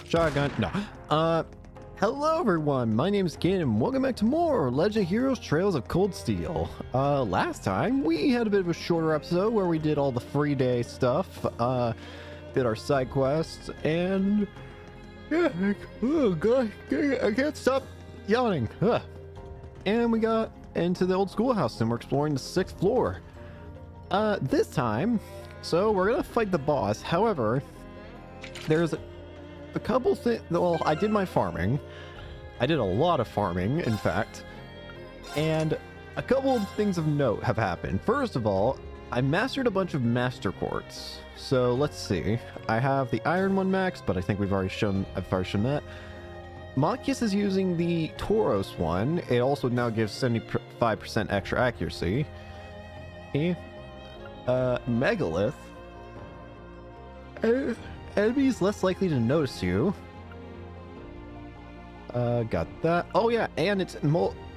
Shotgun. No. Hello everyone. My name is Ken and welcome back to more Legend of Heroes Trails of Cold Steel. Last time we had a bit of a shorter episode where we did all the free day stuff, did our side quests, and yeah, oh god, I can't stop yawning. And we got into the old schoolhouse and we're exploring the 6th floor. This time, so we're gonna fight the boss. However, there's a couple things. Well, I did my farming. I did a lot of farming, in fact. And a couple of things of note have happened. First of all, I mastered a bunch of master quartz. So let's see. I have the iron one maxed, but I think I've already shown that. Machias is using the Tauros one. It also now gives 75% extra accuracy. Okay. Megalith. Enemies less likely to notice you. Got that. Oh yeah, and its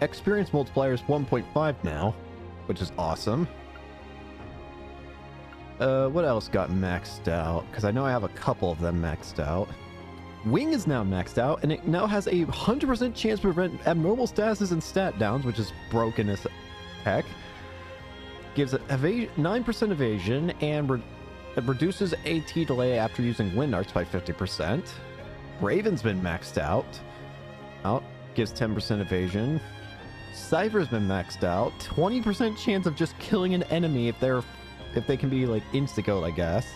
experience multiplier is 1.5 now, which is awesome. What else got maxed out? Because I know I have a couple of them maxed out. Wing is now maxed out, and it now has a 100% chance to prevent abnormal statuses and stat downs, which is broken as heck. Gives it 9% evasion, and it reduces AT delay after using Wind Arts by 50%. Raven's been maxed out. Gives 10% evasion. Cypher's been maxed out. 20% chance of just killing an enemy if they can be like insta-goat, I guess.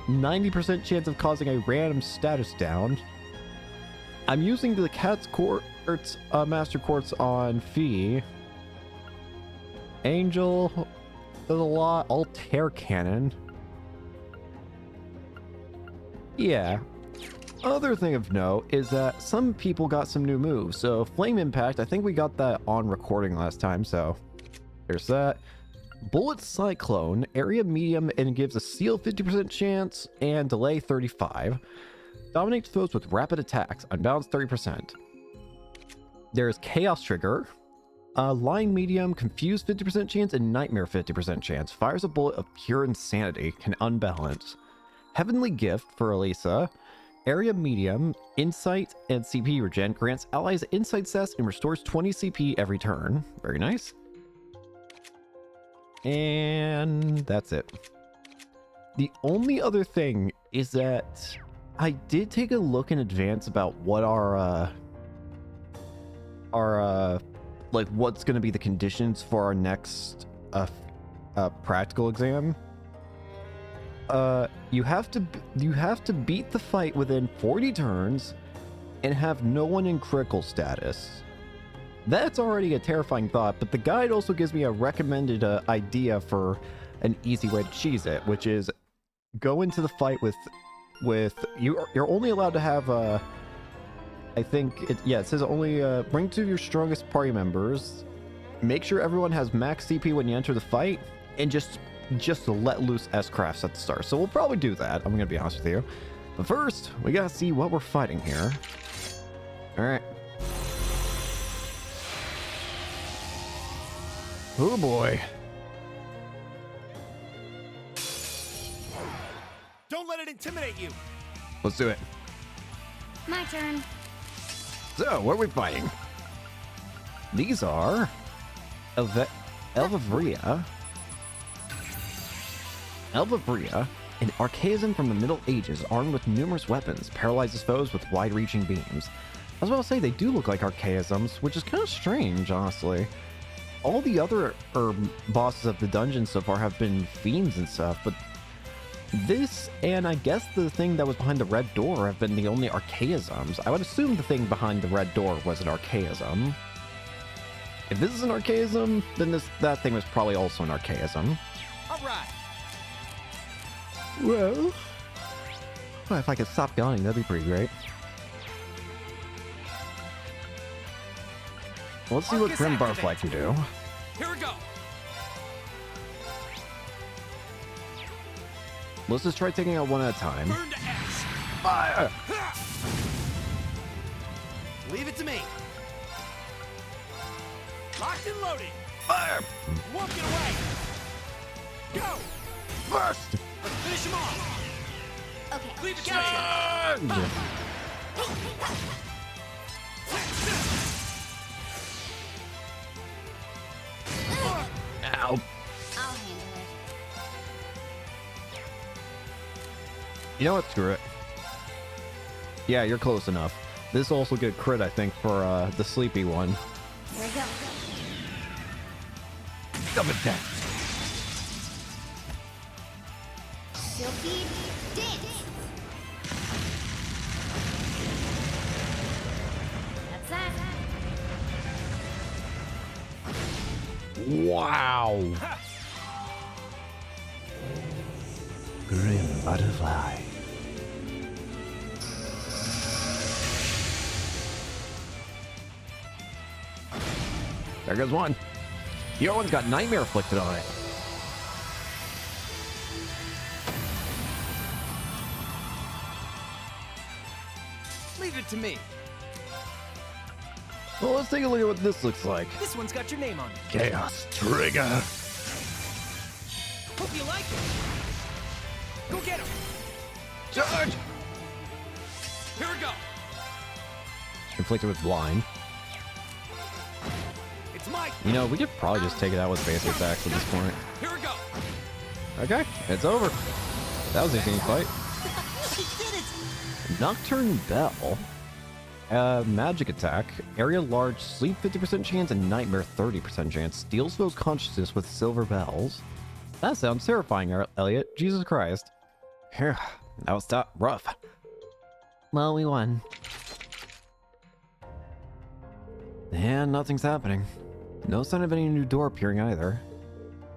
90% chance of causing a random status down. I'm using the Cat's Quartz, Master Quartz on Fee. Angel does a lot. Altair Cannon. Yeah. Other thing of note is that some people got some new moves. So Flame Impact, I think we got that on recording last time, so there's that. Bullet Cyclone, area medium, and gives a seal 50% chance and delay 35. Dominates foes with rapid attacks, unbalanced 30%. There's Chaos Trigger, line medium, confused 50% chance, and nightmare 50% chance. Fires a bullet of pure insanity, can unbalance. Heavenly Gift for Elisa, area medium, insight, and CP regen, grants allies insight stats and restores 20 CP every turn. Very nice. And that's it. The only other thing is that I did take a look in advance about what our like what's going to be the conditions for our next practical exam. You have to beat the fight within 40 turns and have no one in critical status. That's already a terrifying thought, but the guide also gives me a recommended idea for an easy way to cheese it, which is go into the fight with you're only allowed to have I think it says only bring 2 of your strongest party members, make sure everyone has max CP when you enter the fight, and just let loose S-Crafts at the start. So we'll probably do that, I'm gonna be honest with you. But first, we gotta see what we're fighting here. Alright. Oh boy. Don't let it intimidate you. Let's do it. My turn. So, what are we fighting? These are Elvavria, an archaism from the Middle Ages, armed with numerous weapons, paralyzes foes with wide-reaching beams. I was about to say, they do look like archaisms, which is kind of strange, honestly. All the other bosses of the dungeon so far have been fiends and stuff, but this, and I guess the thing that was behind the red door, have been the only archaisms. I would assume the thing behind the red door was an archaism. If this is an archaism, then that thing was probably also an archaism. All right. Well, if I could stop yawning, that'd be pretty great. Let's see what Grim Barfly can do. Here we go. Let's just try taking out one at a time. Burn to ash. Fire! Leave it to me. Locked and loaded. Fire! Won't get away. Go. Burst! Let's finish him off. Okay. Leave it to me. Charge! Ow. I'll handle it. You know what? Screw it. Yeah, you're close enough. This will also get a crit, I think, for the sleepy one. Here we go. Double attack. Silky dance. That's that. Wow. Grim butterfly. There goes one. The other one's got nightmare afflicted on it. Leave it to me. Well, let's take a look at what this looks like. This one's got your name on it. Chaos Trigger. Hope you like it. Go get him. Charge! Here we go. Inflicted with blind. It's Mike. You know, we could probably just take it out with basic attacks at this point. Here we go. Okay, it's over. That was an easy fight. She did it. Nocturne Bell. Magic attack. Area large, sleep 50% chance, and nightmare 30% chance. Steals foe's consciousness with silver bells. That sounds terrifying, Elliot. Jesus Christ. Phew, that was rough. Well, we won. And nothing's happening. No sign of any new door appearing either.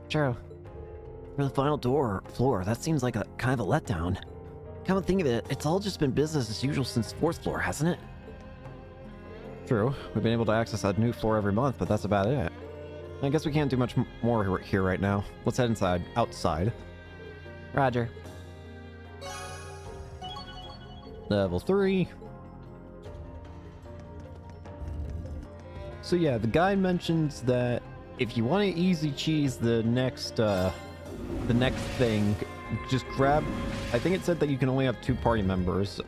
True. For the final floor, that seems like a kind of a letdown. Come to think of it, it's all just been business as usual since 4th floor, hasn't it? True. We've been able to access that new floor every month, but that's about it. I guess we can't do much more here right now. Let's head outside. Roger. Level 3. So yeah, the guide mentions that if you want to easy cheese the next thing, just grab, I think it said that you can only have 2 party members.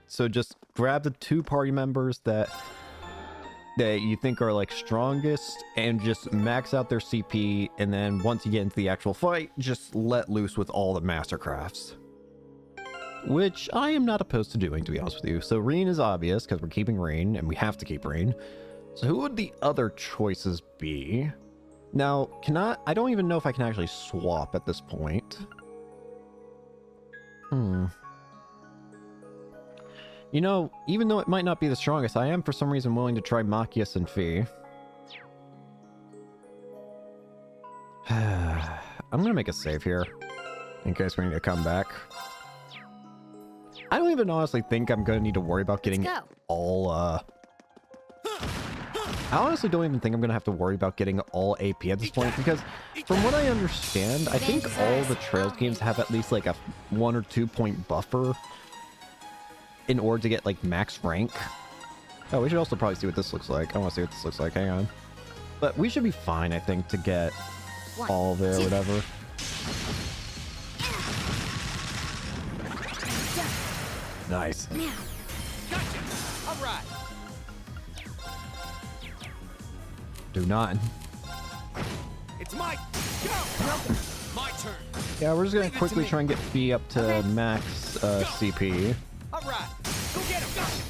So just grab the 2 party members that you think are like strongest and just max out their CP, and then once you get into the actual fight, just let loose with all the mastercrafts. Which I am not opposed to doing, to be honest with you. So Reen is obvious because we're keeping Reen and we have to keep Reen. So who would the other choices be? Now, I don't even know if I can actually swap at this point. You know, even though it might not be the strongest, I am for some reason willing to try Machias and Fee. I'm gonna make a save here, in case we need to come back. I don't even honestly think I'm gonna need to worry about getting all, I honestly don't even think I'm gonna have to worry about getting all AP at this point, because from what I understand, I think all the Trails games have at least like a 1 or 2 point buffer in order to get like max rank. Oh, we should also probably see what this looks like. I want to see what this looks like. Hang on. But we should be fine, I think, to get all of it or whatever. Nice. Gotcha. All right. Do not. It's Mike. Go. My turn. Yeah, we're just gonna quickly try and get Fee up to max CP. All right. Go get him. Gotcha.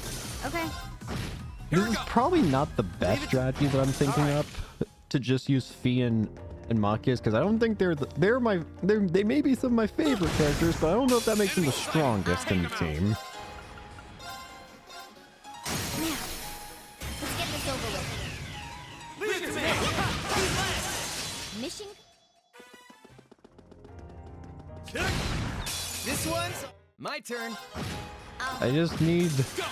Okay. This is probably not the best strategy that I'm thinking up, to just use Fee and Machias, because I don't think they may be some of my favorite characters, but I don't know if that makes them the strongest in the team. Now, let's get this over with. Leave it to me. Mission. This one's my turn. I just need... Go.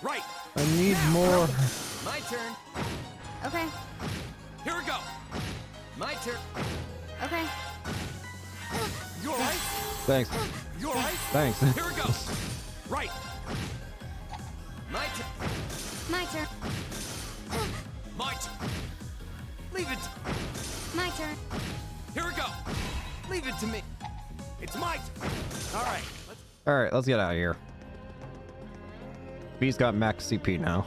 Right. I need more... My turn. Okay. Here we go. My turn. Okay. You all right? Thanks. You all right? Thanks. Here we go. Right. My turn. My turn. My turn. Leave it. My turn. Here we go. Leave it to me. It's my turn. All right. Alright, let's get out of here. V's got max CP now.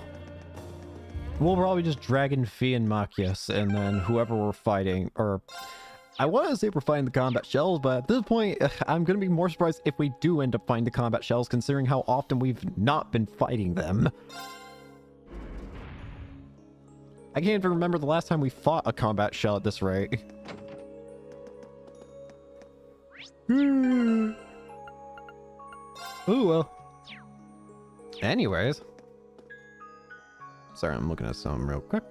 We'll probably just Dragon Fee and Machias, and then whoever we're fighting, or... I want to say we're fighting the combat shells, but at this point, I'm going to be more surprised if we do end up fighting the combat shells, considering how often we've not been fighting them. I can't even remember the last time we fought a combat shell at this rate. Oh well. Anyways. Sorry, I'm looking at some real quick.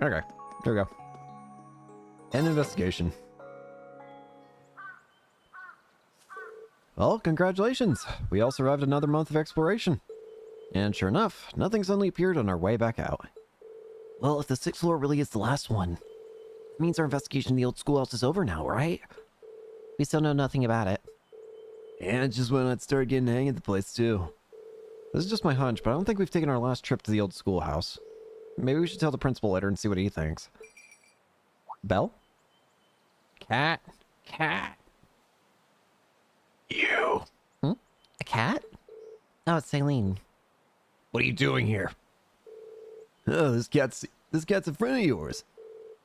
Okay, there we go. End investigation. Well, congratulations! We all survived another month of exploration. And sure enough, nothing suddenly appeared on our way back out. Well, if the 6th floor really is the last one, it means our investigation in the old schoolhouse is over now, right? We still know nothing about it. And just when I'd start getting the hang of the place, too. This is just my hunch, but I don't think we've taken our last trip to the old schoolhouse. Maybe we should tell the principal later and see what he thinks. Belle? Cat? Cat? You? Hmm? A cat? Oh, it's Celine. What are you doing here? Oh, this cat's a friend of yours.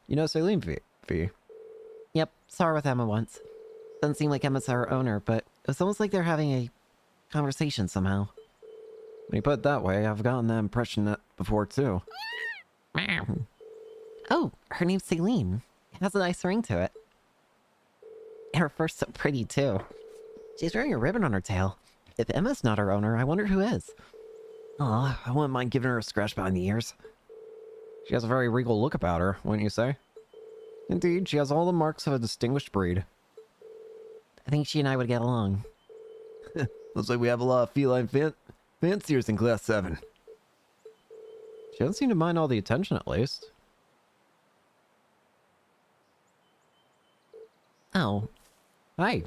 You know Celine Fee? Yep, saw her with Emma once. Doesn't seem like Emma's our owner, but it's almost like they're having a conversation somehow. When you put it that way, I've gotten that impression that before too. Oh, her name's Celine. It has a nice ring to it. And her fur's so pretty too. She's wearing a ribbon on her tail. If Emma's not her owner, I wonder who is. Aw, I wouldn't mind giving her a scratch behind the ears. She has a very regal look about her, wouldn't you say? Indeed, she has all the marks of a distinguished breed. I think she and I would get along. Looks like we have a lot of feline fanciers in Class 7. She doesn't seem to mind all the attention, at least. Oh. Hi.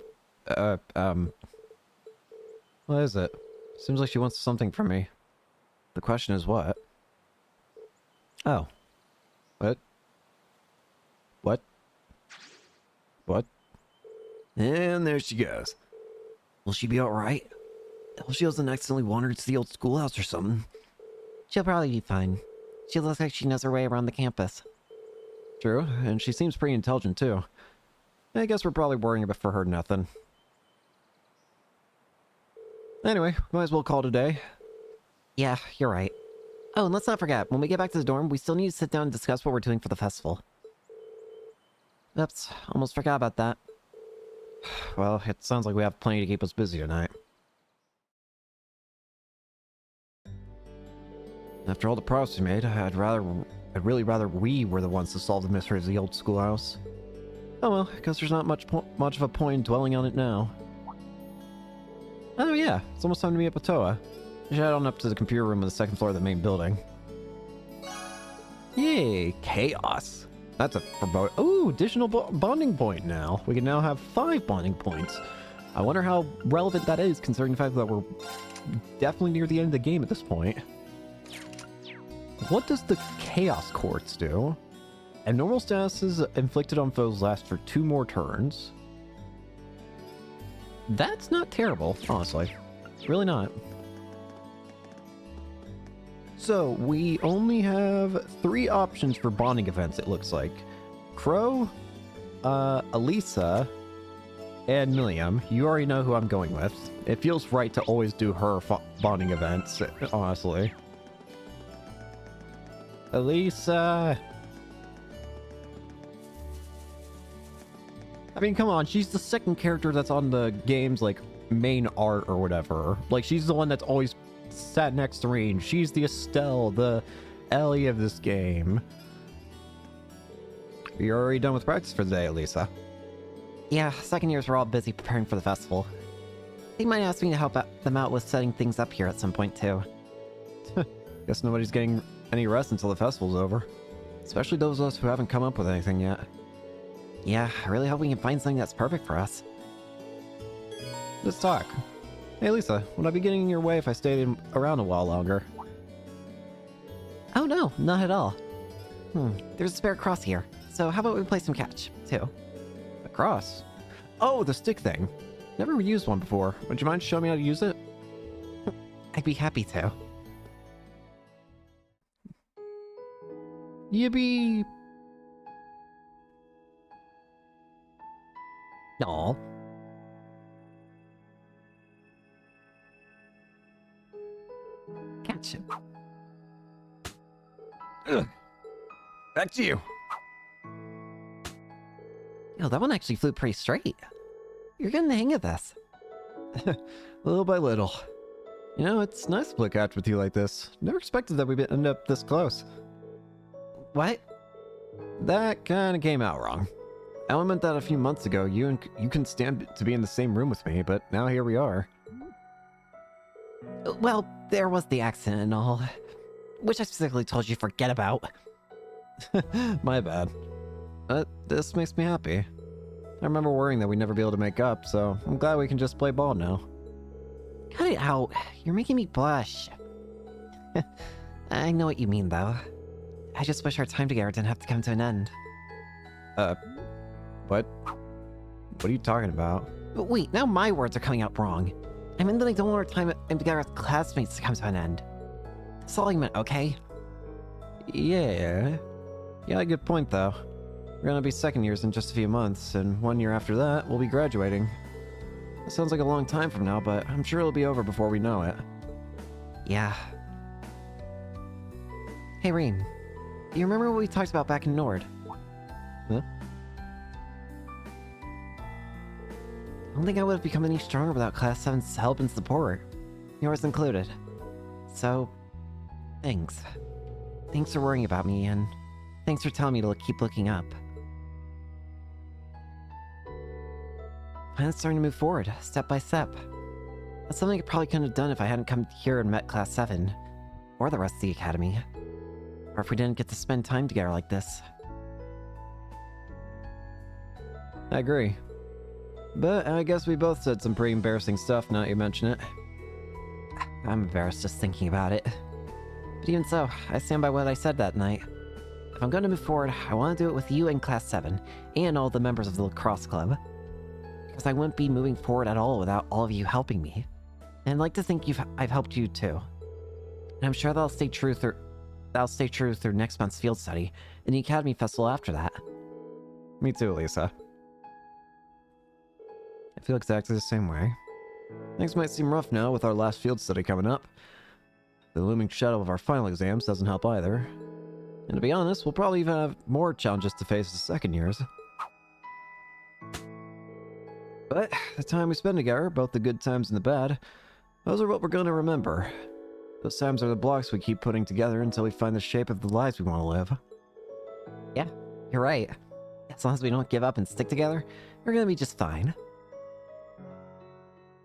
What is it? Seems like she wants something from me. The question is what? Oh. What? What? What? And there she goes. Will she be alright? Hope she doesn't accidentally wander into the old schoolhouse or something. She'll probably be fine. She looks like she knows her way around the campus. True, and she seems pretty intelligent too. I guess we're probably worrying about for her nothing. Anyway, might as well call today. Yeah, you're right. Oh, and let's not forget, when we get back to the dorm, we still need to sit down and discuss what we're doing for the festival. Oops, almost forgot about that. Well, it sounds like we have plenty to keep us busy tonight. After all the progress we made, I'd really rather we were the ones to solve the mystery of the old schoolhouse. Oh well, I guess there's not much of a point in dwelling on it now. Oh yeah, it's almost time to meet up with Toa. We should head on up to the computer room on the 2nd floor of the main building. Yay, chaos! That's a ooh, additional bonding point now. We can now have 5 bonding points. I wonder how relevant that is, considering the fact that we're definitely near the end of the game at this point. What does the Chaos Quartz do? Abnormal statuses inflicted on foes last for 2 more turns. That's not terrible, honestly. Really not. So, we only have 3 options for bonding events, it looks like. Crow, Elisa, and Milliam. You already know who I'm going with. It feels right to always do her bonding events, honestly. Elisa! I mean, come on, she's the 2nd character that's on the game's, like, main art or whatever. Like, she's the one that's always sat next to Rean. She's the Estelle, the Ellie of this game. You're already done with practice for the day, Elisa. Yeah, 2nd years were all busy preparing for the festival. They might ask me to help them out with setting things up here at some point, too. Guess nobody's getting any rest until the festival's over. Especially those of us who haven't come up with anything yet. Yeah, I really hope we can find something that's perfect for us. Let's talk. Hey Lisa, would I be getting in your way if I stayed around a while longer? Oh no, not at all. There's a spare cross here, so how about we play some catch, too? A cross? Oh, the stick thing. Never used one before. Would you mind showing me how to use it? I'd be happy to. Yippee! Aw. Catch him. Ugh. Back to you. Yo, that one actually flew pretty straight. You're getting the hang of this. Little by little. You know, it's nice to play catch with you like this. Never expected that we'd end up this close. What? That kind of came out wrong. I meant that a few months ago. You couldn't stand to be in the same room with me, but now here we are. Well, there was the accident and all, which I specifically told you to forget about. My bad. This makes me happy. I remember worrying that we'd never be able to make up, so I'm glad we can just play ball now. Cut it out. You're making me blush. I know what you mean, though. I just wish our time together didn't have to come to an end. What? What are you talking about? But wait, now my words are coming out wrong. I meant that I don't want our time together as classmates to come to an end. That's all I meant, okay? Yeah, good point, though. We're gonna be second years in just a few months, and 1 year after that, we'll be graduating. It sounds like a long time from now, but I'm sure it'll be over before we know it. Yeah. Hey, Rean. You remember what we talked about back in Nord? Huh? I don't think I would have become any stronger without Class 7's help and support. Yours included. So, thanks. Thanks for worrying about me, and thanks for telling me to keep looking up. Plan's starting to move forward, step by step. That's something I probably couldn't have done if I hadn't come here and met Class 7, or the rest of the Academy. Or if we didn't get to spend time together like this. I agree. But I guess we both said some pretty embarrassing stuff now that you mention it. I'm embarrassed just thinking about it. But even so, I stand by what I said that night. If I'm going to move forward, I want to do it with you in Class 7, and all the members of the lacrosse club. Because I wouldn't be moving forward at all without all of you helping me. And I'd like to think I've helped you too. And I'm sure that'll stay true through next month's field study, and the Academy Festival after that. Me too, Lisa. I feel exactly the same way. Things might seem rough now with our last field study coming up. The looming shadow of our final exams doesn't help either. And to be honest, we'll probably even have more challenges to face as second years. But the time we spend together, both the good times and the bad, those are what we're going to remember. Those times are the blocks we keep putting together until we find the shape of the lives we want to live. Yeah, you're right. As long as we don't give up and stick together, we're going to be just fine.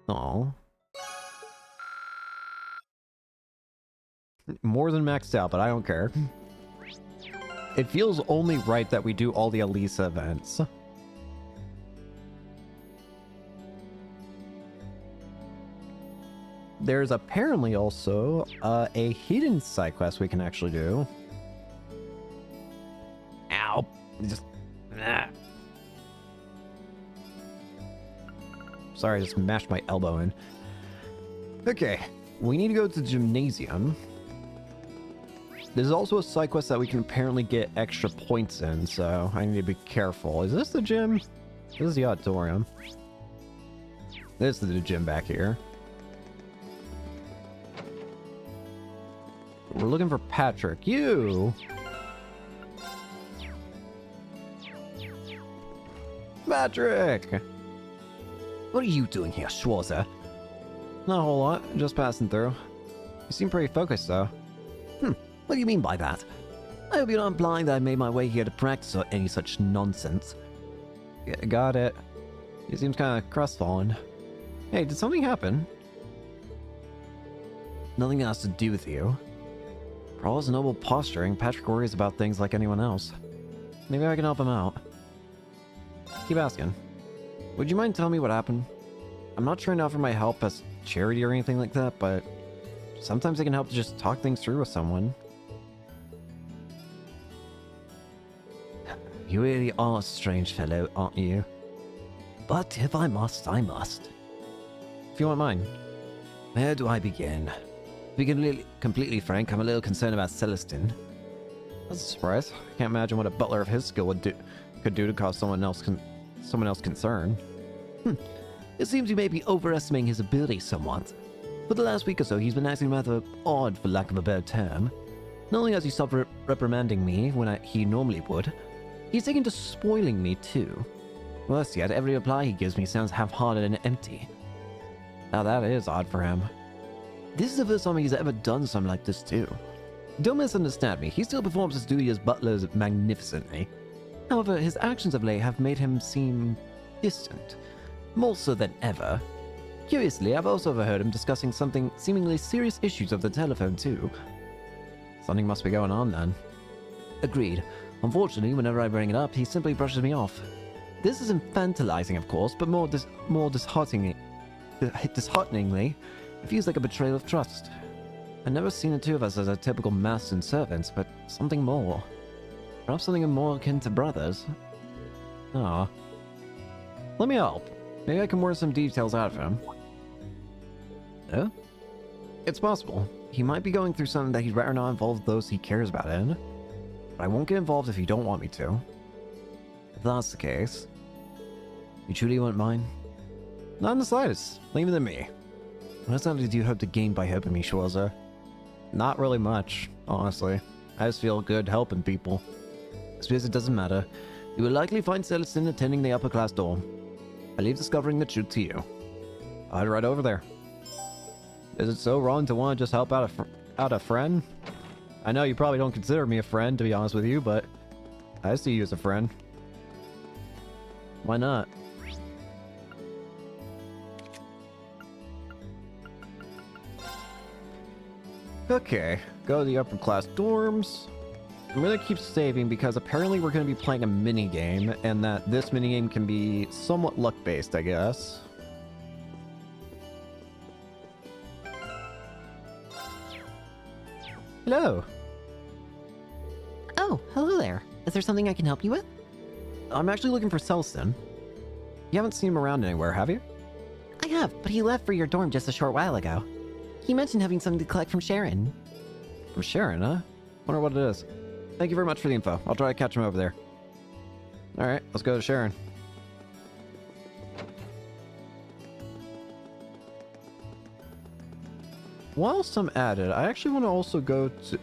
Aww. More than maxed out, but I don't care. It feels only right that we do all the Elisa events. There's apparently also a hidden side quest we can actually do. Ow. Just... Sorry, I just mashed my elbow in. Okay, we need to go to the gymnasium. There's also a side quest that we can apparently get extra points in, so I need to be careful. Is this the gym? This is the auditorium. This is the gym back here. We're looking for Patrick. You! Patrick! What are you doing here, Schwarzer? Not a whole lot, just passing through. You seem pretty focused, though. What do you mean by that? I hope you're not implying that I made my way here to practice or any such nonsense. Got it. He seems kind of crestfallen. Hey, did something happen? Nothing has to do with you. For all his noble posturing, Patrick worries about things like anyone else. Maybe I can help him out. Keep asking. Would you mind telling me what happened? I'm not trying to offer my help as charity or anything like that, but sometimes it can help to just talk things through with someone. You really are a strange fellow, aren't you? But if I must, I must. if you won't mind. Where do I begin? To be completely frank, I'm a little concerned about Celestin. That's a surprise. I can't imagine what a butler of his skill could do to cause someone else concern. It seems you may be overestimating his ability somewhat. For the last week or so, he's been acting rather odd, for lack of a better term. Not only has he stopped reprimanding me when he normally would, he's taken to spoiling me too. Worse yet, every reply he gives me sounds half-hearted and empty. Now that is odd for him. This is the first time he's ever done something like this too. Don't misunderstand me, he still performs his duty as butler magnificently. However, his actions of late have made him seem distant, more so than ever. Curiously, I've also overheard him discussing something seemingly serious issues of the telephone too. Something must be going on then. Agreed. Unfortunately, whenever I bring it up, he simply brushes me off. This is infantilizing, of course, but more dishearteningly, it feels like a betrayal of trust. I've never seen the two of us as a typical master and servants, but something more. Perhaps something more akin to brothers. Ah. Let me help. Maybe I can work some details out of him. Yeah? It's possible. He might be going through something that he'd rather not involve those he cares about in. But I won't get involved if you don't want me to. If that's the case, you truly wouldn't mind? Not in the slightest. Leave it to me. What exactly do you hope to gain by helping me, Schwarzer? Not really much, honestly. I just feel good helping people. I suppose it doesn't matter. You will likely find Celestin attending the upper class dorm. I leave discovering the truth to you. I'll head right over there. Is it so wrong to want to just help out a friend? I know you probably don't consider me a friend, to be honest with you, but I see you as a friend. Why not? Okay, go to the upper class dorms. I'm gonna keep saving because apparently we're gonna be playing a mini game, and that this mini game can be somewhat luck based, I guess. Hello. Oh, hello there. Is there something I can help you with? I'm actually looking for Celestin. You haven't seen him around anywhere, have you? I have, but he left for your dorm just a short while ago. He mentioned having something to collect from Sharon. From Sharon, huh? Wonder what it is. Thank you very much for the info. I'll try to catch him over there. Alright, let's go to Sharon. Whilst I'm at it, I actually want to also go to...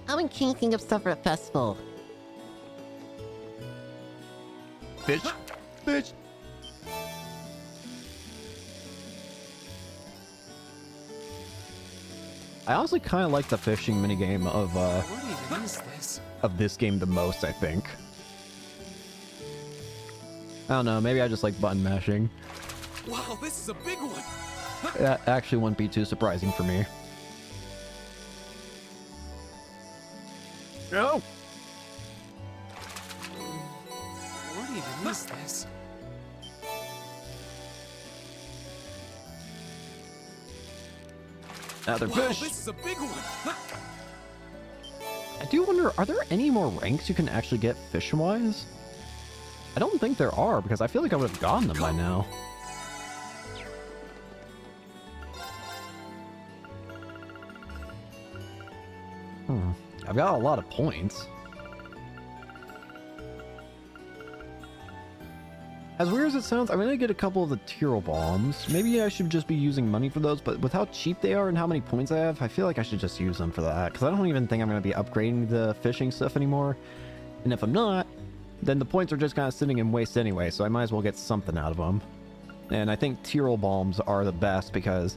I'm in King of Stuff at Festival. Bitch! Bitch! I honestly kind of like the fishing minigame of this game the most, I think. I don't know, maybe I just like button mashing. Wow, this is a big one. That actually wouldn't be too surprising for me. No! Where do you even miss this? Another Wow, fish! this is a big one. I do wonder, are there any more ranks you can actually get fish-wise? I don't think there are, because I feel like I would have gotten them by now. I've got a lot of points. As weird as it sounds, I'm gonna get a couple of the Tyrol bombs. Maybe I should just be using money for those, but with how cheap they are and how many points I have, I feel like I should just use them for that, because I don't even think I'm gonna be upgrading the fishing stuff anymore. And if I'm not, then the points are just kind of sitting in waste anyway, so I might as well get something out of them. And I think Tyrol bombs are the best because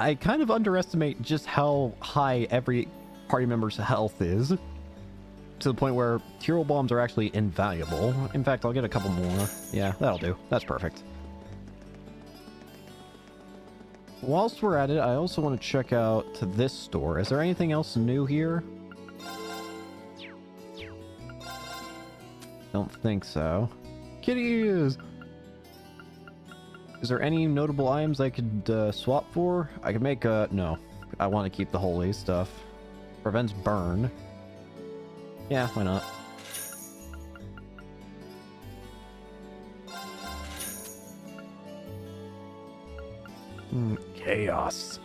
I kind of underestimate just how high every party member's health is, to the point where Tyrol bombs are actually invaluable. In fact, I'll get a couple more. Yeah, that'll do. That's perfect. Whilst we're at it, I also want to check out to this store. Is there anything else new here? Don't think so. Kitties! Is there any notable items I could swap for? I could make a... No. I want to keep the holy stuff. Prevents burn. Yeah, why not? Chaos.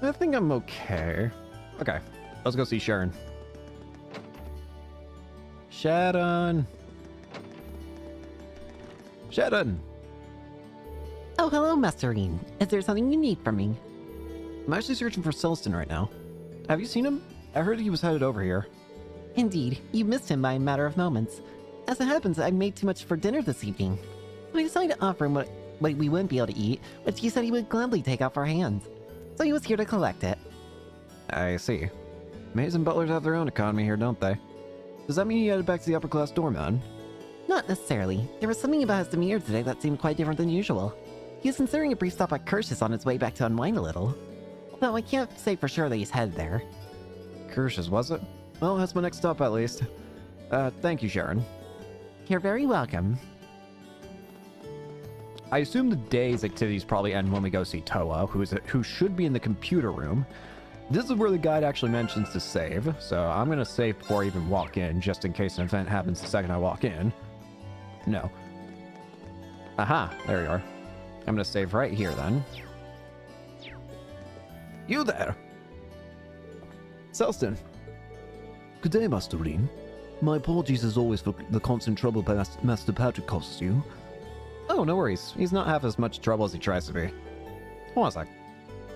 I think I'm okay. Okay, let's go see Sharon. Sharon! Sharon! Oh, hello, Masterine. Is there something you need from me? I'm actually searching for Celston right now. Have you seen him? I heard he was headed over here. Indeed, you missed him by a matter of moments. As it happens, I made too much for dinner this evening. I decided to offer him what we wouldn't be able to eat, which he said he would gladly take off our hands. So he was here to collect it. I see. Maids and butlers have their own economy here, don't they? Does that mean he headed back to the upper class doorman? Not necessarily. There was something about his demeanor today that seemed quite different than usual. He was considering a brief stop at Kirsch's on his way back to unwind a little. Though I can't say for sure that he's headed there. Kirsch's, was it? Well, that's my next stop at least. Thank you, Sharon. You're very welcome. I assume the day's activities probably end when we go see Toa, who should be in the computer room. This is where the guide actually mentions to save, so I'm gonna save before I even walk in, just in case an event happens the second I walk in. No. Aha, there you are. I'm gonna save right here then. You there! Celston. Good day, Master Reen. My apologies as always for the constant trouble Master Patrick causes you. Oh, no worries. He's not half as much trouble as he tries to be. Hold on a sec.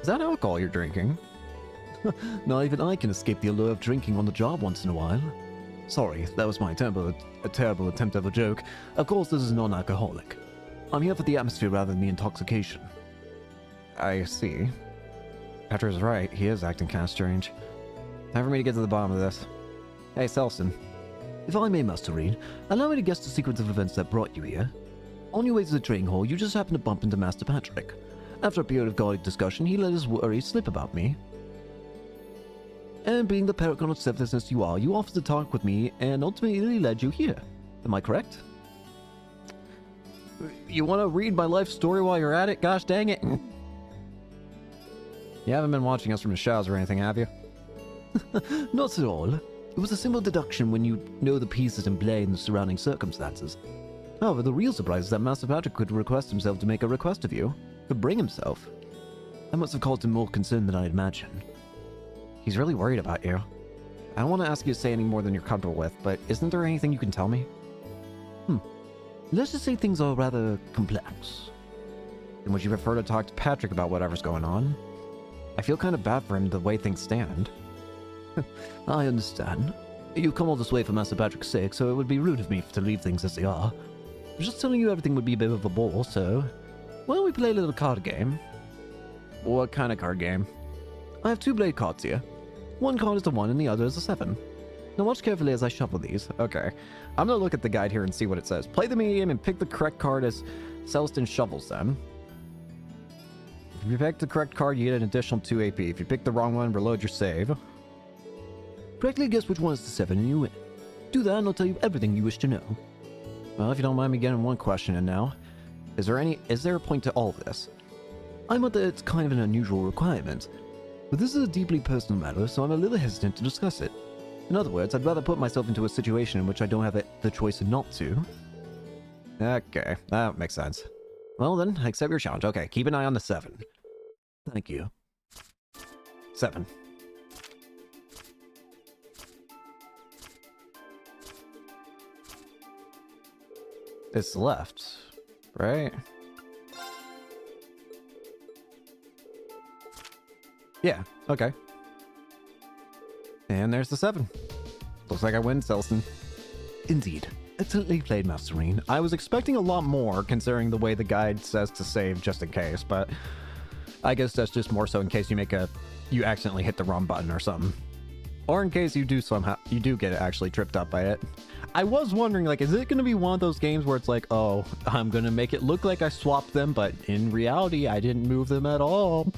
Is that alcohol you're drinking? Not even I can escape the allure of drinking on the job once in a while. Sorry, that was my terrible attempt at a joke. Of course, this is non-alcoholic. I'm here for the atmosphere rather than the intoxication. I see. Petra's right. He is acting kind of strange. Time for me to get to the bottom of this. Hey, Celston. If I may, Master Reen, allow me to guess the sequence of events that brought you here. On your way to the training hall, you just happened to bump into Master Patrick. After a period of guarded discussion, he let his worries slip about me. And being the paragon of selflessness you are, you offered to talk with me and ultimately led you here. Am I correct? You want to read my life story while you're at it? Gosh dang it. You haven't been watching us from the shadows or anything, have you? Not at all. It was a simple deduction when you know the pieces in play and the surrounding circumstances. However, the real surprise is that Master Patrick could request himself to make a request of you. Could bring himself. That must have caused him more concern than I'd imagined. He's really worried about you. I don't want to ask you to say any more than you're comfortable with, but isn't there anything you can tell me? Let's just say things are rather complex. And would you prefer to talk to Patrick about whatever's going on? I feel kind of bad for him the way things stand. I understand. You've come all this way for Master Patrick's sake, so it would be rude of me to leave things as they are. I was just telling you everything would be a bit of a bore, so... Why don't we play a little card game? What kind of card game? I have 2 blade cards here. One card is a 1 and the other is a 7. Now watch carefully as I shuffle these. Okay. I'm gonna look at the guide here and see what it says. Play the mini game and pick the correct card as Celston shuffles them. If you pick the correct card, you get an additional 2 AP. If you pick the wrong one, reload your save. Correctly guess which one is the 7 and you win. Do that and I'll tell you everything you wish to know. Well, if you don't mind me getting one question in now, is there a point to all of this? I'm aware that it's kind of an unusual requirement, but this is a deeply personal matter, so I'm a little hesitant to discuss it. In other words, I'd rather put myself into a situation in which I don't have the choice not to. Okay, that makes sense. Well then, I accept your challenge. Okay, keep an eye on the 7. Thank you. 7. It's left, right? Yeah, okay. And there's the 7. Looks like I win, Celston. Indeed. Excellently played, Master Reen. I was expecting a lot more, considering the way the guide says to save just in case, but I guess that's just more so in case you accidentally hit the wrong button or something. Or in case you do get actually tripped up by it. I was wondering, like, is it going to be one of those games where it's like, oh, I'm going to make it look like I swapped them, but in reality, I didn't move them at all.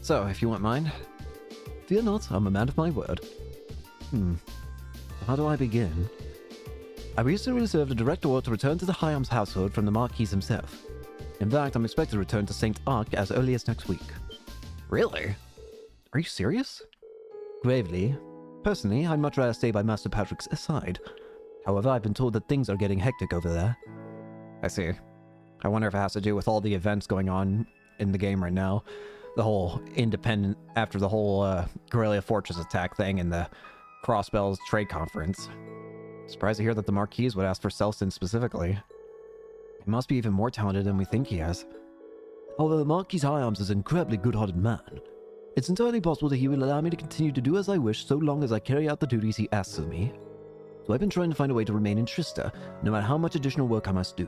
So, if you wouldn't mind. Fear not, I'm a man of my word. How do I begin? I recently received a direct order to return to the Hyams household from the Marquis himself. In fact, I'm expected to return to St. Ark as early as next week. Really? Are you serious? Gravely, Personally, I'd much rather stay by Master Patrick's side. However, I've been told that things are getting hectic over there. I see. I wonder if it has to do with all the events going on in the game right now. The whole independent, after the whole Corellia Fortress attack thing and the Crossbells trade conference. Surprised to hear that the Marquise would ask for Celston specifically. He must be even more talented than we think he is. Although the Marquis High Arms is an incredibly good-hearted man, it's entirely possible that he will allow me to continue to do as I wish so long as I carry out the duties he asks of me. So I've been trying to find a way to remain in Trista, no matter how much additional work I must do.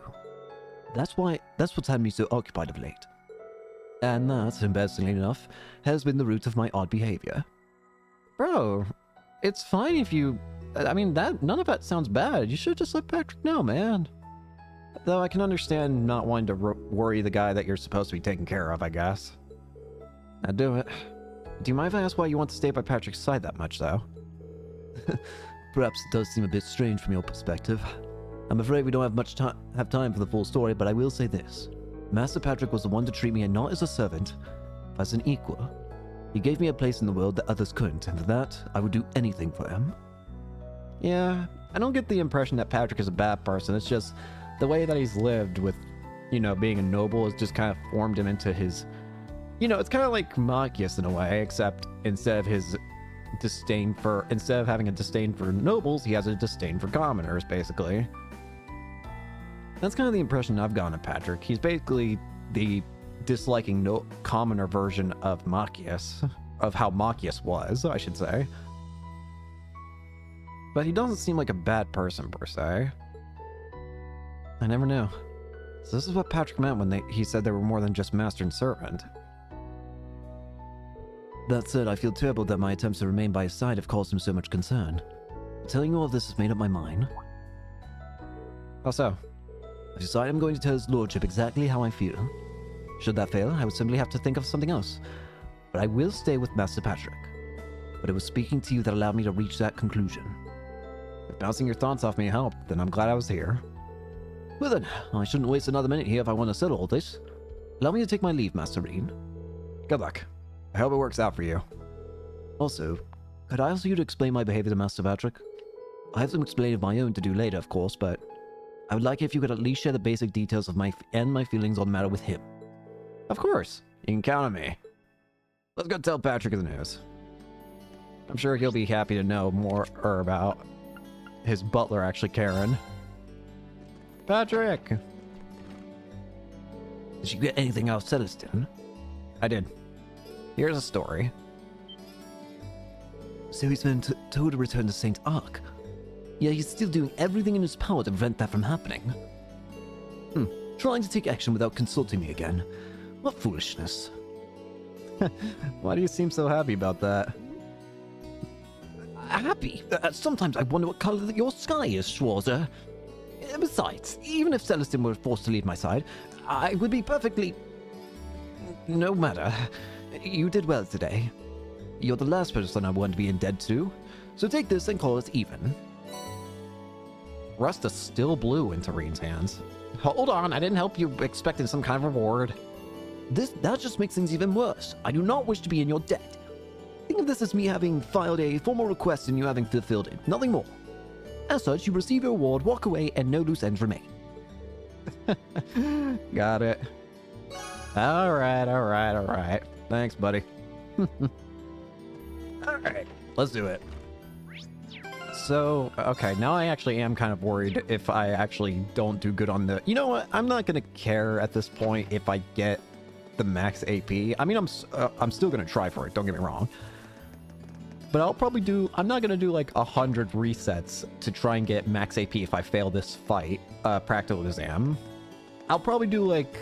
That's what's had me so occupied of late. And that, embarrassingly enough, has been the root of my odd behavior. Bro, it's fine if you... I mean, none of that sounds bad. You should just let Patrick know, man. Though I can understand not wanting to worry the guy that you're supposed to be taking care of, I guess. I'd do it. Do you mind if I ask why you want to stay by Patrick's side that much, though? Perhaps it does seem a bit strange from your perspective. I'm afraid we don't have time for the full story, but I will say this. Master Patrick was the one to treat me not as a servant, but as an equal. He gave me a place in the world that others couldn't, and for that, I would do anything for him. Yeah, I don't get the impression that Patrick is a bad person. It's just the way that he's lived with, you know, being a noble has just kind of formed him into his... You know, it's kind of like Machias in a way, except instead of having a disdain for nobles, he has a disdain for commoners, basically. That's kind of the impression I've gotten of Patrick. He's basically the disliking commoner version of Machias, of how Machias was, I should say. But he doesn't seem like a bad person, per se. I never knew. So this is what Patrick meant when he said they were more than just master and servant. That said, I feel terrible that my attempts to remain by his side have caused him so much concern. Telling you all this has made up my mind. How so? I decide I'm going to tell his lordship exactly how I feel. Should that fail, I would simply have to think of something else. But I will stay with Master Patrick. But it was speaking to you that allowed me to reach that conclusion. If bouncing your thoughts off me helped, then I'm glad I was here. Well then, I shouldn't waste another minute here if I want to settle all this. Allow me to take my leave, Master Reen. Good luck. I hope it works out for you. Also, could I ask you to explain my behavior to Master Patrick? I have some explaining of my own to do later, of course, but I would like it if you could at least share the basic details of my feelings on the matter with him. Of course. You can count on me. Let's go tell Patrick the news. I'm sure he'll be happy to know more about his butler actually caring. Patrick! Did you get anything out of Celestin? I did. Here's a story. So he's been told to return to St. Ark. Yet he's still doing everything in his power to prevent that from happening. Trying to take action without consulting me again. What foolishness. Why do you seem so happy about that? Happy? Sometimes I wonder what color your sky is, Schwarzer. Besides, even if Celestin were forced to leave my side, I would be perfectly... No matter. You did well today. You're the last person I want to be in debt to, so take this and call us even. Rust is still blue in Tareen's hands. Hold on, I didn't help you expecting some kind of reward. That just makes things even worse. I do not wish to be in your debt. Think of this as me having filed a formal request and you having fulfilled it, nothing more. As such, you receive your reward, walk away, and no loose ends remain. Got it. Alright. Thanks, buddy. Alright, let's do it. So, okay, now I actually am kind of worried if I actually don't do good on the... You know what? I'm not going to care at this point if I get the max AP. I mean, I'm still going to try for it, don't get me wrong. But I'll probably do... I'm not going to do like 100 resets to try and get max AP if I fail this fight, practical exam. I'll probably do like...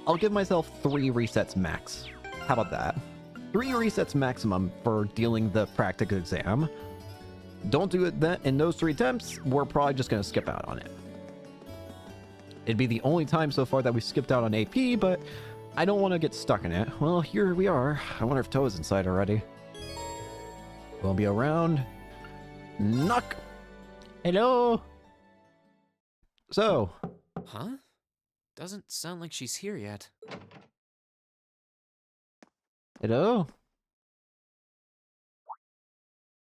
I'll give myself 3 resets max. How about that? 3 resets maximum for dealing the practical exam. Don't do it in those 3 attempts, we're probably just going to skip out on it. It'd be the only time so far that we skipped out on AP, but I don't want to get stuck in it. Well, here we are. I wonder if Toe is inside already. We'll be around. Knock! Hello? So. Huh? Doesn't sound like she's here yet. Hello?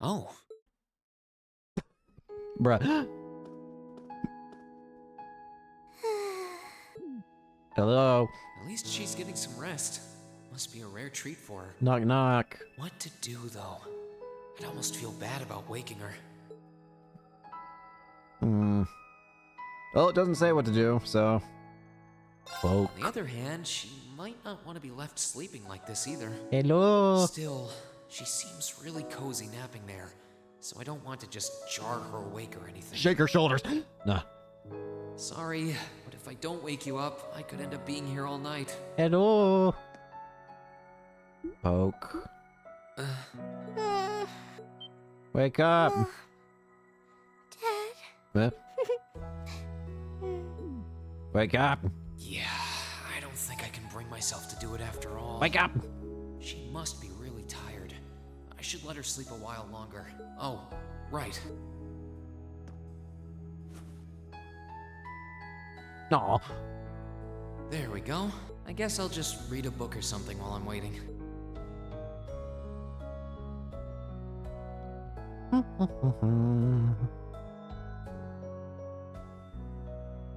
Oh, Bruh. Hello. at least she's getting some rest. Must be a rare treat for her. Knock knock. What to do, though? I'd almost feel bad about waking her. Well, it doesn't say what to do, so. Poke. On the other hand, she might not want to be left sleeping like this either. Hello. Still, she seems really cozy napping there, so I don't want to just jar her awake or anything. Shake her shoulders. Nah. Sorry, but if I don't wake you up, I could end up being here all night. Hello. Poke. Uh, Wake up. Dad. Eh? Wake up. Yeah, I don't think I can bring myself to do it after all. Wake up. She must be really tired. I should let her sleep a while longer. Oh, right. No. There we go. I guess I'll just read a book or something while I'm waiting.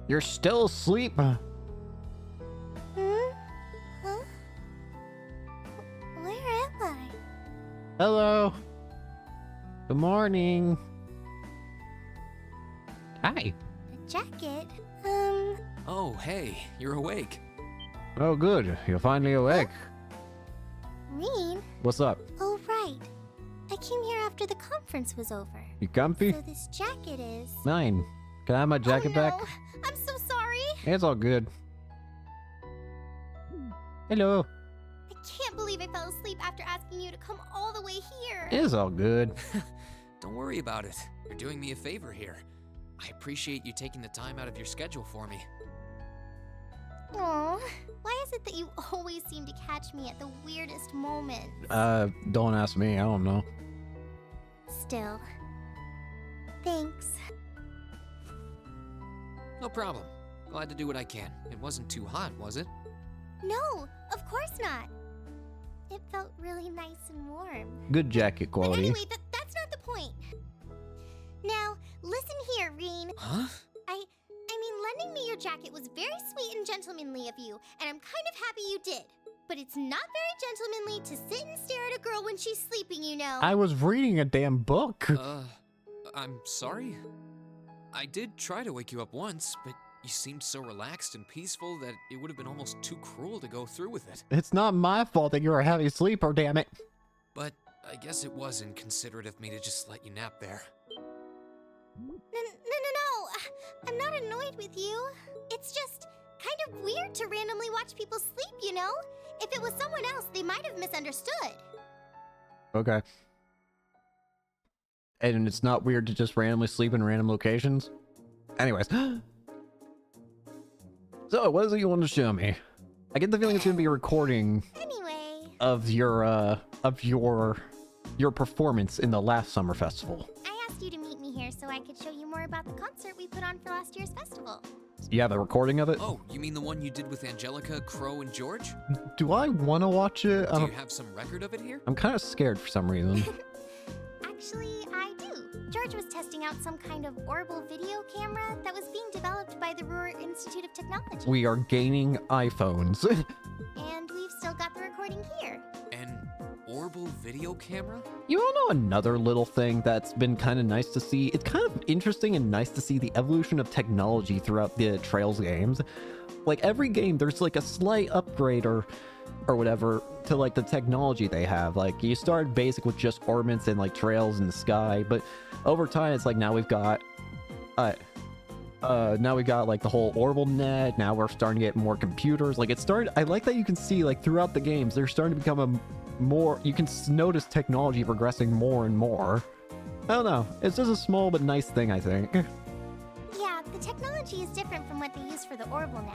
You're still asleep. Hmm? Huh? Where am I? Hello. Good morning. Hi. A jacket? Oh, hey, you're awake. Oh, good. You're finally awake. Reen? What's up? Oh, right. I came here after the conference was over. You comfy? So this jacket is... Mine. Can I have my jacket oh, back? no. I'm so sorry. It's all good. Hello. I can't believe I fell asleep after asking you to come all the way here. It's all good. Don't worry about it. You're doing me a favor here. I appreciate you taking the time out of your schedule for me. Aw, why is it that you always seem to catch me at the weirdest moments? Don't ask me. I don't know. Still. Thanks. No problem. Glad to do what I can. It wasn't too hot, was it? No, of course not. It felt really nice and warm. Good jacket But quality. anyway, that's not the point. Now, listen here, Reen. Huh? I mean, lending me your jacket was very sweet and gentlemanly of you, and I'm kind of happy you did. But it's not very gentlemanly to sit and stare at a girl when she's sleeping, you know. I was reading a damn book. I'm sorry. I did try to wake you up once, but you seemed so relaxed and peaceful that it would have been almost too cruel to go through with it. It's not my fault that you're a heavy sleeper, damn it. But I guess it was inconsiderate of me to just let you nap there. No. I'm not annoyed with you. It's just kind of weird to randomly watch people sleep, you know? If it was someone else, they might have misunderstood. Okay. And it's not weird to just randomly sleep in random locations? Anyways. So, what is it you want to show me? I get the feeling it's going to be a recording Anyway, of your performance in the last summer festival. I asked you to meet me here so I could show you more about the concert we put on for last year's festival. You have a recording of it? Oh, you mean the one you did with Angelica, Crow, and George? Do I want to watch it? Do you have some record of it here? I'm kind of scared for some reason. Actually, I do. George was testing out some kind of orbital video camera that was being developed by the Ruhr Institute of Technology. We are gaining iPhones. And we've still got the recording here. An orbital video camera? You all know another little thing that's been kind of nice to see? It's kind of interesting and nice to see the evolution of technology throughout the Trails games. Like every game, there's like a slight upgrade or whatever to like the technology they have. Like you started basic with just orbits and like trails in the sky, but over time it's like now we've got like the whole orbital net. Now we're starting to get more computers. Like it started, I like that you can see like throughout the games they're starting to become a more, you can notice technology progressing more and more. I don't know, it's just a small but nice thing, I think. Yeah, the technology is different from what they use for the orbital net.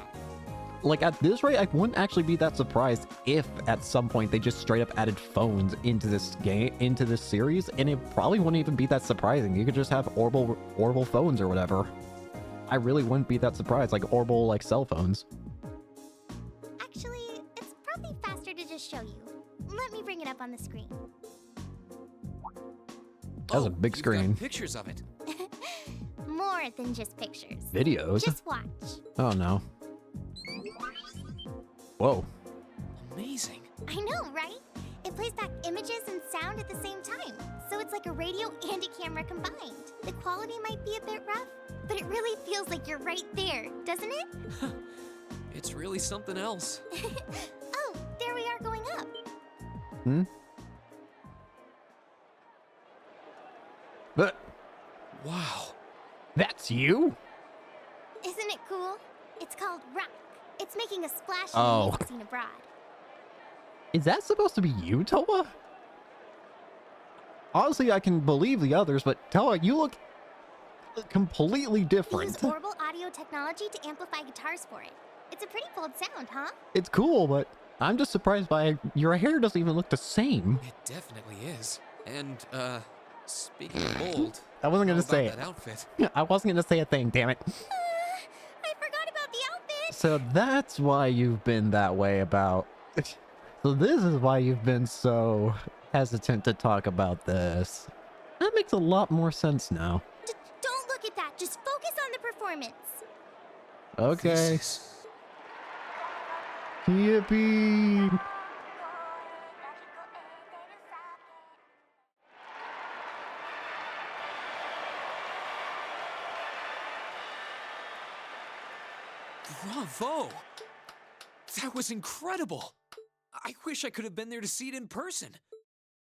Like at this rate, I wouldn't actually be that surprised if at some point they just straight up added phones into this game, into this series, and it probably wouldn't even be that surprising. You could just have orbital phones or whatever. I really wouldn't be that surprised, like orbital like cell phones. Actually, it's probably faster to just show you. Let me bring it up on the screen. That's a big you've got screen. pictures of it. More than just pictures. Videos? Just watch. Oh no. Whoa. Amazing. I know, right? It plays back images and sound at the same time. So it's like a radio and a camera combined. The quality might be a bit rough, but it really feels like you're right there, doesn't it? It's really something else. Oh, there we are going up. Hmm? But Wow. that's you? Isn't it cool? It's called Rock. It's making a splash in Oh. the music scene abroad. Is that supposed to be you, Toa? Honestly, I can believe the others, but Toa, you look completely They different. use Orbital audio technology to amplify guitars for it. It's a pretty bold sound, huh? It's cool, but I'm just surprised by your hair doesn't even look the same. It definitely is. And, speaking of bold, I wasn't how gonna say about it. that outfit? I wasn't gonna say a thing, damn it. I forgot about the outfit. So that's why you've been that way about. So this is why you've been so hesitant to talk about this. That makes a lot more sense now. Don't look at that. Just focus on the performance. Okay. This is- Yippee! Bravo! That was incredible! I wish I could have been there to see it in person.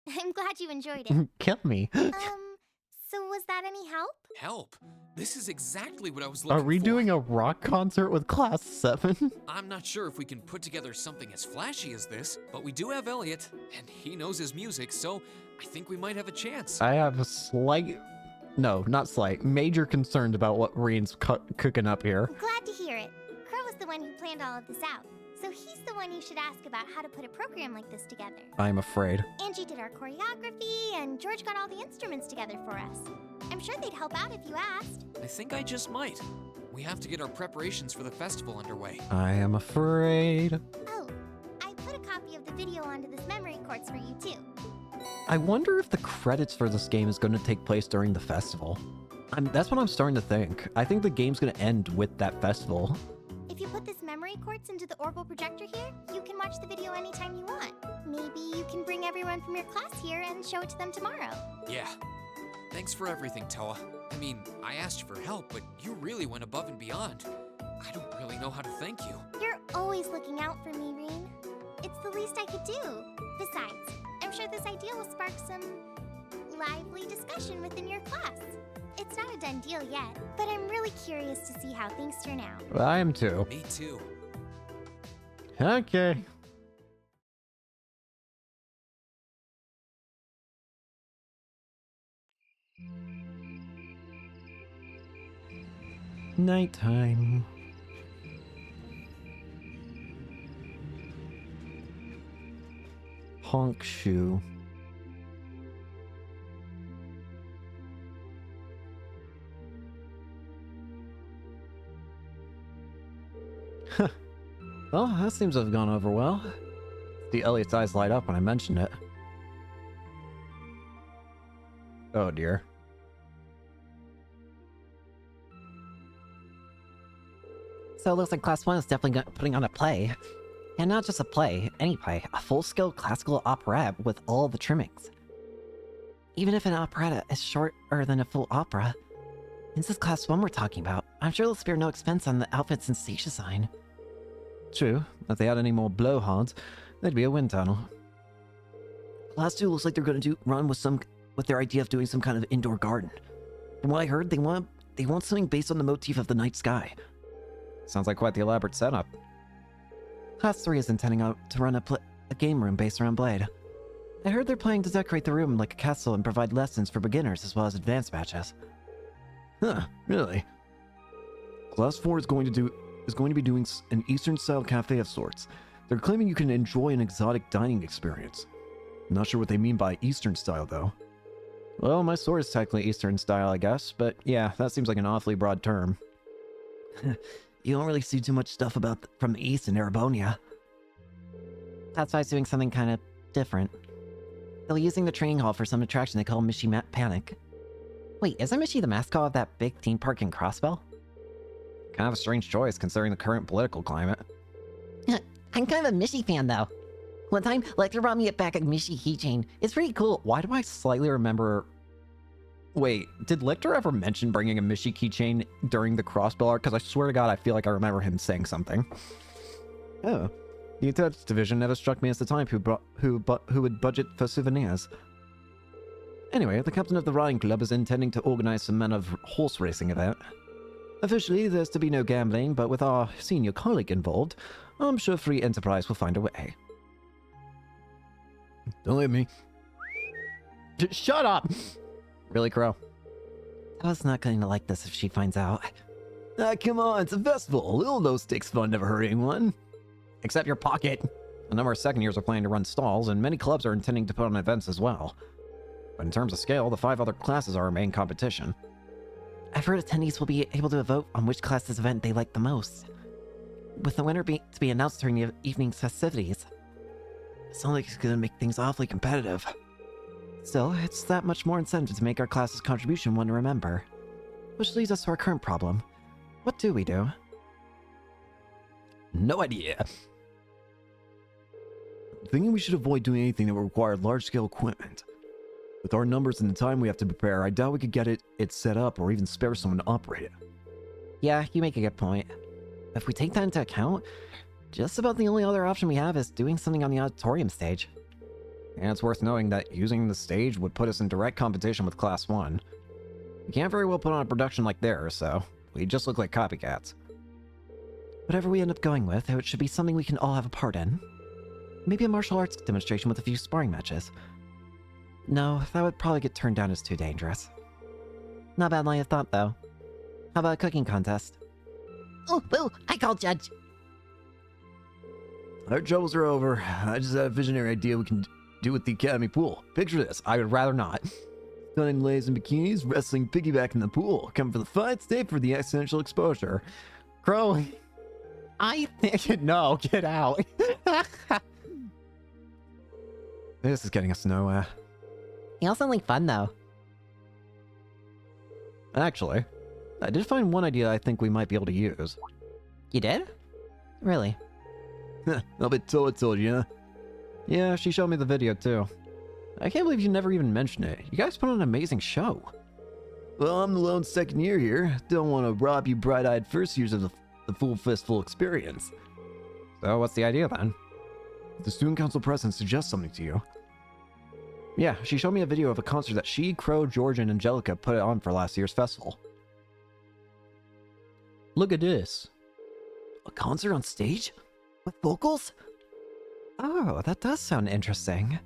I'm glad you enjoyed it. Kill me. So was that any help? Help! This is exactly what I was looking Are we for. doing a rock concert with Class 7? I'm not sure if we can put together something as flashy as this, but we do have Elliot, and he knows his music, so I think we might have a chance. I have a slight. No, not slight. Major concerns about what Reen's cooking up here. Glad to hear it. Crow was the one who planned all of this out. So he's the one you should ask about how to put a program like this together. I'm afraid. Angie did our choreography, and George got all the instruments together for us. I'm sure they'd help out if you asked. I think I just might. We have to get our preparations for the festival underway. I am afraid. Oh, I put a copy of the video onto this memory quartz for you too. I wonder if the credits for this game is going to take place during the festival. That's what I'm starting to think. I think the game's going to end with that festival. If you put this memory quartz into the orbital projector here, you can watch the video anytime you want. Maybe you can bring everyone from your class here and show it to them tomorrow. Yeah. Thanks for everything, Toa. I mean, I asked you for help, but you really went above and beyond. I don't really know how to thank you. You're always looking out for me, Reen. It's the least I could do. Besides, I'm sure this idea will spark some lively discussion within your class. It's not a done deal yet, but I'm really curious to see how things turn out. I am too. Me too. Okay. Nighttime. Honk shoe. Well, that seems to have gone over well. The Elliot's eyes light up when I mentioned it. Oh dear. So it looks like Class 1 is definitely putting on a play. And not just a play, any play. A full-scale classical operette with all the trimmings. Even if an operetta is shorter than a full opera, this is Class 1 we're talking about. I'm sure they'll spare no expense on the outfits and stage design. True, if they had any more blowhards, there'd be a wind tunnel. Class 2 looks like they're going to run with their idea of doing some kind of indoor garden. From what I heard, they want something based on the motif of the night sky. Sounds like quite the elaborate setup. Class 3 is intending to run a game room based around Blade. I heard they're planning to decorate the room like a castle and provide lessons for beginners as well as advanced batches. Huh, really? Class 4 is going to be doing an Eastern-style cafe of sorts. They're claiming you can enjoy an exotic dining experience. Not sure what they mean by Eastern style, though. Well, my sword is technically Eastern style, I guess, but yeah, that seems like an awfully broad term. You don't really see too much stuff from the East in Erebonia. That's why it's doing something kind of different. They're using the training hall for some attraction they call Panic. Wait, isn't Mishi the mascot of that big theme park in Crossbell? Kind of a strange choice considering the current political climate. I'm kind of a Mishi fan, though. One time, Lecter brought me a pack of Mishi keychain. It's pretty cool. Why do I slightly remember... Wait, did Lictor ever mention bringing a Mishi keychain during the Crossbell arc? Because I swear to God, I feel like I remember him saying something. Oh. The Intelligence Division never struck me as the type who would budget for souvenirs. Anyway, the captain of the Riding Club is intending to organize some kind of horse racing event. Officially, there's to be no gambling, but with our senior colleague involved, I'm sure Free Enterprise will find a way. Don't let me. Shut up! Really, Crow? I was not going to like this if she finds out. Come on, it's a festival. Little low-stakes fun never hurt anyone. Except your pocket. A number of second years are planning to run stalls, and many clubs are intending to put on events as well. But in terms of scale, the 5 other classes are our main competition. I've heard attendees will be able to vote on which class's event they like the most, with the winner to be announced during the evening's festivities. Sounds like it's gonna make things awfully competitive. Still, it's that much more incentive to make our class's contribution one to remember. Which leads us to our current problem. What do we do? No idea. Thinking we should avoid doing anything that would require large-scale equipment. With our numbers and the time we have to prepare, I doubt we could get it set up or even spare someone to operate it. Yeah, you make a good point. If we take that into account, just about the only other option we have is doing something on the auditorium stage. And it's worth noting that using the stage would put us in direct competition with Class 1. We can't very well put on a production like theirs, so we just look like copycats. Whatever we end up going with, it should be something we can all have a part in. Maybe a martial arts demonstration with a few sparring matches. No, that would probably get turned down as too dangerous. Not bad line of thought, though. How about a cooking contest? Oh, boo! I call judge! Our troubles are over. I just had a visionary idea we can do with the Academy pool. Picture this. I would rather not. Stunning ladies in bikinis, wrestling piggyback in the pool. Come for the fight, stay for the accidental exposure. Crow, I think... No, get out. This is getting us nowhere. You all sound like fun, though. Actually, I did find one idea I think we might be able to use. You did? Really? I'll bet Toa told you, huh? Yeah, she showed me the video too. I can't believe you never even mentioned it. You guys put on an amazing show. Well, I'm the lone second year here. Don't want to rob you bright-eyed first years of the full fistful experience. So what's the idea then? The student council president suggests something to you. Yeah, she showed me a video of a concert that she, Crow, George, and Angelica put on for last year's festival. Look at this. A concert on stage? With vocals? Oh, that does sound interesting.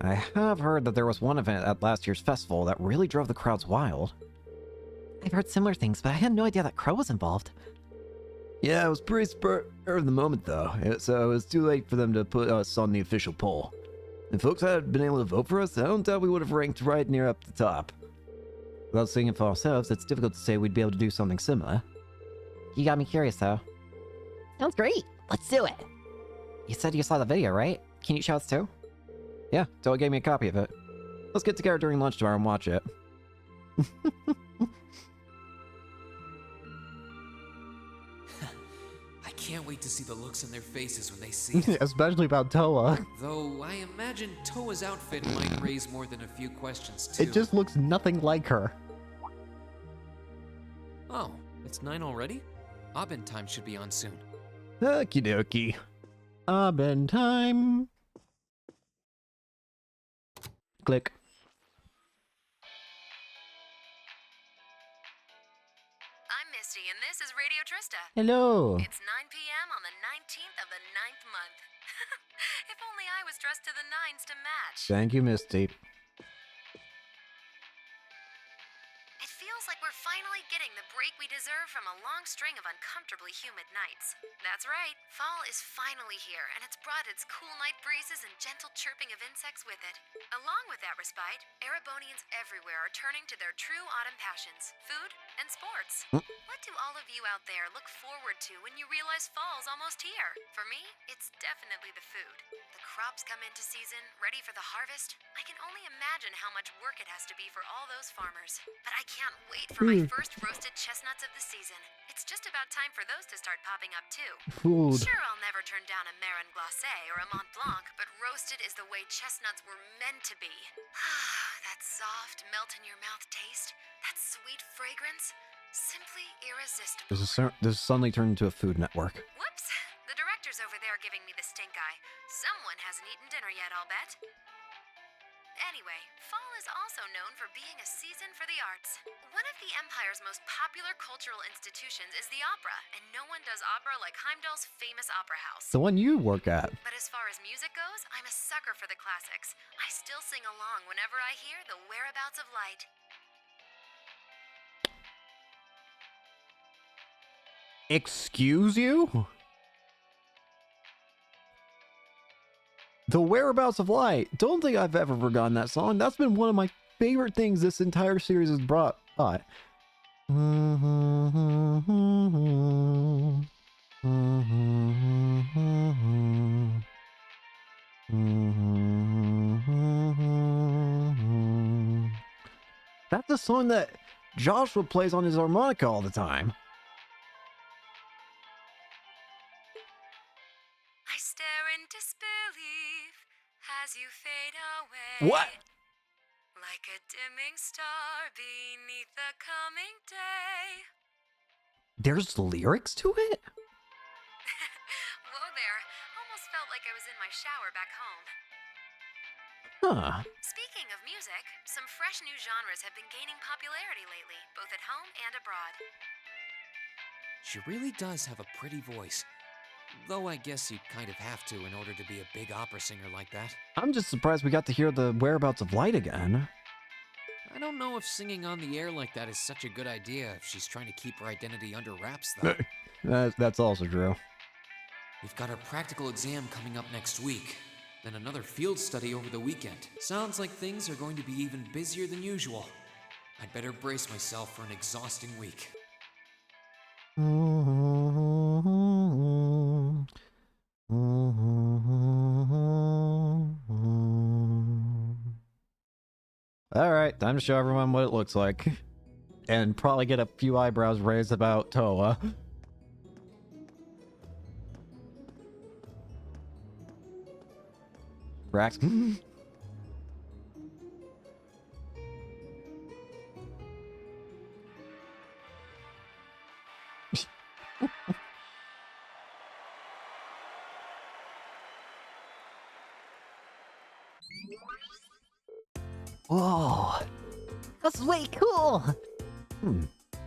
I have heard that there was one event at last year's festival that really drove the crowds wild. I've heard similar things, but I had no idea that Crow was involved. Yeah, it was pretty spur of the moment, though, so it was too late for them to put us on the official poll. If folks had been able to vote for us, I don't doubt we would have ranked right near up the top. Without seeing it for ourselves, it's difficult to say we'd be able to do something similar. You got me curious, though. Sounds great. Let's do it. You said you saw the video, right? Can you show us too? Yeah, Toa gave me a copy of it. Let's get together during lunch tomorrow and watch it. I can't wait to see the looks on their faces when they see it. Especially about Toa. Though I imagine Toa's outfit might raise more than a few questions too. It just looks nothing like her. Oh, it's 9 already? Abin time should be on soon. Okie dokie. Abin time. Click. I'm Misty, and this is Radio Trista. Hello. It's 9 p.m. on the 19th of the 9th month. If only I was dressed to the nines to match. Thank you, Misty. It feels like we're finally getting the break we deserve from a long string of uncomfortably humid nights. That's right, fall is finally here, and it's brought its cool night breezes and gentle chirping of insects with it. Along with that respite, Erebonians everywhere are turning to their true autumn passions, food and sports. What do all of you out there look forward to when you realize fall's almost here? For me, it's definitely the food. The crops come into season, ready for the harvest. I can only imagine how much work it has to be for all those farmers. But I can't wait for my first roasted chestnuts of the season. It's just about time for those to start popping up too. Food. Sure, I'll never turn down a Marin Glacé or a Mont Blanc, but roasted is the way chestnuts were meant to be. That soft, melt-in-your-mouth taste, that sweet fragrance, simply irresistible. This suddenly turned into a Food Network. Whoops! The director's over there giving me the stink eye. Someone hasn't eaten dinner yet, I'll bet. Anyway, fall is also known for being a season for the arts. One of the Empire's most popular cultural institutions is the opera, and no one does opera like Heimdall's famous opera house. The one you work at. But as far as music goes, I'm a sucker for the classics. I still sing along whenever I hear The Whereabouts of Light. Excuse you? The Whereabouts of Light. Don't think I've ever forgotten that song. That's been one of my favorite things this entire series has brought. That's the song that Joshua plays on his harmonica all the time. I stare in disbelief as you fade away. What? Like a dimming star beneath the coming day. There's lyrics to it? Whoa there. Almost felt like I was in my shower back home. Huh. Speaking of music, some fresh new genres have been gaining popularity lately, both at home and abroad. She really does have a pretty voice. Though I guess you kind of have to in order to be a big opera singer like that. I'm just surprised we got to hear the Whereabouts of Light again. I don't know if singing on the air like that is such a good idea if she's trying to keep her identity under wraps, though. That's also true. We've got our practical exam coming up next week, then another field study over the weekend. Sounds like things are going to be even busier than usual. I'd better brace myself for an exhausting week. Alright, time to show everyone what it looks like. And probably get a few eyebrows raised about Toa. Brax. Whoa, that's way cool.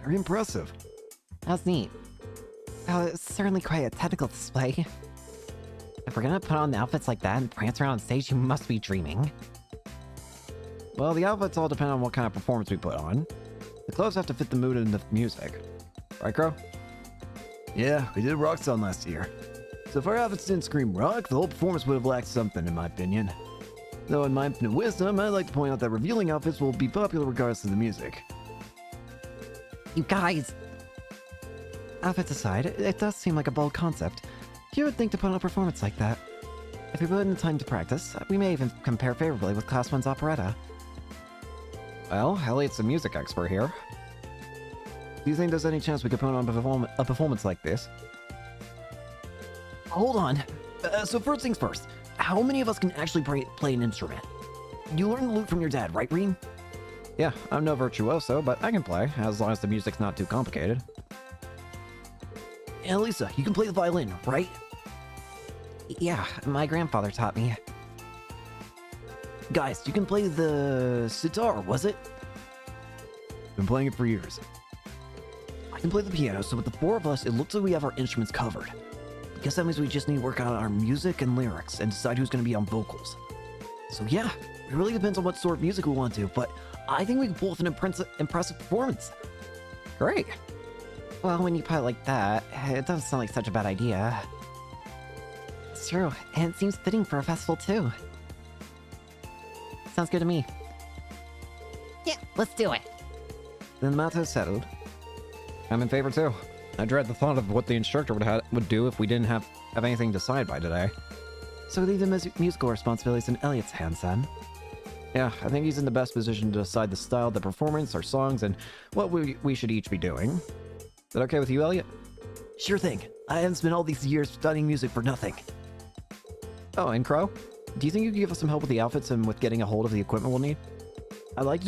Very impressive. That's neat. Oh, it's certainly quite a technical display. If we're gonna put on outfits like that and prance around on stage, you must be dreaming. Well, the outfits all depend on what kind of performance we put on. The clothes have to fit the mood and the music. Right, Crow? Yeah, we did Rock Song last year. So if our outfits didn't scream rock, the whole performance would have lacked something, in my opinion. Though in my infinite wisdom, I'd like to point out that revealing outfits will be popular regardless of the music. You guys! Outfits aside, it does seem like a bold concept. You would think to put on a performance like that. If we put in the time to practice, we may even compare favorably with Class 1's operetta. Well, Elliot's a music expert here. Do you think there's any chance we could put on a performance like this? Hold on. So first things first, how many of us can actually play an instrument? You learned the lute from your dad, right, Reen? Yeah, I'm no virtuoso, but I can play, as long as the music's not too complicated. And Lisa, you can play the violin, right? Yeah, my grandfather taught me. Guys, you can play the sitar, was it? Been playing it for years. I can play the piano, so with the four of us, it looks like we have our instruments covered. Guess that means we just need to work out our music and lyrics and decide who's going to be on vocals. So yeah, it really depends on what sort of music we want to, but I think we both an impressive performance. Great. Well, when you put it like that, it doesn't sound like such a bad idea. It's true, and it seems fitting for a festival too. Sounds good to me. Yeah, let's do it. Then the matter is settled. I'm in favor too. I dread the thought of what the instructor would do if we didn't have anything to decide by today. So we leave the musical responsibilities in Elliot's hands then. Yeah, I think he's in the best position to decide the style of the performance, our songs, and what we should each be doing. Is that okay with you, Elliot? Sure thing. I haven't spent all these years studying music for nothing. Oh, and Crow? Do you think you could give us some help with the outfits and with getting a hold of the equipment we'll need? I'd like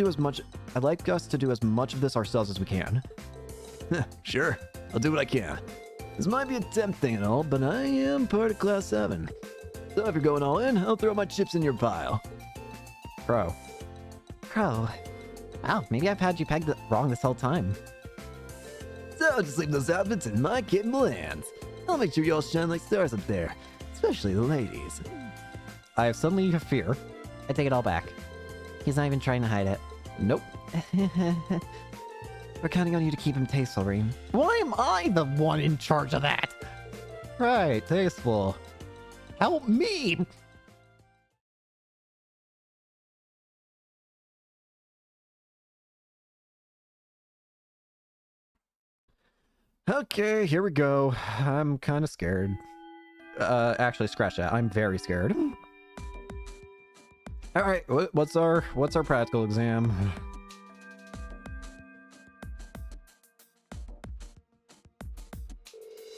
us to do as much of this ourselves as we can. Sure, I'll do what I can. This might be a temp thing and all, but I am part of Class 7. So if you're going all in, I'll throw my chips in your pile. Crow. Crow. Wow, maybe I've had you pegged wrong this whole time. So just leave those outfits in my capable hands. I'll make sure you all shine like stars up there, especially the ladies. I have suddenly a fear. I take it all back. He's not even trying to hide it. Nope. We're counting on you to keep him tasteful, Reem. Why am I the one in charge of that? Right, tasteful. Help me! Okay, here we go. I'm kind of scared. Actually, scratch that. I'm very scared. All right, what's our practical exam?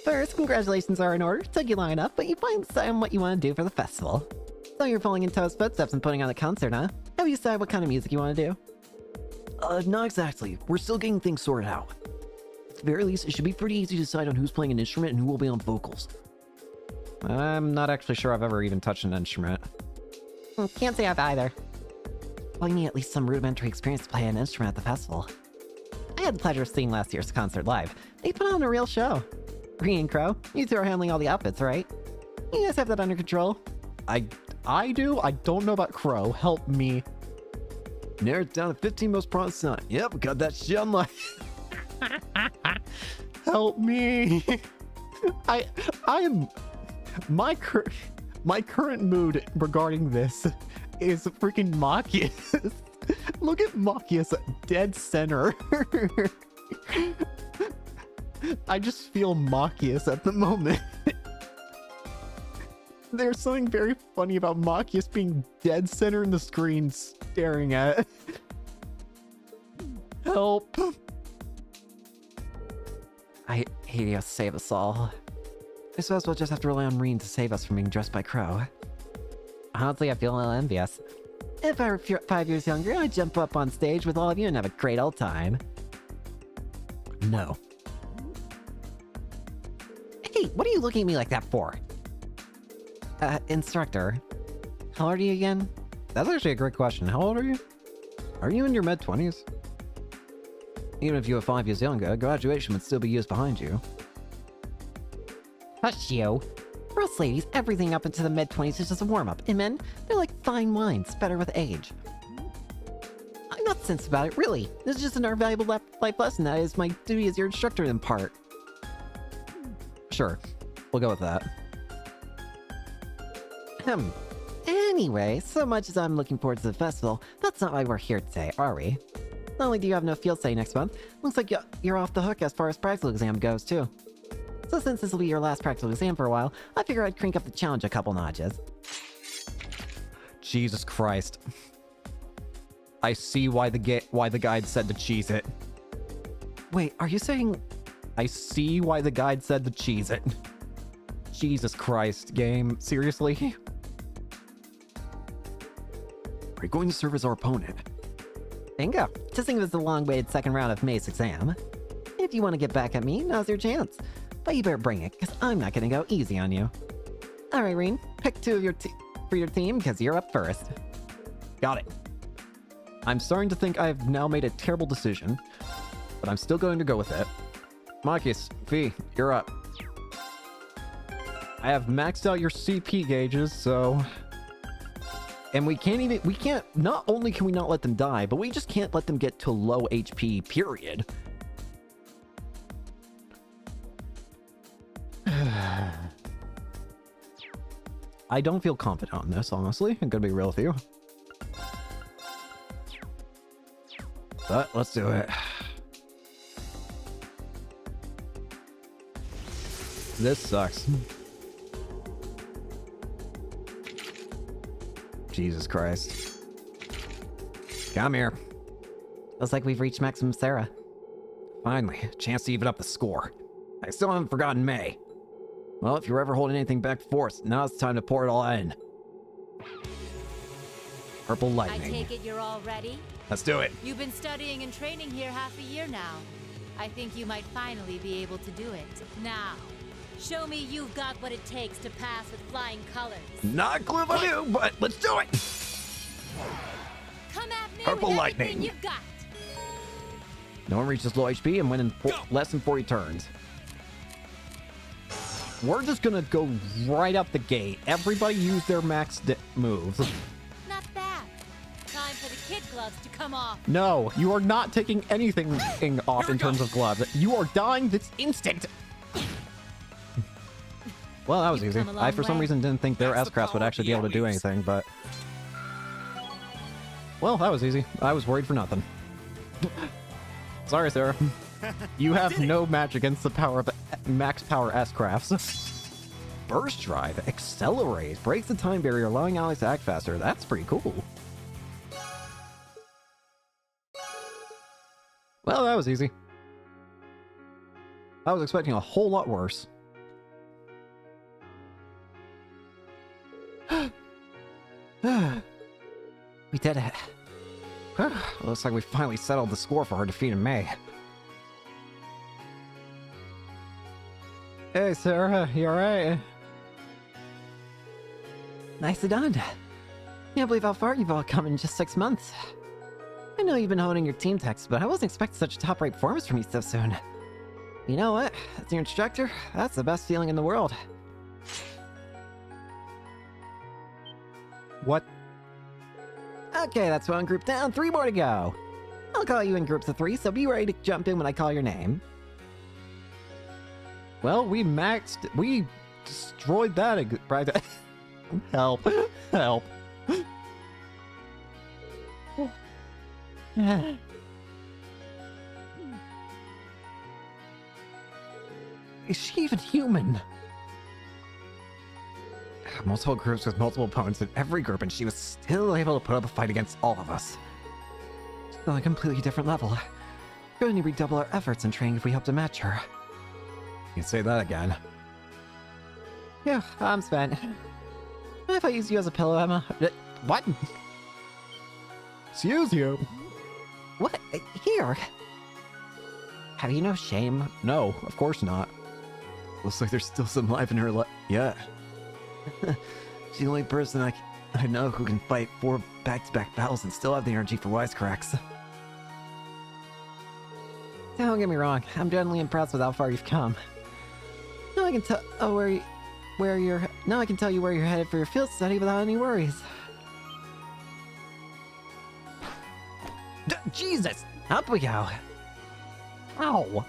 First, congratulations are in order. Took you long enough, but you finally decided on what you want to do for the festival. So you're following in Toad's footsteps and putting on a concert, huh? Have you decided what kind of music you want to do? Not exactly. We're still getting things sorted out. At the very least, it should be pretty easy to decide on who's playing an instrument and who will be on vocals. I'm not actually sure I've ever even touched an instrument. Can't say I've either. Well, you need at least some rudimentary experience to play an instrument at the festival. I had the pleasure of seeing last year's concert live. They put on a real show. Green and Crow, you two are handling all the outfits, right? You guys have that under control? I do? I don't know about Crow. Help me. Narrowed it down to 15 most promising sign. Yep, got that shit on my... Help me. I am... My current mood regarding this is freaking Machias. Look at Machias dead center. I just feel Machias at the moment. There's something very funny about Machias being dead center in the screen staring at. Help. I hate you, save us all. I suppose we'll just have to rely on Reen to save us from being dressed by Crow. Honestly, I feel a little envious. If I were 5 years younger, I'd jump up on stage with all of you and have a great old time. No. Hey, what are you looking at me like that for? Instructor. How old are you again? That's actually a great question. How old are you? Are you in your mid-20s? Even if you were 5 years younger, graduation would still be years behind you. Hush you. For us ladies, everything up into the mid-20s is just a warm-up. And men, they're like fine wines, better with age. I'm not sensitive about it, really. This is just an valuable life lesson that is my duty as your instructor to impart. Sure. We'll go with that. Anyway, so much as I'm looking forward to the festival, that's not why we're here today, are we? Not only do you have no field study next month, looks like you're off the hook as far as practical exam goes, too. So since this will be your last practical exam for a while, I figure I'd crank up the challenge a couple notches. Jesus Christ. I see why the guide said to cheese it. Wait, are you saying... I see why the guide said to cheese it. Jesus Christ, game. Seriously? Are you going to serve as our opponent? Bingo. Just think of it as the long-awaited second round of May's exam. If you want to get back at me, now's your chance. But you better bring it, because I'm not going to go easy on you. Alright, Reen. Pick two of for your team, because you're up first. Got it. I'm starting to think I have now made a terrible decision, but I'm still going to go with it. Marcus, V, you're up. I have maxed out your CP gauges, so... And we can't, not only can we not let them die, but we just can't let them get to low HP, period. I don't feel confident on this, honestly. I'm gonna be real with you. But let's do it. This sucks. Jesus Christ. Come here. Looks like we've reached maximum Sarah. Finally, a chance to even up the score. I still haven't forgotten May. Well, if you're ever holding anything back for us, now it's time to pour it all in. Purple I lightning. take it you're all ready? Let's do it. You've been studying and training here half a year now. I think you might finally be able to do it. Now, show me you've got what it takes to pass with flying colors. Not a clue if I do, but let's do it. Come at me Purple with lightning. everything you've got. No one reaches low HP and win in less than 40 turns. We're just gonna go right up the gate. Everybody use their max moves. Not bad. Time for the kid gloves to come off. No, you are not taking anything off in terms of gloves. You are dying this instant. Well, that was You've easy. come a I, long for some way. reason, didn't think their That's the S-Crafts would power actually be able to do Eowys. anything, but... Well, that was easy. I was worried for nothing. Sorry, Sarah. You have no match against the power of max power S-Crafts. Burst Drive, Accelerate, breaks the time barrier, allowing allies to act faster. That's pretty cool. Well, that was easy. I was expecting a whole lot worse. We did it. Looks like we finally settled the score for our defeat in May. Hey, Sarah, you alright? Nicely done. Can't believe how far you've all come in just 6 months. I know you've been honing your team techs, but I wasn't expecting such a top-rate performance from you so soon. You know what? As your instructor, that's the best feeling in the world. What? Okay, that's one group down, 3 more to go. I'll call you in groups of 3, so be ready to jump in when I call your name. Well, we destroyed that. Help. Help. Is she even human? Multiple groups with multiple opponents in every group, and she was still able to put up a fight against all of us. She's on a completely different level. We're going to redouble our efforts in training if we hope to match her. You can say that again. Yeah, I'm spent. If I use you as a pillow, Emma? What? Excuse you. What? Here? Have you no shame? No, of course not. Looks like there's still some life in her yeah. She's the only person I know who can fight 4 back-to-back battles and still have the energy for wisecracks. Don't get me wrong, I'm genuinely impressed with how far you've come. Now I can tell now I can tell you where you're headed for your field study without any worries. Jesus! Up we go! Ow!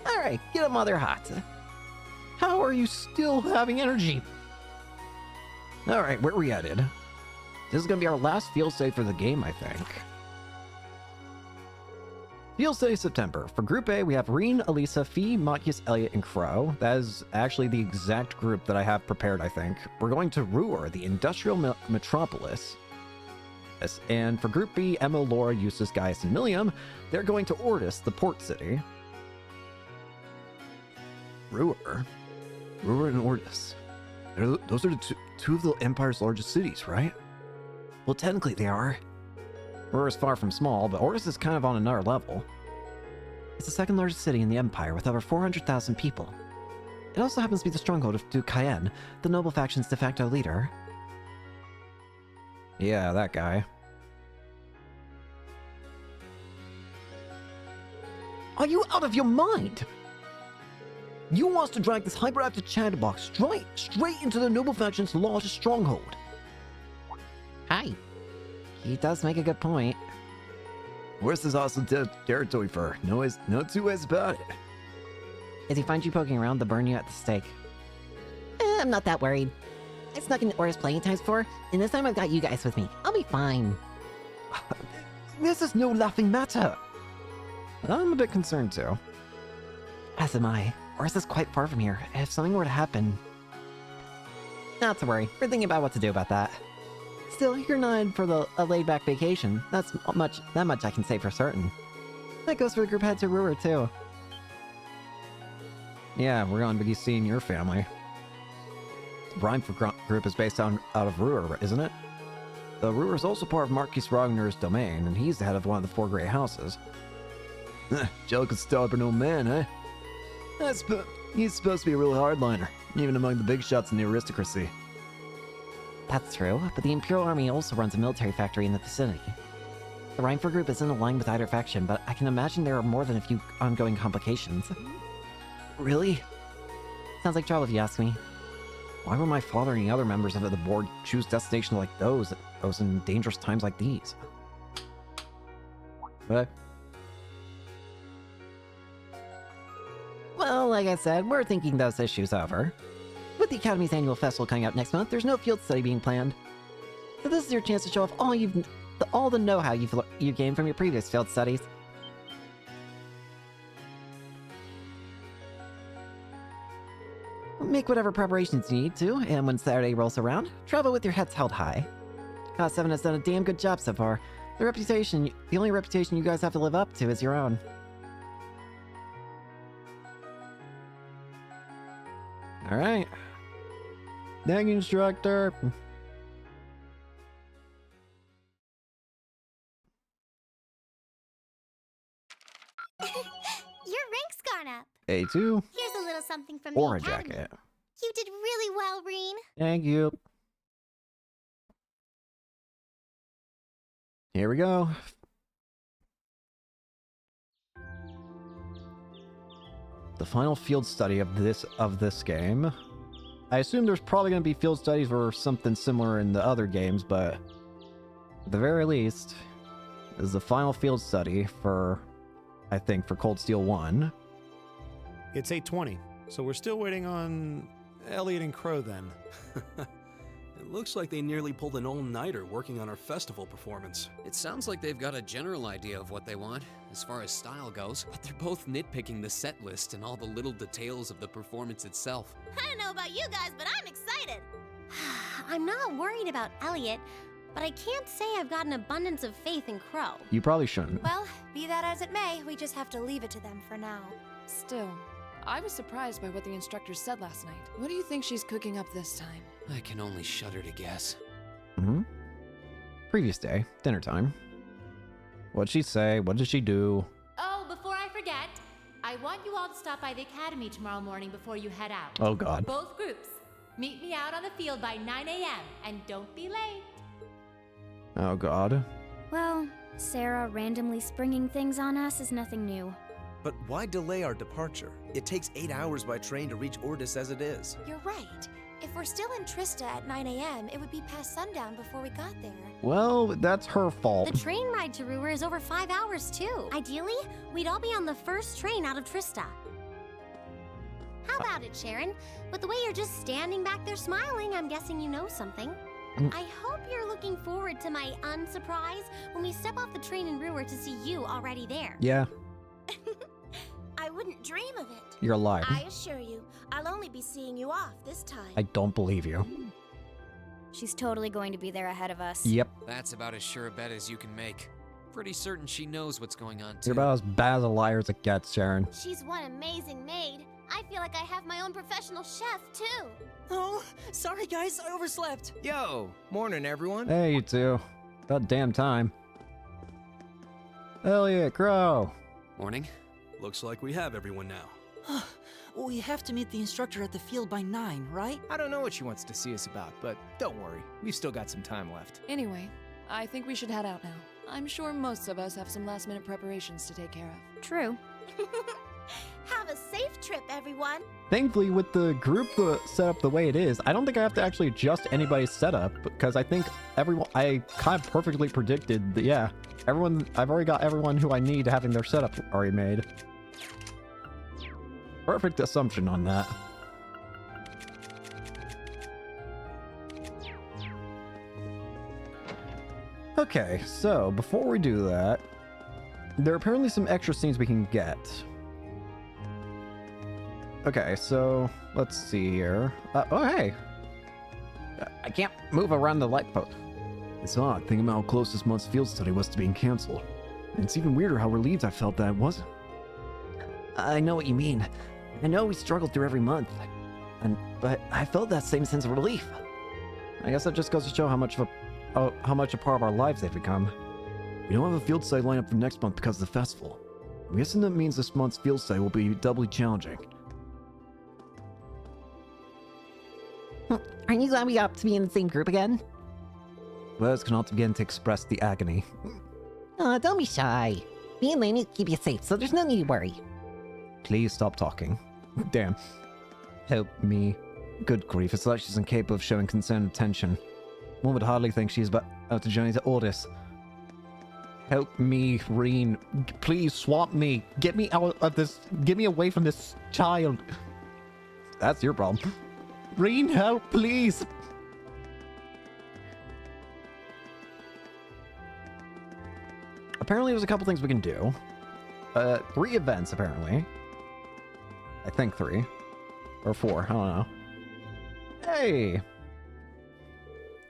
Alright, get up, Mother Hot. How are you still having energy? Alright, where are we headed? This is gonna be our last field study for the game, I think. Field study September. For Group A, we have Reen, Elisa, Fee, Matius, Elliot, and Crow. That is actually the exact group that I have prepared, I think. We're going to Ruhr, the industrial metropolis. Yes, and for Group B, Emma, Laura, Eustace, Gaius, and Milliam, they're going to Ordis, the port city. Ruhr? Ruhr and Ordis. Those are the two of the Empire's largest cities, right? Well, technically they are. Ruhr is far from small, but Ordis is kind of on another level. It's the second largest city in the Empire with over 400,000 people. It also happens to be the stronghold of Duke Cayenne, the noble faction's de facto leader. Yeah, that guy. Are you out of your mind? You want us to drag this hyperactive chatterbox straight into the noble faction's largest stronghold? He does make a good point. Where's this hostile territory for? No two ways about it. If he finds you poking around, they'll burn you at the stake. I'm not that worried. I snuck into Aura's playing times before, and this time I've got you guys with me. I'll be fine. This is no laughing matter. I'm a bit concerned too. As am I. Aura's is quite far from here. If something were to happen... Not to worry. We're thinking about what to do about that. Still, you're not in for a laid-back vacation. That much I can say for certain. That goes for the group head to Ruhr, too. Yeah, we're going to be seeing your family. The Rheinford group is based out of Ruhr, isn't it? The Ruhr is also part of Marquis Ragnar's domain, and he's the head of one of the four great houses. Jellicoe's stubborn old man, eh? He's supposed to be a real hardliner, even among the big shots in the aristocracy. That's true, but the Imperial Army also runs a military factory in the vicinity. The Rheinford group isn't aligned with either faction, but I can imagine there are more than a few ongoing complications. Really? Sounds like trouble if you ask me. Why would my father and the other members of the board choose destinations like those in dangerous times like these? What? Well, like I said, we're thinking those issues over. With the Academy's annual festival coming up next month, there's no field study being planned. So this is your chance to show off all the know-how you've gained from your previous field studies. Make whatever preparations you need to, and when Saturday rolls around, travel with your heads held high. Class 7 has done a damn good job so far. The only reputation you guys have to live up to is your own. Alright. Thank you, instructor. Your rank's gone up. A2. Here's a little something from Or a the Academy. jacket. You did really well, Reen. Thank you. Here we go. The final field study of this game. I assume there's probably going to be field studies or something similar in the other games, but at the very least, this is the final field study for, I think, for Cold Steel 1. It's 8:20, so we're still waiting on Elliot and Crow then. It looks like they nearly pulled an all-nighter working on our festival performance. It sounds like they've got a general idea of what they want, as far as style goes, but they're both nitpicking the set list and all the little details of the performance itself. I don't know about you guys, but I'm excited. I'm not worried about Elliot, but I can't say I've got an abundance of faith in Crow. You probably shouldn't. Well, be that as it may, we just have to leave it to them for now. Still, I was surprised by what the instructor said last night. What do you think she's cooking up this time? I can only shudder to guess. Previous day, dinner time. What'd she say? What did she do? Oh, before I forget, I want you all to stop by the Academy tomorrow morning before you head out. Oh god. Both groups. Meet me out on the field by 9 a.m. and don't be late. Oh god. Well, Sarah randomly springing things on us is nothing new. But why delay our departure? It takes 8 hours by train to reach Ordis as it is. You're right. If we're still in Trista at 9 a.m., it would be past sundown before we got there. Well, that's her fault. The train ride to Ruhr is over 5 hours, too. Ideally, we'd all be on the first train out of Trista. How about it, Sharon? With the way you're just standing back there smiling, I'm guessing you know something. I hope you're looking forward to my unsurprise when we step off the train in Ruhr to see you already there. Yeah, I wouldn't dream of it. you're a liar. I assure you, I'll only be seeing you off this time. I don't believe you. She's totally going to be there ahead of us. Yep. That's about as sure a bet as you can make. Pretty certain she knows what's going on, too. You're about as bad as a liar as it gets, Sharon. She's one amazing maid. I feel like I have my own professional chef, too. Oh, sorry guys, I overslept. Yo, morning everyone. Hey, you two. About damn time. Elliot, Crow. Morning. Looks like we have everyone now. We have to meet the instructor at the field by 9, right? I don't know what she wants to see us about, but don't worry. We've still got some time left. Anyway, I think we should head out now. I'm sure most of us have some last-minute preparations to take care of. True. Have a safe trip, everyone. Thankfully, with the group set up the way it is, I don't think I have to actually adjust anybody's setup because I think I kind of perfectly predicted that, yeah, I've already got everyone who I need having their setup already made. Perfect assumption on that. Okay, so before we do that, there are apparently some extra scenes we can get. Okay, so let's see here. Oh, hey. I can't move around the light post. It's odd thinking about how close this month's field study was to being canceled. And it's even weirder how relieved I felt that it wasn't. I know what you mean. I know we struggled through every month. But I felt that same sense of relief. I guess that just goes to show how much a part of our lives they've become. We don't have a field study lined up for next month because of the festival. I'm guessing that means this month's field study will be doubly challenging. Aren't you glad we got to be in the same group again? Words cannot begin to express the agony. Don't be shy. Me and Lainey keep you safe, so there's no need to worry. Please stop talking. Damn. Help me. Good grief, it's like she's incapable of showing concern and attention. One would hardly think she's about to journey to Ordis. Help me, Reen. Please swap me. Get me out of this. Get me away from this child. That's your problem. Reen, help, please. Apparently there's a couple things we can do. 3 events, apparently. I think 3. Or 4, I don't know. Hey!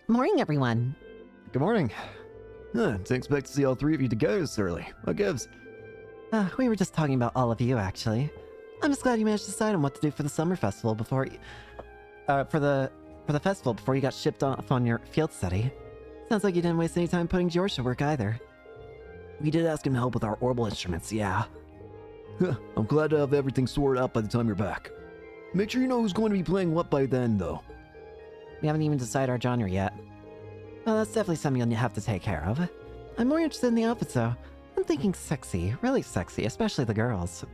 Morning, everyone. Good morning. Didn't expect to see all 3 of you together this early. What gives? We were just talking about all of you, actually. I'm just glad you managed to decide on what to do for the summer festival before for the festival before you got shipped off on your field study. Sounds like you didn't waste any time putting George to work either. We did ask him to help with our orbital instruments, yeah. I'm glad to have everything sorted out by the time you're back. Make sure you know who's going to be playing what by then, though. We haven't even decided our genre yet. Well, that's definitely something you'll have to take care of. I'm more interested in the outfits, though. I'm thinking sexy, really sexy, especially the girls.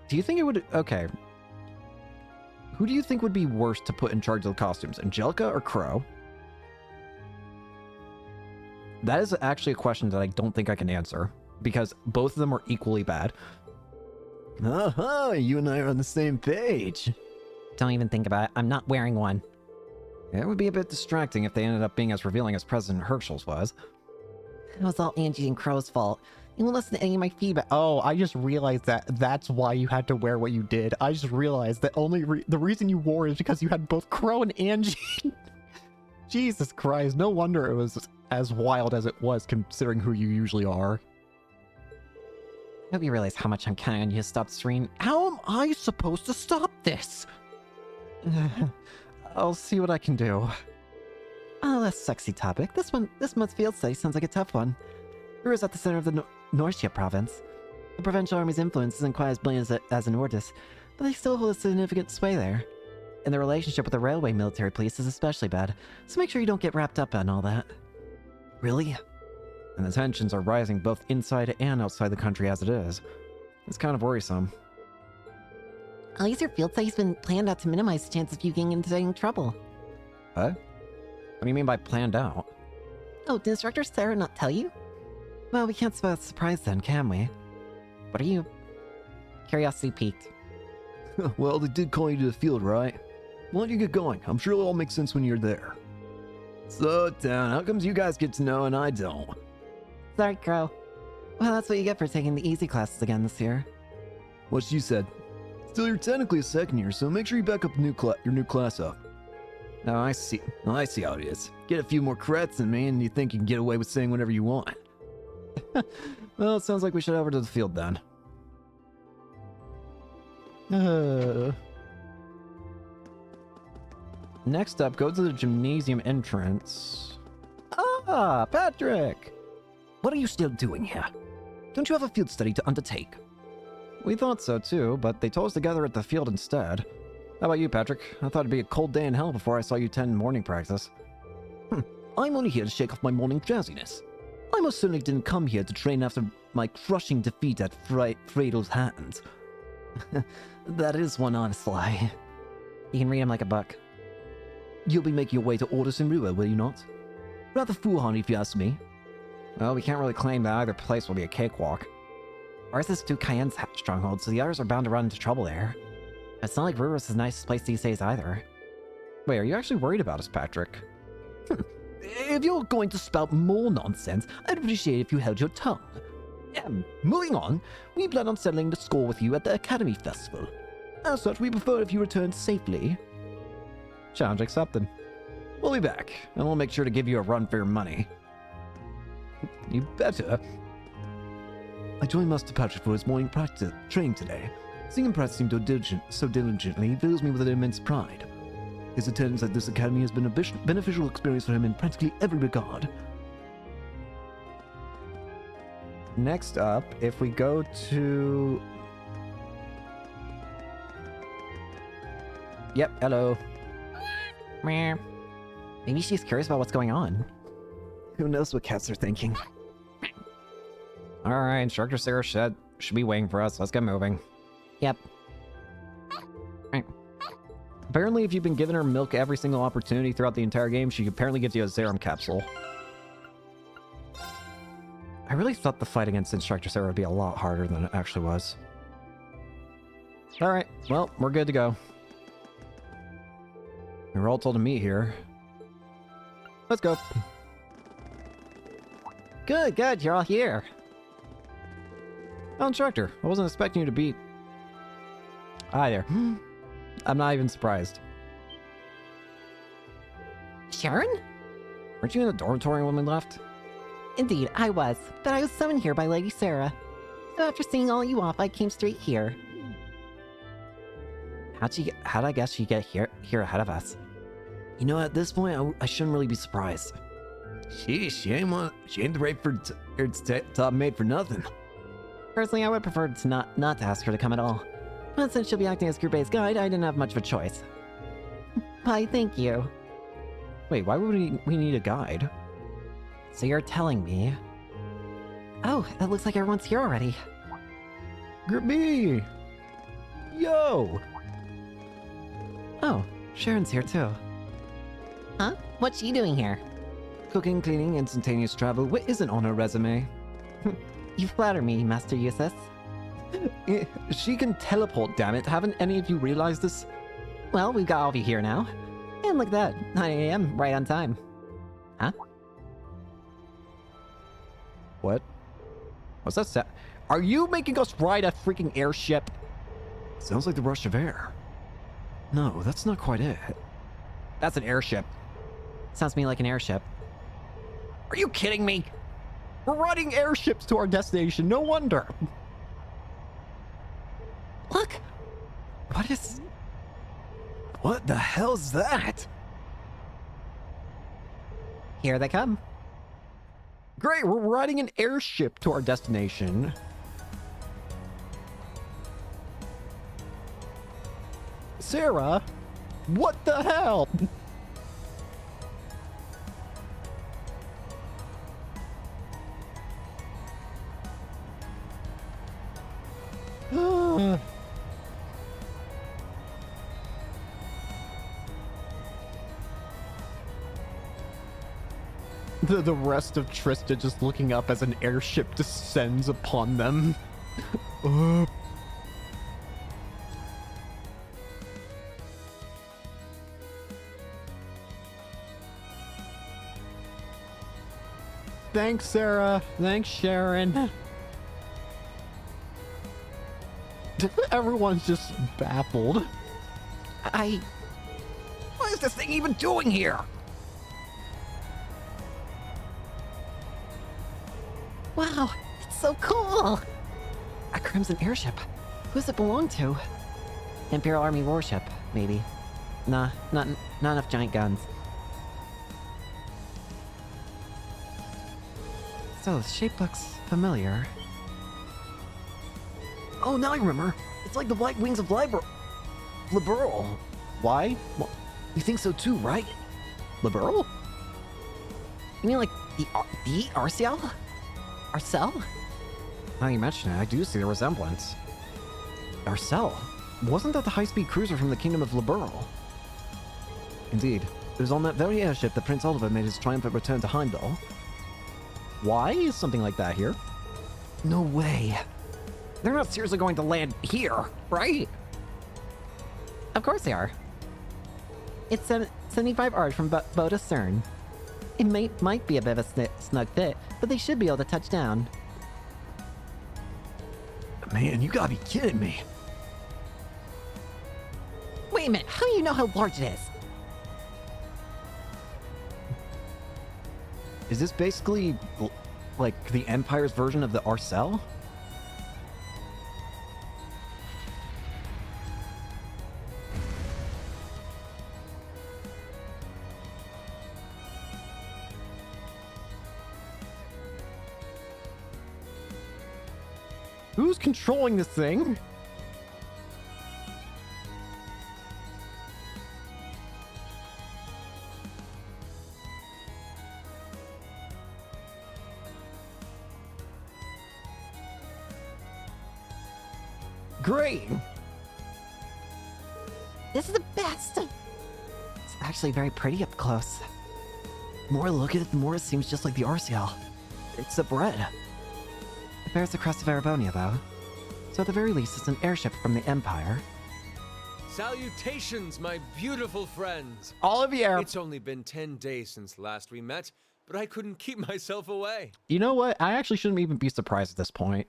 Do you think it would... Okay. Who do you think would be worse to put in charge of the costumes, Angelica or Crow? That is actually a question that I don't think I can answer, because both of them are equally bad. Aha, you and I are on the same page. Don't even think about it. I'm not wearing one. It would be a bit distracting if they ended up being as revealing as President Herschel's was. It was all Angie and Crow's fault. You won't listen to any of my feedback. Oh, I just realized that's why you had to wear what you did. I just realized that the reason you wore it is because you had both Crow and Angie. Jesus Christ, no wonder it was as wild as it was considering who you usually are. I hope you realize how much I'm counting on you to stop Serene. How am I supposed to stop this? I'll see what I can do. Oh, that's a sexy topic. This month's field study sounds like a tough one. Ur is at the center of the Norcia province. The Provincial Army's influence isn't quite as blatant as in Ordis, but they still hold a significant sway there. And the relationship with the railway military police is especially bad, so make sure you don't get wrapped up in all that. Really? And the tensions are rising both inside and outside the country as it is. It's kind of worrisome. At least your field study's been planned out to minimize the chance of you getting into any trouble. Huh? What do you mean by planned out? Oh, did Instructor Sarah not tell you? Well, we can't spoil the surprise then, can we? What are you? Curiosity piqued. Well, they did call you to the field, right? Why don't you get going? I'm sure it'll all make sense when you're there. Slow it down. How comes you guys get to know and I don't? Sorry, Crow. Well, that's what you get for taking the easy classes again this year. What you said. Still, you're technically a second year, so make sure you back up your new class up. No, I see how it is. Get a few more credits than me, and you think you can get away with saying whatever you want. Well, it sounds like we should head over to the field then. Next up, go to the gymnasium entrance. Ah, Patrick! What are you still doing here? Don't you have a field study to undertake? We thought so too, but they told us to gather at the field instead. How about you, Patrick? I thought it'd be a cold day in hell before I saw you attend morning practice. I'm only here to shake off my morning drowsiness. I most certainly didn't come here to train after my crushing defeat at Fredo's hands. That is one honest lie. You can read him like a book. You'll be making your way to Ordos in Rua, will you not? Rather foolhardy if you ask me. Well, we can't really claim that either place will be a cakewalk. Ours is to Cayenne's stronghold, so the others are bound to run into trouble there. It's not like Ruro's the nicest place these days either. Wait, are you actually worried about us, Patrick? If you're going to spout more nonsense, I'd appreciate if you held your tongue. Moving on, we plan on settling the score with you at the Academy Festival. As such, we prefer if you return safely. Challenge accepted. We'll be back, and we'll make sure to give you a run for your money. You better. I joined Master Patrick for his morning training today. Seeing him practicing so diligently fills me with an immense pride. His attendance at this academy has been a beneficial experience for him in practically every regard. Next up, if we go to... Yep, hello. Meh. Maybe she's curious about what's going on. Who knows what cats are thinking? Alright, Instructor Sarah should be waiting for us. Let's get moving. Yep. Apparently, if you've been giving her milk every single opportunity throughout the entire game, she apparently gives you a Zerum capsule. I really thought the fight against Instructor Sarah would be a lot harder than it actually was. Alright, well, we're good to go. We're all told to meet here. Let's go. Good, you're all here. Oh, Instructor, I wasn't expecting you to beat... Hi there. I'm not even surprised. Sharon? Weren't you in the dormitory when we left? Indeed, I was, but I was summoned here by Lady Sarah. So after seeing all you off, I came straight here. How'd I guess she'd get here ahead of us? You know, at this point, I shouldn't really be surprised. She ain't the right for top mate for nothing. Personally, I would prefer to not to ask her to come at all. But since she'll be acting as group A's guide, I didn't have much of a choice. Why, thank you. Wait, why would we need a guide? So you're telling me... Oh, it looks like everyone's here already. Group B! Yo! Oh, Sharon's here too. Huh? What's she doing here? Cooking, cleaning, instantaneous travel. What isn't on her resume? You flatter me, Master Eustace. She can teleport, damn it. Haven't any of you realized this? Well, we've got all of you here now. And look at that, 9 a.m. right on time. Huh? What? What's that? Are you making us ride a freaking airship? Sounds like the rush of air. No, that's not quite it. That's an airship. Sounds to me like an airship. Are you kidding me? We're riding airships to our destination, no wonder. Look! What the hell's that? Here they come. Great, we're riding an airship to our destination. Sarah? What the hell? The rest of Trista just looking up as an airship descends upon them. Thanks, Sarah. Thanks, Sharon. Everyone's just baffled. What is this thing even doing here? Wow, it's so cool! A Crimson airship. Who does it belong to? Imperial Army warship, maybe. Nah, not enough giant guns. So, the shape looks familiar. Oh, now I remember. It's like the white wings of Liberl. Why? Well, you think so too, right? Liberl? You mean like the Arcel? Arcel? Now you mention it, I do see the resemblance. Arcel? Wasn't that the high-speed cruiser from the Kingdom of Liberl? Indeed. It was on that very airship that Prince Oliver made his triumphant return to Heimdall. Why is something like that here? No way. They're not seriously going to land here, right? Of course they are. It's 75 hours from Boda CERN. It might be a bit of a snug fit, but they should be able to touch down. Man, you gotta be kidding me. Wait a minute, how do you know how large it is? Is this basically like the Empire's version of the Arcel? Who's controlling this thing? Great! This is the best! It's actually very pretty up close. The more I look at it, the more it seems just like the Arcel. It's a bread. It bears the crest of Erebonia, though. So at the very least, it's an airship from the Empire. Salutations, my beautiful friends! All of you! It's only been 10 days since last we met, but I couldn't keep myself away. You know what? I actually shouldn't even be surprised at this point.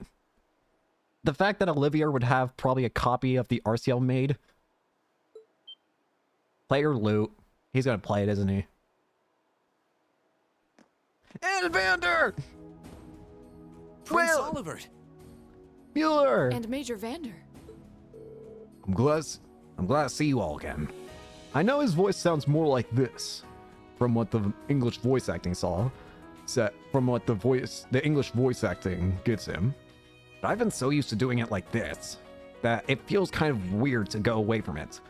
The fact that Olivier would have probably a copy of the Arcel made. Play or loot. He's gonna play it, isn't he? And Vander! Prince Oliver! Mueller! And Major Vander. I'm glad to see you all again. I know his voice sounds more like this, from what the English voice acting from what the English voice acting gives him. But I've been so used to doing it like this, that it feels kind of weird to go away from it.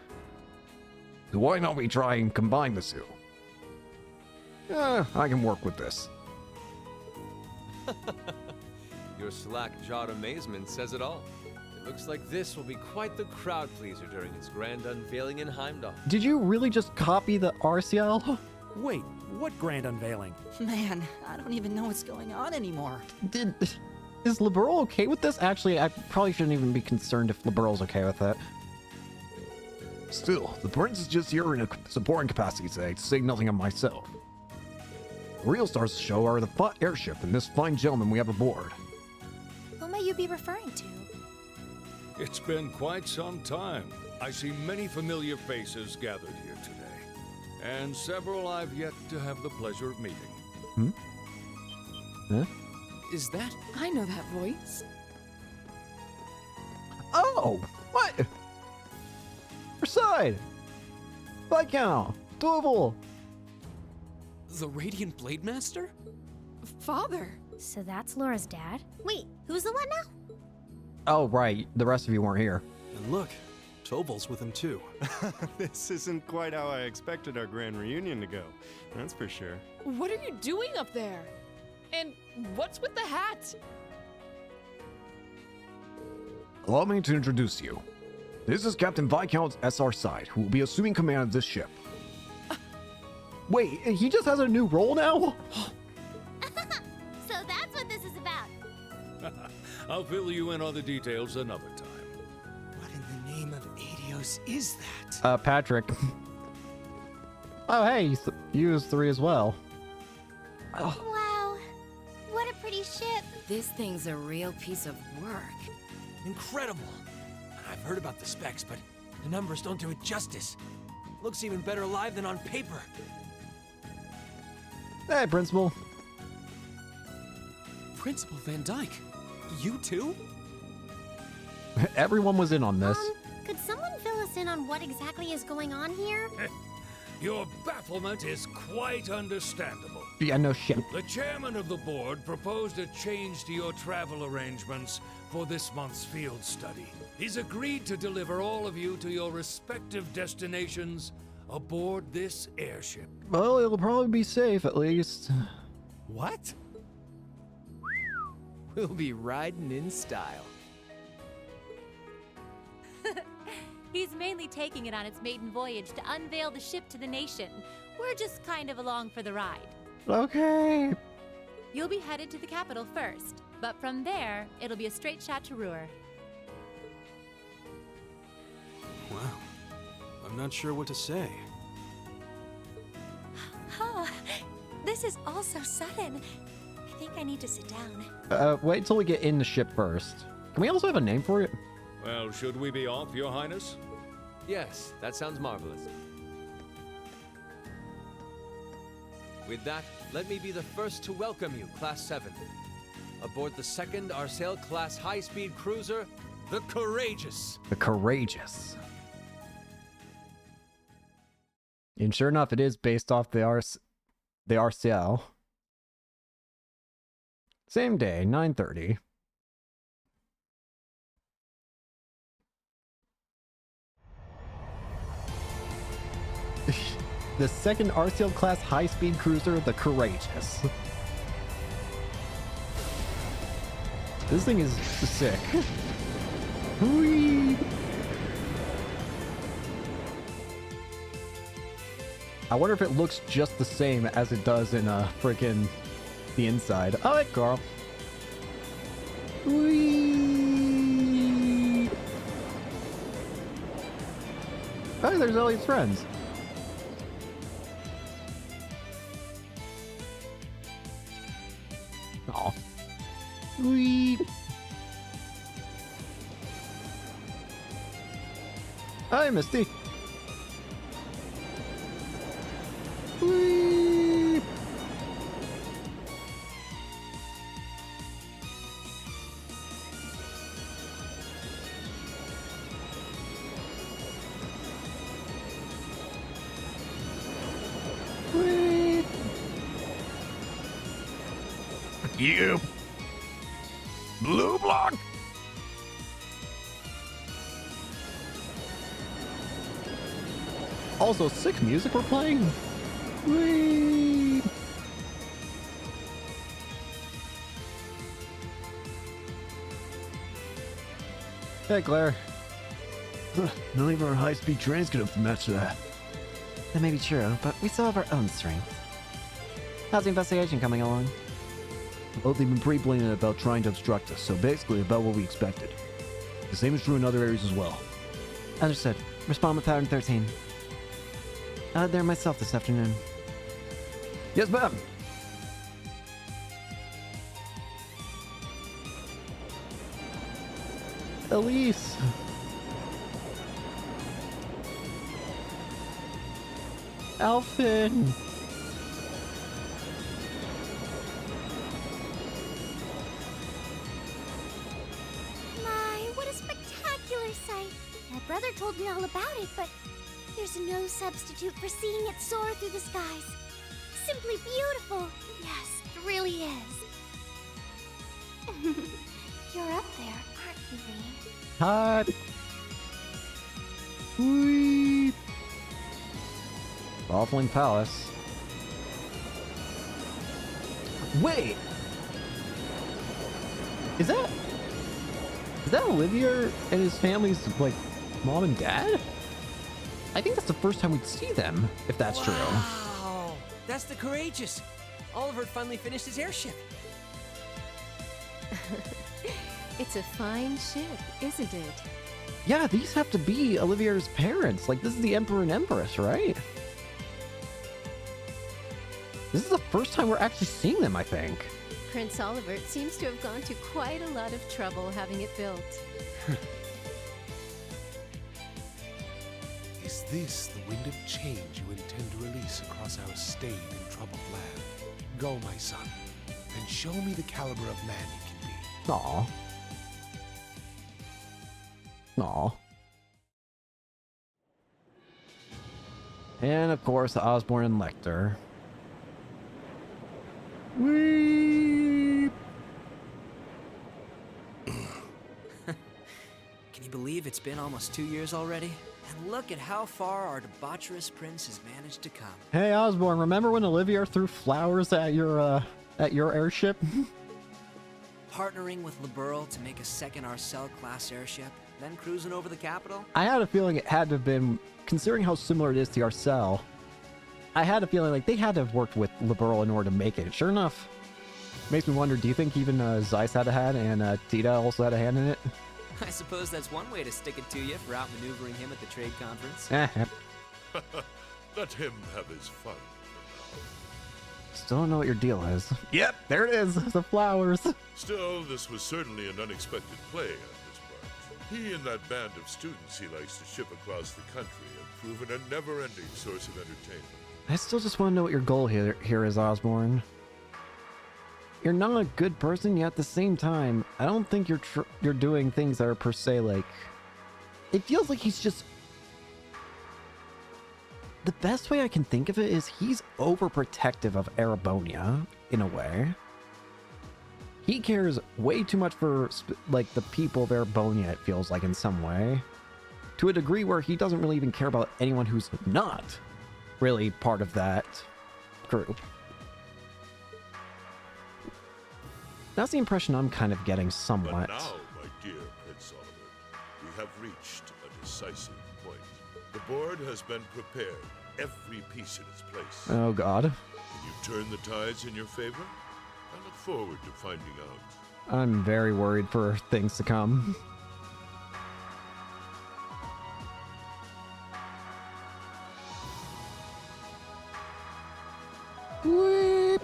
So why not we try and combine the two? I can work with this. Your slack-jawed amazement says it all. It looks like this will be quite the crowd pleaser during its grand unveiling in Heimdall. Did you really just copy the Arcel? Wait, what grand unveiling? Man, I don't even know what's going on anymore. Is Liberl okay with this? Actually, I probably shouldn't even be concerned if Liberl's okay with it. Still, the prince is just here in a supporting capacity today, to say nothing of myself. The real stars of the show are the airship and this fine gentleman we have aboard. Who might you be referring to? It's been quite some time. I see many familiar faces gathered here today, and several I've yet to have the pleasure of meeting. Huh? Is that? I know that voice. Oh! What? Side! Viscount! Double! The Radiant Blade Master? Father! So that's Laura's dad? Wait, who's the what now? Oh, right. The rest of you weren't here. And look, Tobal's with him too. This isn't quite how I expected our grand reunion to go, that's for sure. What are you doing up there? And what's with the hat? Allow me to introduce you. This is Captain Viscount SR Side, who will be assuming command of this ship. Wait, he just has a new role now? So that's what this is about. I'll fill you in on the details another time. What in the name of Adios is that? Patrick. Oh, hey, you use 3 as well. Oh. Wow, what a pretty ship. This thing's a real piece of work. Incredible! I've heard about the specs, but the numbers don't do it justice. Looks even better live than on paper. Hey, Principal. Principal Van Dyke, you too? Everyone was in on this. Could someone fill us in on what exactly is going on here? Your bafflement is quite understandable. Yeah, no shit. The chairman of the board proposed a change to your travel arrangements for this month's field study. He's agreed to deliver all of you to your respective destinations aboard this airship. Well, it'll probably be safe, at least. What? We'll be riding in style. He's mainly taking it on its maiden voyage to unveil the ship to the nation. We're just kind of along for the ride. Okay. You'll be headed to the capital first, but from there, it'll be a straight shot to Ruhr. Wow. I'm not sure what to say. Huh. This is all so sudden. I think I need to sit down. Wait till we get in the ship first. Can we also have a name for it? Well, should we be off, Your Highness? Yes, that sounds marvelous. With that, let me be the first to welcome you, Class 7. Aboard the second Arsail-class high-speed cruiser, the Courageous. The Courageous. And sure enough, it is based off the Arsail. Same day, 9:30. The second Arsail class high-speed cruiser, the Courageous. This thing is sick. Whee! I wonder if it looks just the same as it does in freaking the inside. Oh, hey, Carl. Whee! Oh, there's Elliot's friends. Aw. Whee! Hi, Misty. Whee! Whee! You blue block. Also, sick music we're playing. Whee! Hey, Claire. None of our high-speed trains could have matched that. That may be true, but we still have our own strengths. How's the investigation coming along? Well, they've been pretty blatant about trying to obstruct us, so basically about what we expected. The same is true in other areas as well. Understood. Respond with pattern 13. I'll head there myself this afternoon. Yes, ma'am. Elise. Alfin. My, what a spectacular sight. My brother told me all about it, but there's no substitute for seeing it soar through the skies. Simply beautiful. Yes, it really is. You're up there, aren't you, Rean? Hi. Whee! Offling Palace. Wait! Is that Olivier and his family's, like, mom and dad? I think that's the first time we'd see them, if that's true. Wow! That's the Courageous! Oliver finally finished his airship. It's a fine ship, isn't it? Yeah, these have to be Olivier's parents. Like, this is the Emperor and Empress, right? This is the first time we're actually seeing them, I think. Prince Oliver seems to have gone to quite a lot of trouble having it built. Is this the wind of change you intend to release across our stained and troubled land? Go, my son, and show me the caliber of man you can be. Aw. Aw. And of course, Osborne and Lecter. Whee! Can you believe it's been almost 2 years already? And look at how far our debaucherous prince has managed to come. Hey Osborne, remember when Olivier threw flowers at your airship? partnering with Liberl to make a second Arcel-class airship, then cruising over the capital? I had a feeling it had to have been, considering how similar it is to Arcel, I had a feeling like they had to have worked with Liberl in order to make it. Sure enough, makes me wonder, do you think even Zeiss had a hand and Tita also had a hand in it? I suppose that's one way to stick it to you for outmaneuvering him at the trade conference. Let him have his fun. Still don't know what your deal is. Yep, there it is, the flowers. Still, this was certainly an unexpected play on his part. He and that band of students he likes to ship across the country have proven a never-ending source of entertainment. I still just want to know what your goal here is, Osborn. You're not a good person, yet at the same time, I don't think you're doing things that are per se like... It feels like he's just... The best way I can think of it is he's overprotective of Erebonia, in a way. He cares way too much for, like, the people of Erebonia, it feels like, in some way. To a degree where he doesn't really even care about anyone who's not really part of that group. That's the impression I'm kind of getting somewhat. But now, my dear Prince Oliver, we have reached a decisive point. The board has been prepared, every piece in its place. Oh, God. Can you turn the tides in your favor? I look forward to finding out. I'm very worried for things to come. Whip!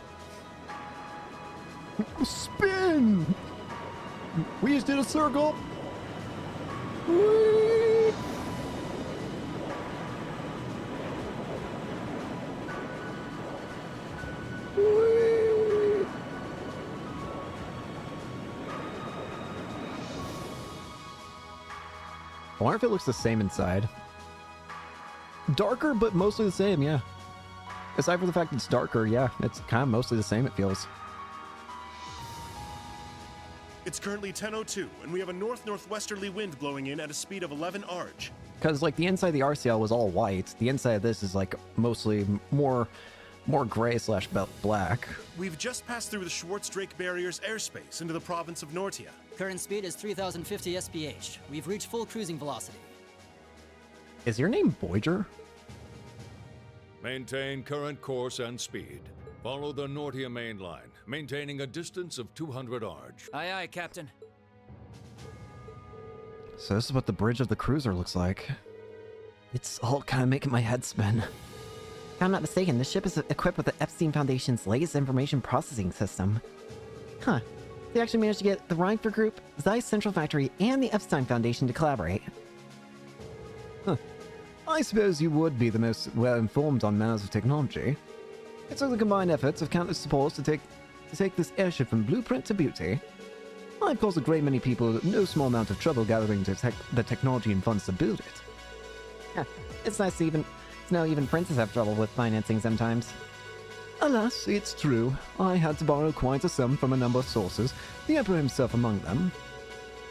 Spin! We just did a circle! Whip! Whip! I wonder if it looks the same inside. Darker, but mostly the same, yeah. Aside from the fact it's darker, yeah, it's kind of mostly the same, it feels. It's currently 10:02, and we have a north-northwesterly wind blowing in at a speed of 11 arch. Because, like, the inside of the RCL was all white. The inside of this is, like, mostly more gray / black. We've just passed through the Schwartz-Drake Barrier's airspace into the province of Nortia. Current speed is 3,050 SPH. We've reached full cruising velocity. Is your name Voyager? Maintain current course and speed. Follow the Nortia main line, maintaining a distance of 200 arge. Aye, aye, Captain. So this is what the bridge of the cruiser looks like. It's all kind of making my head spin. If I'm not mistaken, this ship is equipped with the Epstein Foundation's latest information processing system. Huh. They actually managed to get the Reinfer Group, Zeiss Central Factory, and the Epstein Foundation to collaborate. Huh. I suppose you would be the most well-informed on matters of technology. It took the combined efforts of countless supports to take this airship from blueprint to beauty. I've caused a great many people no small amount of trouble gathering the technology and funds to build it. Yeah, it's nice to know even princes have trouble with financing sometimes. Alas, it's true. I had to borrow quite a sum from a number of sources, the Emperor himself among them.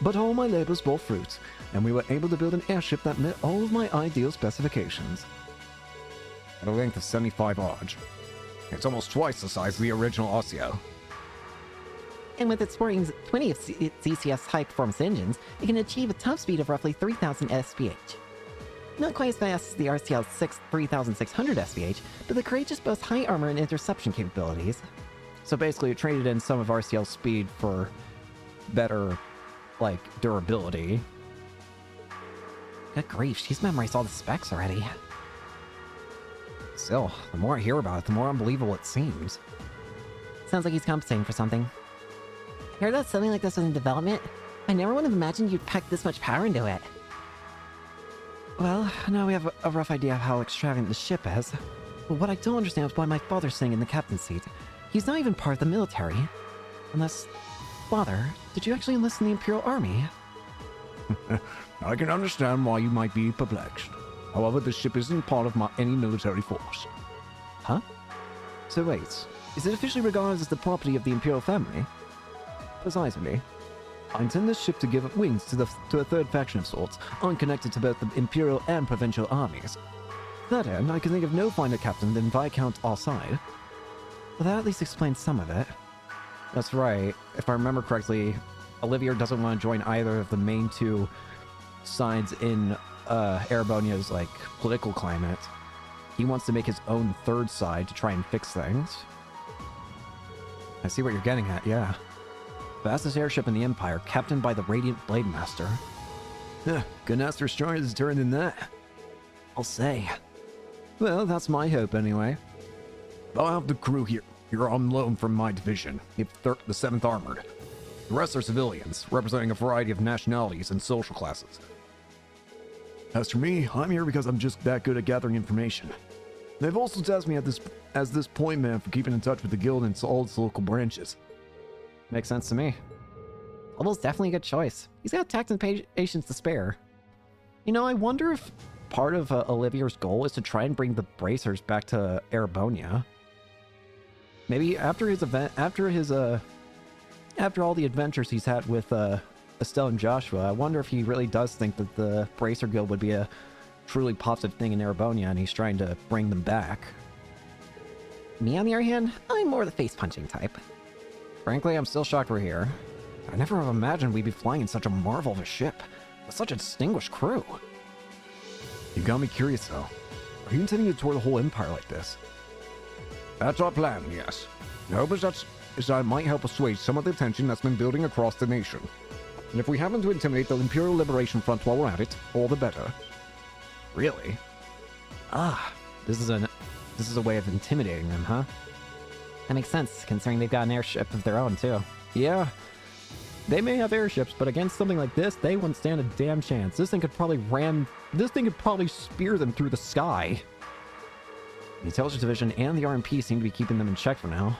But all my labors bore fruit, and we were able to build an airship that met all of my ideal specifications. At a length of 75 arge. It's almost twice the size of the original Osseo. And with its sporting 20 of CCS high-performance engines, it can achieve a top speed of roughly 3,000 SPH. Not quite as fast as the RCL-6 3,600 SPH, but the Courageous boasts high armor and interception capabilities. So basically, it traded in some of RCL's speed for better, like, durability. Good grief, she's memorized all the specs already. Still, the more I hear about it, the more unbelievable it seems. Sounds like he's compensating for something. Heard that something like this was in development? I never would have imagined you'd pack this much power into it. Well, now we have a rough idea of how extravagant the ship is. But what I don't understand is why my father's sitting in the captain's seat. He's not even part of the military. Unless... Father, did you actually enlist in the Imperial Army? I can understand why you might be perplexed. However, this ship isn't part of any military force. Huh? So wait, is it officially regarded as the property of the Imperial family? Precisely. I intend this ship to give up wings to a third faction of sorts, unconnected to both the Imperial and Provincial armies. To that end, I can think of no finer captain than Viscount Arside. Well, that at least explains some of it. That's right. If I remember correctly, Olivier doesn't want to join either of the main two sides in Erebonia's like political climate. He wants to make his own third side to try and fix things. I see what you're getting at, yeah. Fastest airship in the Empire, captained by the Radiant Blade Master. Couldn't ask for stronger deterrent than that. I'll say. Well, that's my hope anyway. I'll have the crew here. You're on loan from my division, the 7th Armored. The rest are civilians, representing a variety of nationalities and social classes. As for me, I'm here because I'm just that good at gathering information. They've also tasked me as this point man for keeping in touch with the guild and all its local branches. Makes sense to me. Almost definitely a good choice. He's got tact and patience to spare. You know, I wonder if part of Olivier's goal is to try and bring the Bracers back to Erebonia. Maybe after his event, after all the adventures he's had with Estelle and Joshua, I wonder if he really does think that the Bracer Guild would be a truly positive thing in Erebonia, and he's trying to bring them back. Me, on the other hand, I'm more the face-punching type. Frankly, I'm still shocked we're here. I never have imagined we'd be flying in such a marvel of a ship, with such a distinguished crew. You got me curious, though. Are you intending to tour the whole Empire like this? That's our plan, yes. The hope is that it might help assuage some of the tension that's been building across the nation. And if we happen to intimidate the Imperial Liberation Front while we're at it, all the better. Really? Ah, this is a way of intimidating them, huh? That makes sense, considering they've got an airship of their own, too. Yeah. They may have airships, but against something like this, they wouldn't stand a damn chance. This thing could probably spear them through the sky. The Intelligence Division and the RMP seem to be keeping them in check for now.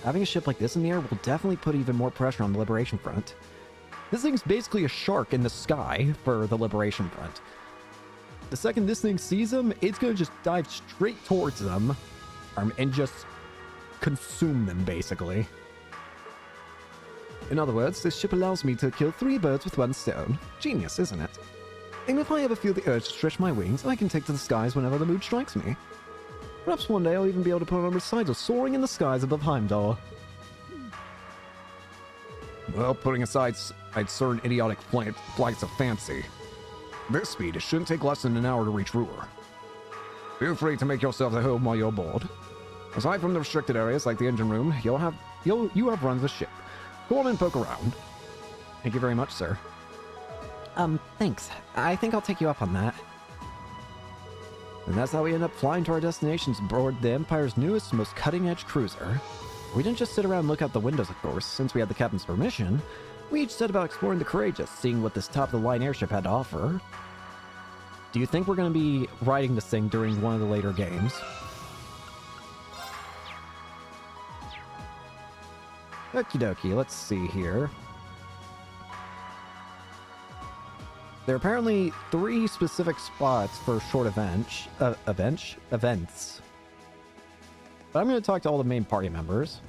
Having a ship like this in the air will definitely put even more pressure on the Liberation Front. This thing's basically a shark in the sky for the Liberation Front. The second this thing sees them, it's going to just dive straight towards them and just consume them, basically. In other words, this ship allows me to kill 3 birds with 1 stone. Genius, isn't it? And if I ever feel the urge to stretch my wings, I can take to the skies whenever the mood strikes me. Perhaps one day I'll even be able to put on a recital soaring in the skies above Heimdall. Well, putting aside certain idiotic flights of fancy, this speed, it shouldn't take less than an hour to reach Ruhr. Feel free to make yourselves at home while you're aboard. Aside from the restricted areas like the engine room, you have runs the ship. Go on and poke around. Thank you very much, sir. Thanks. I think I'll take you up on that. And that's how we end up flying to our destinations aboard the Empire's newest, most cutting-edge cruiser. We didn't just sit around and look out the windows, of course. Since we had the captain's permission, we each set about exploring the Courageous, seeing what this top-of-the-line airship had to offer. Do you think we're going to be riding this thing during one of the later games? Okie dokie, let's see here. There are apparently 3 specific spots for short events. But I'm going to talk to all the main party members.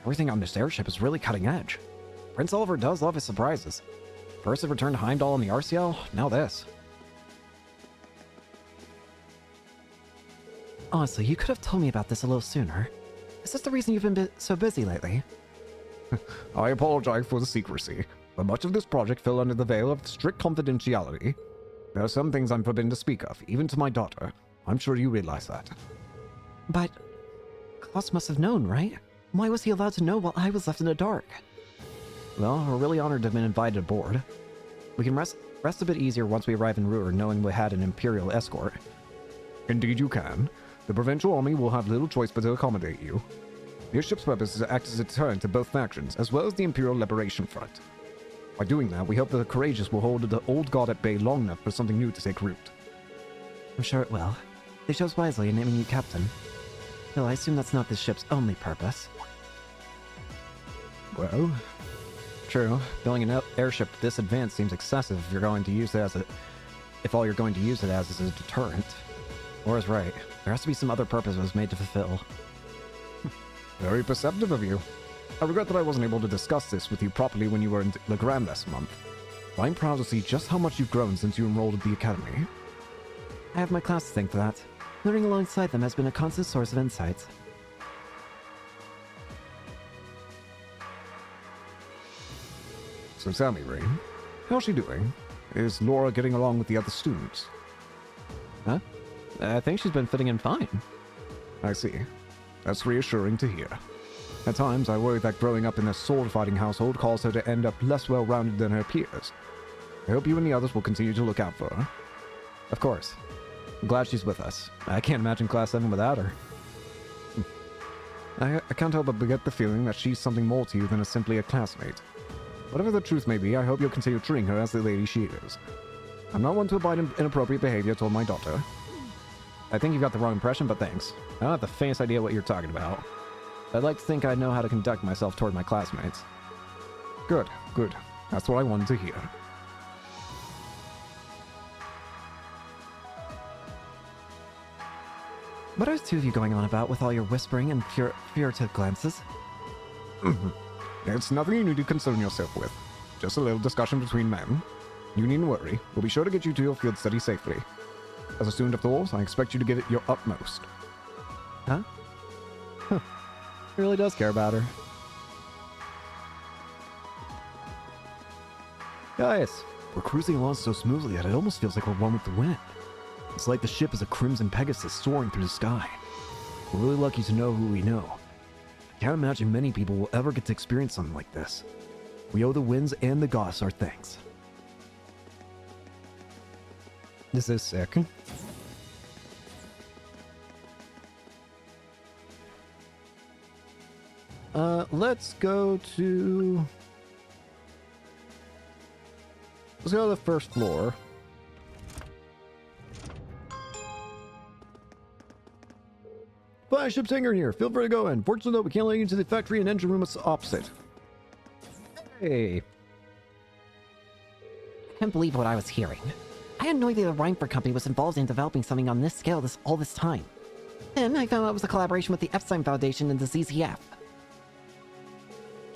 Everything on this airship is really cutting edge. Prince Oliver does love his surprises. First it returned to Heimdall and the RCL, now this. Honestly, you could have told me about this a little sooner. Is this the reason you've been so busy lately? I apologize for the secrecy, but much of this project fell under the veil of strict confidentiality. There are some things I'm forbidden to speak of, even to my daughter. I'm sure you realize that. But Klaus must have known, right? Why was he allowed to know while I was left in the dark? Well, we're really honored to have been invited aboard. We can rest a bit easier once we arrive in Ruhr, knowing we had an Imperial escort. Indeed you can. The Provincial Army will have little choice but to accommodate you. Your ship's purpose is to act as a deterrent to both factions, as well as the Imperial Liberation Front. By doing that, we hope that the Courageous will hold the old god at bay long enough for something new to take root. I'm sure it will. They chose wisely in naming you captain. Though I assume that's not this ship's only purpose. Well, true. Building an airship this advanced seems excessive if you're going to use it if all you're going to use it as is a deterrent. Laura's right. There has to be some other purpose it was made to fulfill. Very perceptive of you. I regret that I wasn't able to discuss this with you properly when you were in Legram last month. But I'm proud to see just how much you've grown since you enrolled at the Academy. I have my class to thank for that. Learning alongside them has been a constant source of insights. So tell me, Rain, how's she doing? Is Laura getting along with the other students? Huh? I think she's been fitting in fine. I see. That's reassuring to hear. At times, I worry that growing up in a sword-fighting household caused her to end up less well-rounded than her peers. I hope you and the others will continue to look out for her. Of course. I'm glad she's with us. I can't imagine Class 7 without her. I can't help but get the feeling that she's something more to you than simply a classmate. Whatever the truth may be, I hope you'll continue treating her as the lady she is. I'm not one to abide in inappropriate behavior toward my daughter. I think you got the wrong impression, but thanks. I don't have the faintest idea what you're talking about. I'd like to think I know how to conduct myself toward my classmates. Good, good. That's what I wanted to hear. What are the two of you going on about with all your whispering and furtive glances? It's nothing you need to concern yourself with. Just a little discussion between men. You needn't worry. We'll be sure to get you to your field study safely. As a student of Thor's, I expect you to give it your utmost. Huh? He really does care about her. Guys, we're cruising along so smoothly that it almost feels like we're one with the wind. It's like the ship is a crimson Pegasus soaring through the sky. We're really lucky to know who we know. I can't imagine many people will ever get to experience something like this. We owe the winds and the gods our thanks. This is sick. Let's go to... Let's go to the first floor. Flagship Hangar here. Feel free to go in. Fortunately, though, we can't let you into the factory and engine room opposite. Hey. I can't believe what I was hearing. I had no idea the Reinford Company was involved in developing something on this scale all this time. Then I found out it was a collaboration with the Epstein Foundation and the ZZF.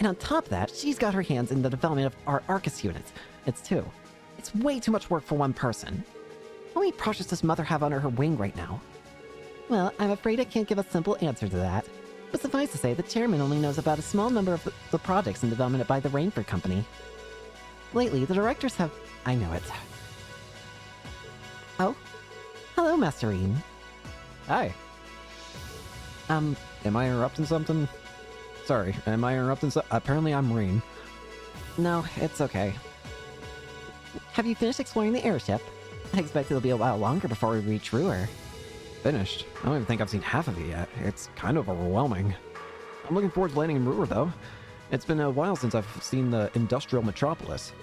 And on top of that, she's got her hands in the development of our Arcus units. It's way too much work for one person. How many projects does Mother have under her wing right now? Well, I'm afraid I can't give a simple answer to that. But suffice to say, the chairman only knows about a small number of the projects in development by the Rainford Company. Lately, the directors have... I know it. Oh? Hello, Masterine. Hi. Am I interrupting something? Sorry, am I interrupting Apparently I'm Rain. No, it's okay. Have you finished exploring the airship? I expect it'll be a while longer before we reach Ruhr. Finished? I don't even think I've seen half of it yet. It's kind of overwhelming. I'm looking forward to landing in Ruhr, though. It's been a while since I've seen the industrial metropolis.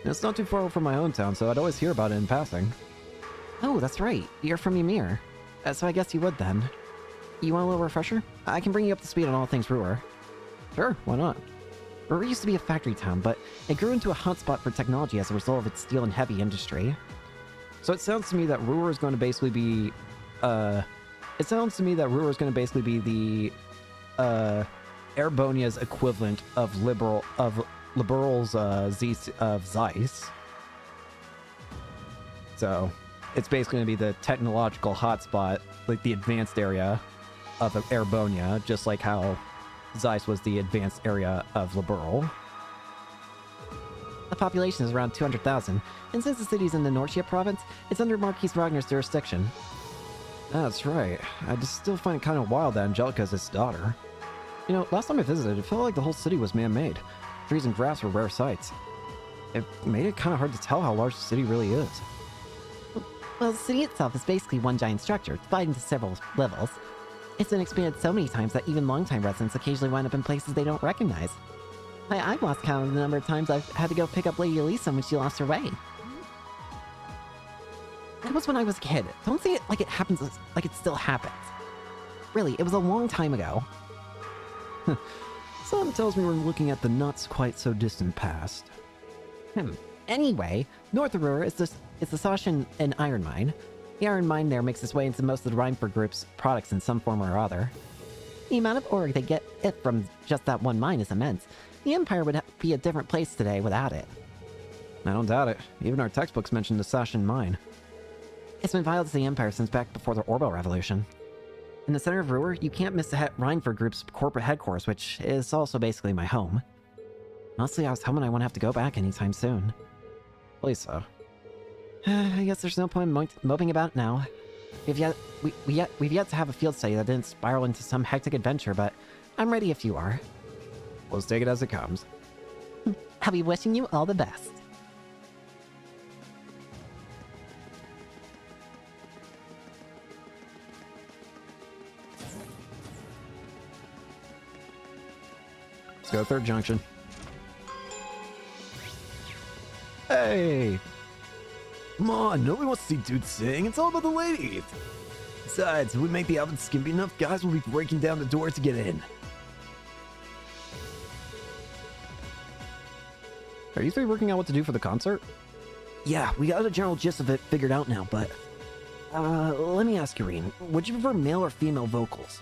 And it's not too far from my own town, so I'd always hear about it in passing. Oh, that's right. You're from Ymir. So I guess you would then. You want a little refresher? I can bring you up to speed on all things Ruhr. Sure, why not? Ruhr used to be a factory town, but it grew into a hotspot for technology as a result of its steel and heavy industry. So it sounds to me that Ruhr is going to basically be... the Airbonia's equivalent of Liberal's Zeiss. So it's basically going to be the technological hotspot, like the advanced area of Airbonia, just like how Zeiss was the advanced area of Liberal. The population is around 200,000, and since the city's in the Norcia province, it's under Marquis Ragnar's jurisdiction. That's right. I just still find it kind of wild that Angelica is his daughter. You know, last time I visited, it felt like the whole city was man-made. Trees and grass were rare sights. It made it kind of hard to tell how large the city really is. Well, the city itself is basically one giant structure, divided into several levels. It's been expanded so many times that even longtime residents occasionally wind up in places they don't recognize. I've lost count of the number of times I've had to go pick up Lady Elisa when she lost her way. That was when I was a kid. Don't say it like it happens, like it still happens. Really, it was a long time ago. Something tells me we're looking at the not quite so distant past. Anyway, north of Ruhr is the Sasha and Iron Mine. The iron mine there makes its way into most of the Reinford Group's products in some form or other. The amount of ore they get from just that one mine is immense. The Empire would be a different place today without it. I don't doubt it. Even our textbooks mention the Sashan mine. It's been vital to the Empire since back before the Orbital Revolution. In the center of Ruhr, you can't miss the Reinford Group's corporate headquarters, which is also basically my home. Honestly, I was hoping I wouldn't have to go back anytime soon. Lisa. I guess there's no point moping about it now. We've yet to have a field study that didn't spiral into some hectic adventure, but I'm ready if you are. Let's take it as it comes. I'll be wishing you all the best. Let's go third junction. Hey! Come on, nobody wants to see dudes sing. It's all about the ladies. Besides, if we make the outfit skimpy enough, guys will be breaking down the door to get in. Are you three working out what to do for the concert? Yeah, we got a general gist of it figured out now, but... let me ask you, Rean. Would you prefer male or female vocals?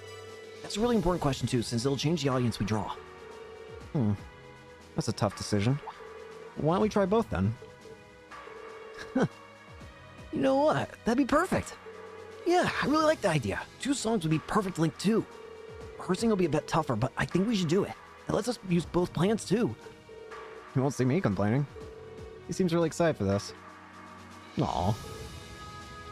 That's a really important question, too, since it'll change the audience we draw. That's a tough decision. Why don't we try both, then? You know what? That'd be perfect. Yeah, I really like the idea. 2 songs would be perfect linked, too. Rehearsing will be a bit tougher, but I think we should do it. It lets us use both plans, too. You won't see me complaining. He seems really excited for this. Aw.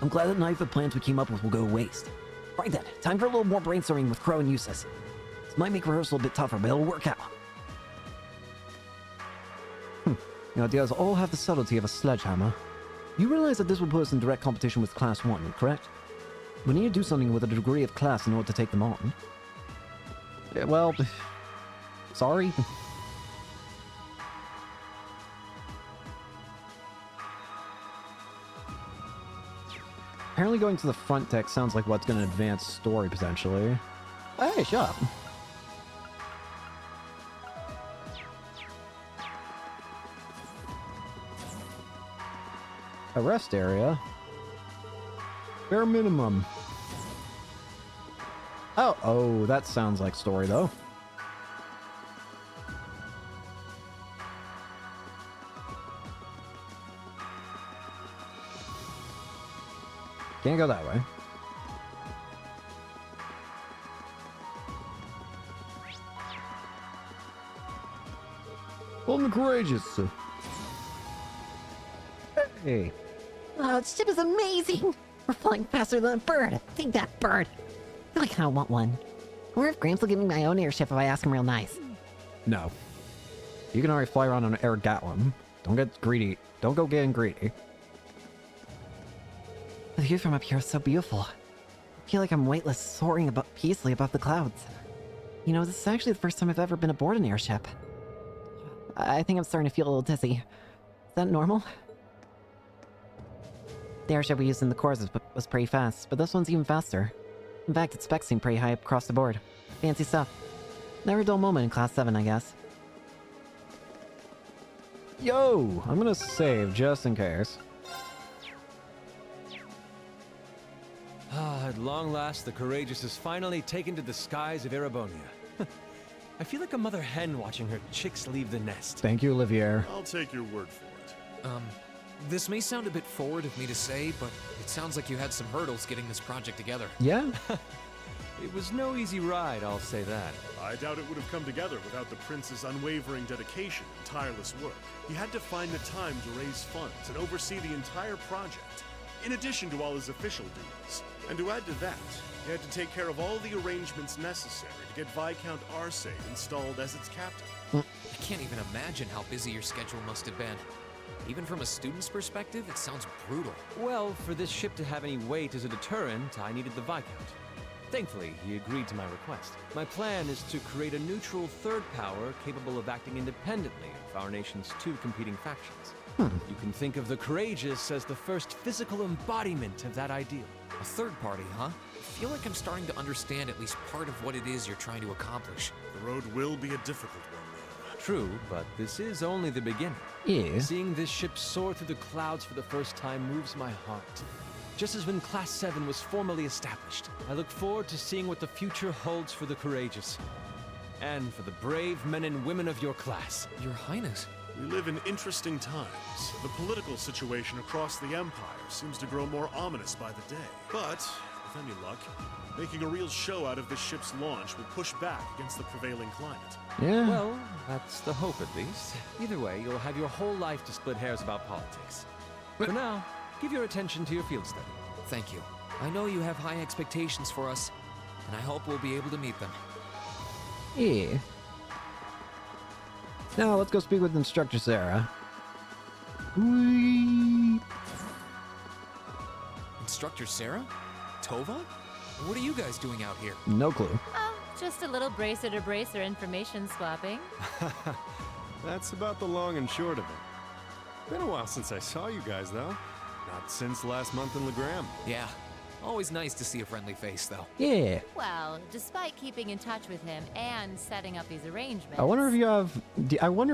I'm glad that none of the plans we came up with will go to waste. Right then, time for a little more brainstorming with Crow and Eustace. This might make rehearsal a bit tougher, but it'll work out. The ideas all have the subtlety of a sledgehammer. You realize that this will put us in direct competition with Class 1, correct? We need to do something with a degree of class in order to take them on. Yeah, well... sorry. Apparently going to the front deck sounds like what's going to advance story, potentially. Hey, shut up. A rest area. Bare minimum. Oh, that sounds like story, though. Can't go that way. Bold and courageous. Hey. Oh, this ship is amazing! We're flying faster than a bird! Take that, bird! I feel like I kinda want one. I wonder if Gramps will give me my own airship if I ask him real nice. No. You can already fly around on an Air Gatlin. Don't get greedy. Don't go getting greedy. The view from up here is so beautiful. I feel like I'm weightless, soaring peacefully above the clouds. You know, this is actually the first time I've ever been aboard an airship. I think I'm starting to feel a little dizzy. Is that normal? The airship we used in the course was pretty fast, but this one's even faster. In fact, its specs seem pretty high up across the board. Fancy stuff. Never a dull moment in Class 7, I guess. Yo! I'm gonna save just in case. At long last, the Courageous is finally taken to the skies of Erebonia. I feel like a mother hen watching her chicks leave the nest. Thank you, Olivier. I'll take your word for it. This may sound a bit forward of me to say, but it sounds like you had some hurdles getting this project together. Yeah? It was no easy ride, I'll say that. I doubt it would have come together without the prince's unwavering dedication and tireless work. He had to find the time to raise funds and oversee the entire project, in addition to all his official duties. And to add to that, he had to take care of all the arrangements necessary to get Viscount Arcade installed as its captain. I can't even imagine how busy your schedule must have been. Even from a student's perspective, it sounds brutal. Well, for this ship to have any weight as a deterrent, I needed the Viscount. Thankfully, he agreed to my request. My plan is to create a neutral third power capable of acting independently of our nation's 2 competing factions. You can think of the Courageous as the first physical embodiment of that ideal. A third party, huh? I feel like I'm starting to understand at least part of what it is you're trying to accomplish. The road will be a difficult one. True, but this is only the beginning. Yeah. Seeing this ship soar through the clouds for the first time moves my heart. Just as when Class 7 was formally established, I look forward to seeing what the future holds for the Courageous. And for the brave men and women of your class. Your Highness. We live in interesting times. The political situation across the Empire seems to grow more ominous by the day. But With any luck, making a real show out of this ship's launch will push back against the prevailing climate. Yeah. Well, that's the hope at least. Either way, you'll have your whole life to split hairs about politics. For now, give your attention to your field study. Thank you. I know you have high expectations for us, and I hope we'll be able to meet them. Yeah. Now let's go speak with Instructor Sarah. Whee! Instructor Sarah? Tova? What are you guys doing out here? No clue. Oh, just a little bracer to bracer information swapping. That's about the long and short of it. Been a while since I saw you guys, though. Not since last month in Legram. Yeah. Always nice to see a friendly face, though. Yeah. Well, despite keeping in touch with him and setting up these arrangements, I wonder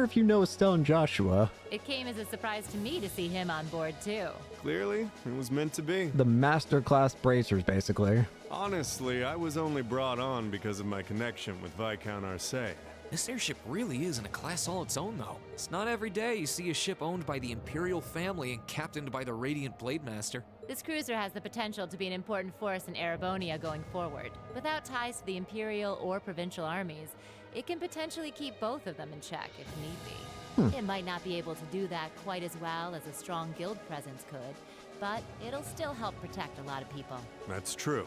if you know Estelle and Joshua. it came as a surprise to me to see him on board too. Clearly, it was meant to be. The master class bracers, basically. Honestly, I was only brought on because of my connection with Viscount Arcee. This airship really is in a class all its own, though. It's not every day you see a ship owned by the Imperial family and captained by the Radiant Blade Master. This cruiser has the potential to be an important force in Erebonia going forward. Without ties to the Imperial or Provincial armies, it can potentially keep both of them in check if need be. It might not be able to do that quite as well as a strong guild presence could, but it'll still help protect a lot of people. That's true.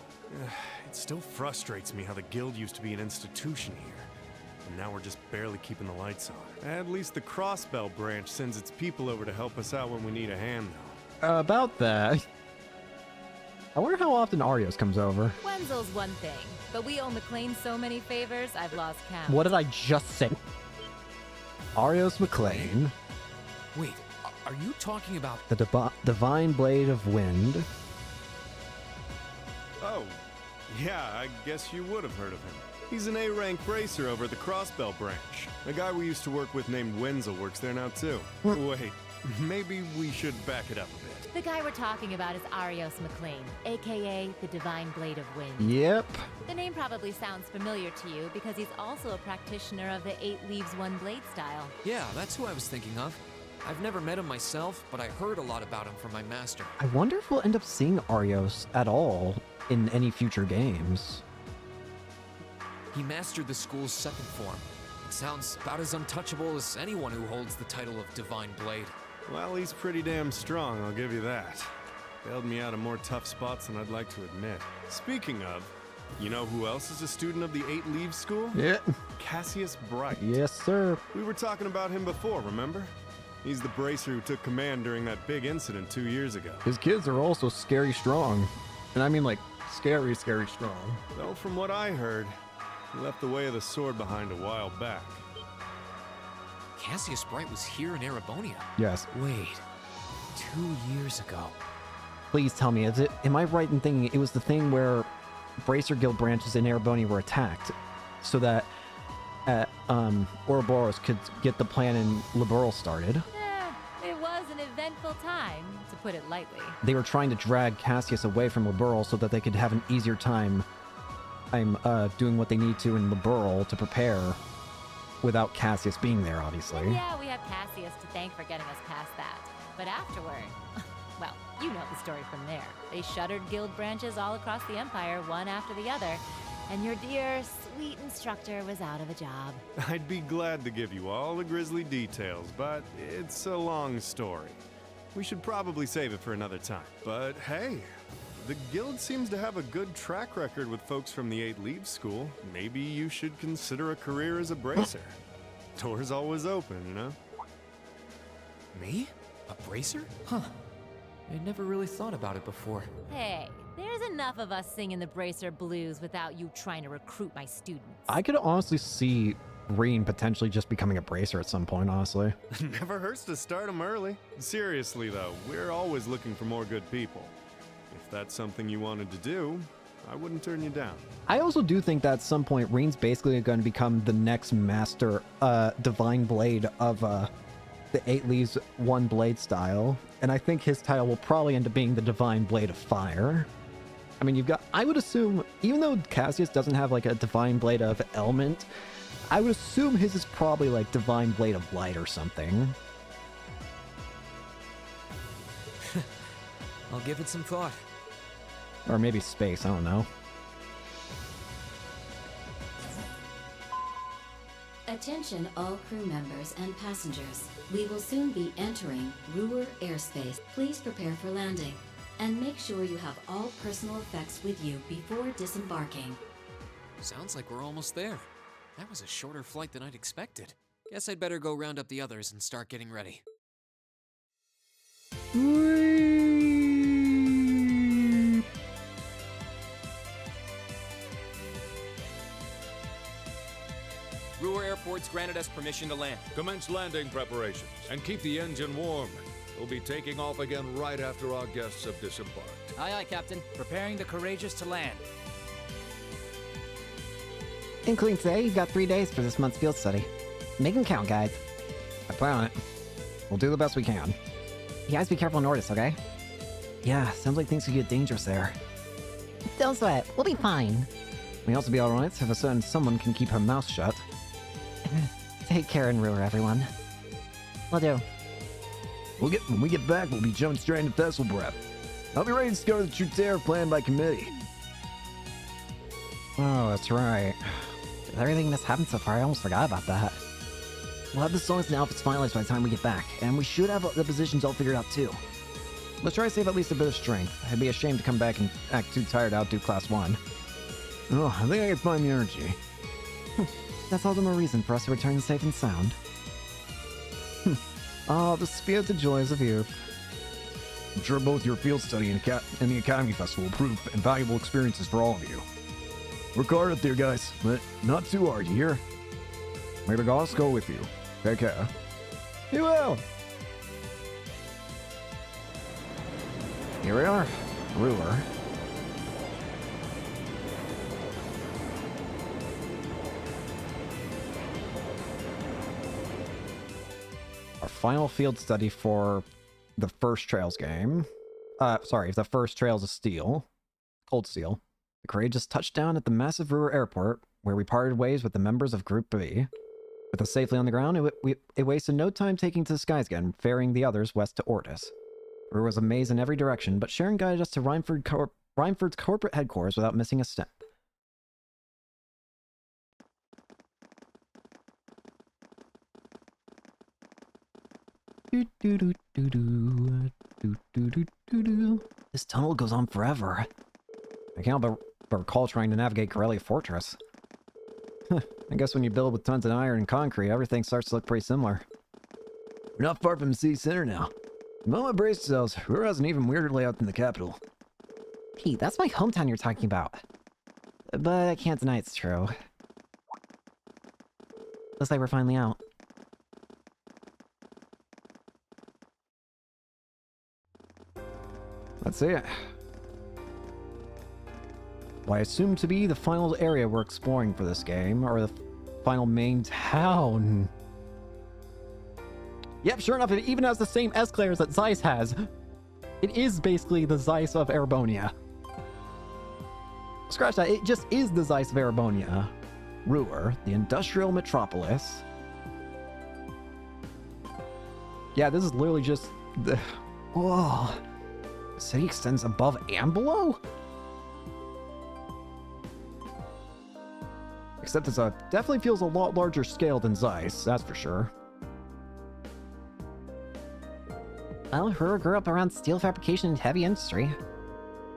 It still frustrates me how the guild used to be an institution here. And now we're just barely keeping the lights on. At least the Crossbell branch sends its people over to help us out when we need a hand, though. About that, I wonder how often Arios comes over. Wenzel's one thing, but we owe McLean so many favors, I've lost count. What did I just say? Arios McLean. Wait, are you talking about... The Divine Blade of Wind. Oh, yeah, I guess you would have heard of him. He's an A-rank bracer over at the Crossbell branch. A guy we used to work with named Wenzel works there now, too. Wait, maybe we should back it up a bit. The guy we're talking about is Arios McLean, aka the Divine Blade of Wind. Yep. The name probably sounds familiar to you because he's also a practitioner of the 8 Leaves 1 Blade style. Yeah, that's who I was thinking of. I've never met him myself, but I heard a lot about him from my master. I wonder if we'll end up seeing Arios at all in any future games. He mastered the school's second form. It sounds about as untouchable as anyone who holds the title of Divine Blade. Well, he's pretty damn strong, I'll give you that. Bailed me out of more tough spots than I'd like to admit. Speaking of, you know who else is a student of the 8 Leaves School? Yeah. Cassius Bright. Yes, sir. We were talking about him before, remember? He's the bracer who took command during that big incident 2 years ago. His kids are also scary strong. And I mean like scary strong. Though from what I heard, he left the way of the sword behind a while back. Cassius Bright was here in Erebonia. Yes. Wait, 2 years ago. Please tell me, am I right in thinking it was the thing where Bracer Guild branches in Erebonia were attacked so that Ouroboros could get the plan in Liberl started? It was an eventful time, to put it lightly. They were trying to drag Cassius away from Liberl so that they could have an easier time doing what they need to in Liberl to prepare without Cassius being there, obviously. And yeah, we have Cassius to thank for getting us past that. But afterward, well, you know the story from there. They shuttered guild branches all across the Empire, one after the other, and your dear, sweet instructor was out of a job. I'd be glad to give you all the grisly details, but it's a long story. We should probably save it for another time. But hey, the guild seems to have a good track record with folks from the 8 Leaves School. Maybe you should consider a career as a bracer. Door's always open, you know? Me? A bracer? Huh. I never really thought about it before. Hey, there's enough of us singing the Bracer blues without you trying to recruit my students. I could honestly see Reen potentially just becoming a bracer at some point, honestly. Never hurts to start them early. Seriously, though, we're always looking for more good people. If that's something you wanted to do, I wouldn't turn you down. I also do think that at some point, Reen's basically going to become the next master Divine Blade of the 8 Leaves 1 Blade style. And I think his title will probably end up being the Divine Blade of Fire. I mean, you've got, I would assume, even though Cassius doesn't have like a Divine Blade of Element, I would assume his is probably like Divine Blade of Light or something. I'll give it some thought. Or maybe space, I don't know. Attention all crew members and passengers. We will soon be entering Ruhr airspace. Please prepare for landing. And make sure you have all personal effects with you before disembarking. Sounds like we're almost there. That was a shorter flight than I'd expected. Guess I'd better go round up the others and start getting ready. Ruhr Airport's granted us permission to land. Commence landing preparations and keep the engine warm. We'll be taking off again right after our guests have disembarked. Aye, aye, Captain. Preparing the Courageous to land. Including today, you've got 3 days for this month's field study. Make them count, guys. I plan on it. We'll do the best we can. You guys be careful in Ordis, okay? Yeah, sounds like things could get dangerous there. Don't sweat. We'll be fine. We'll also be alright if a certain someone can keep her mouth shut. Take care in Ruhr, everyone. Will do. When we get back, we'll be jumping straight into festival prep. I'll be ready to discover the true terror planned by committee. Oh, that's right. With everything that's happened so far, I almost forgot about that. We'll have the songs and outfits finalized by the time we get back, and we should have the positions all figured out too. Let's try to save at least a bit of strength. I'd be ashamed to come back and act too tired to outdo Class 1. Oh, I think I can find the energy. That's all the more reason for us to return safe and sound. Oh, the spirited joys of youth. I'm sure both your field study and the Academy Festival will prove invaluable experiences for all of you. Work hard up there, guys, but not too hard, you hear? May the gods go with you. Take care. You will! Here we are. Ruhr. Our final field study for the first Trails game. The first Trails of Steel. Cold Steel. The Courageous touched down at the massive Ruhr airport, where we parted ways with the members of Group B. With us safely on the ground, it wasted no time taking to the skies again, ferrying the others west to Ordis. Ruhr was a maze in every direction, but Sharon guided us to Reinford's corporate headquarters without missing a step. This tunnel goes on forever. I can't but recall trying to navigate Corellia Fortress. I guess when you build with tons of iron and concrete, everything starts to look pretty similar. We're not far from the city center now. The moment brace yourselves, Ruhr has an even weirder layout than the capital. Pete, that's my hometown you're talking about. But I can't deny it's true. Looks like we're finally out. Let's see it. What I assume to be the final area we're exploring for this game, or the final main town. Yep, sure enough, it even has the same escalators that Zeiss has. It is basically the Zeiss of Erebonia. Scratch that, it just is the Zeiss of Erebonia. Ruhr, the industrial metropolis. Yeah, this is literally just the... Whoa. The city extends above and below? Except it's definitely feels a lot larger scale than Zeiss, that's for sure. Well, Ruhr grew up around steel fabrication and heavy industry.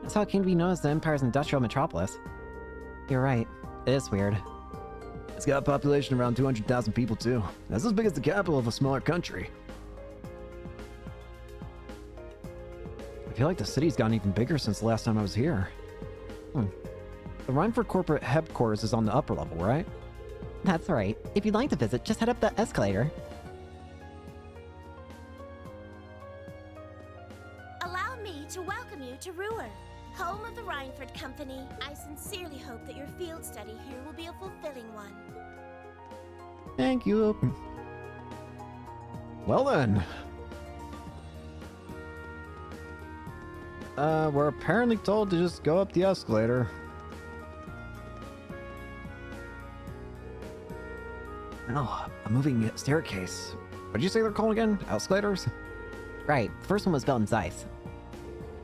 That's how it came to be known as the Empire's industrial metropolis. You're right, it is weird. It's got a population around 200,000 people too. That's as big as the capital of a smaller country. I feel like the city's gotten even bigger since the last time I was here. The Reinford corporate headquarters is on the upper level, right? That's right. If you'd like to visit, just head up the escalator. Allow me to welcome you to Ruhr, home of the Reinford Company. I sincerely hope that your field study here will be a fulfilling one. Thank you. Well then. We're apparently told to just go up the escalator. Oh, a moving staircase. What did you say they're called again? Escalators? Right, the first one was built in Zeiss.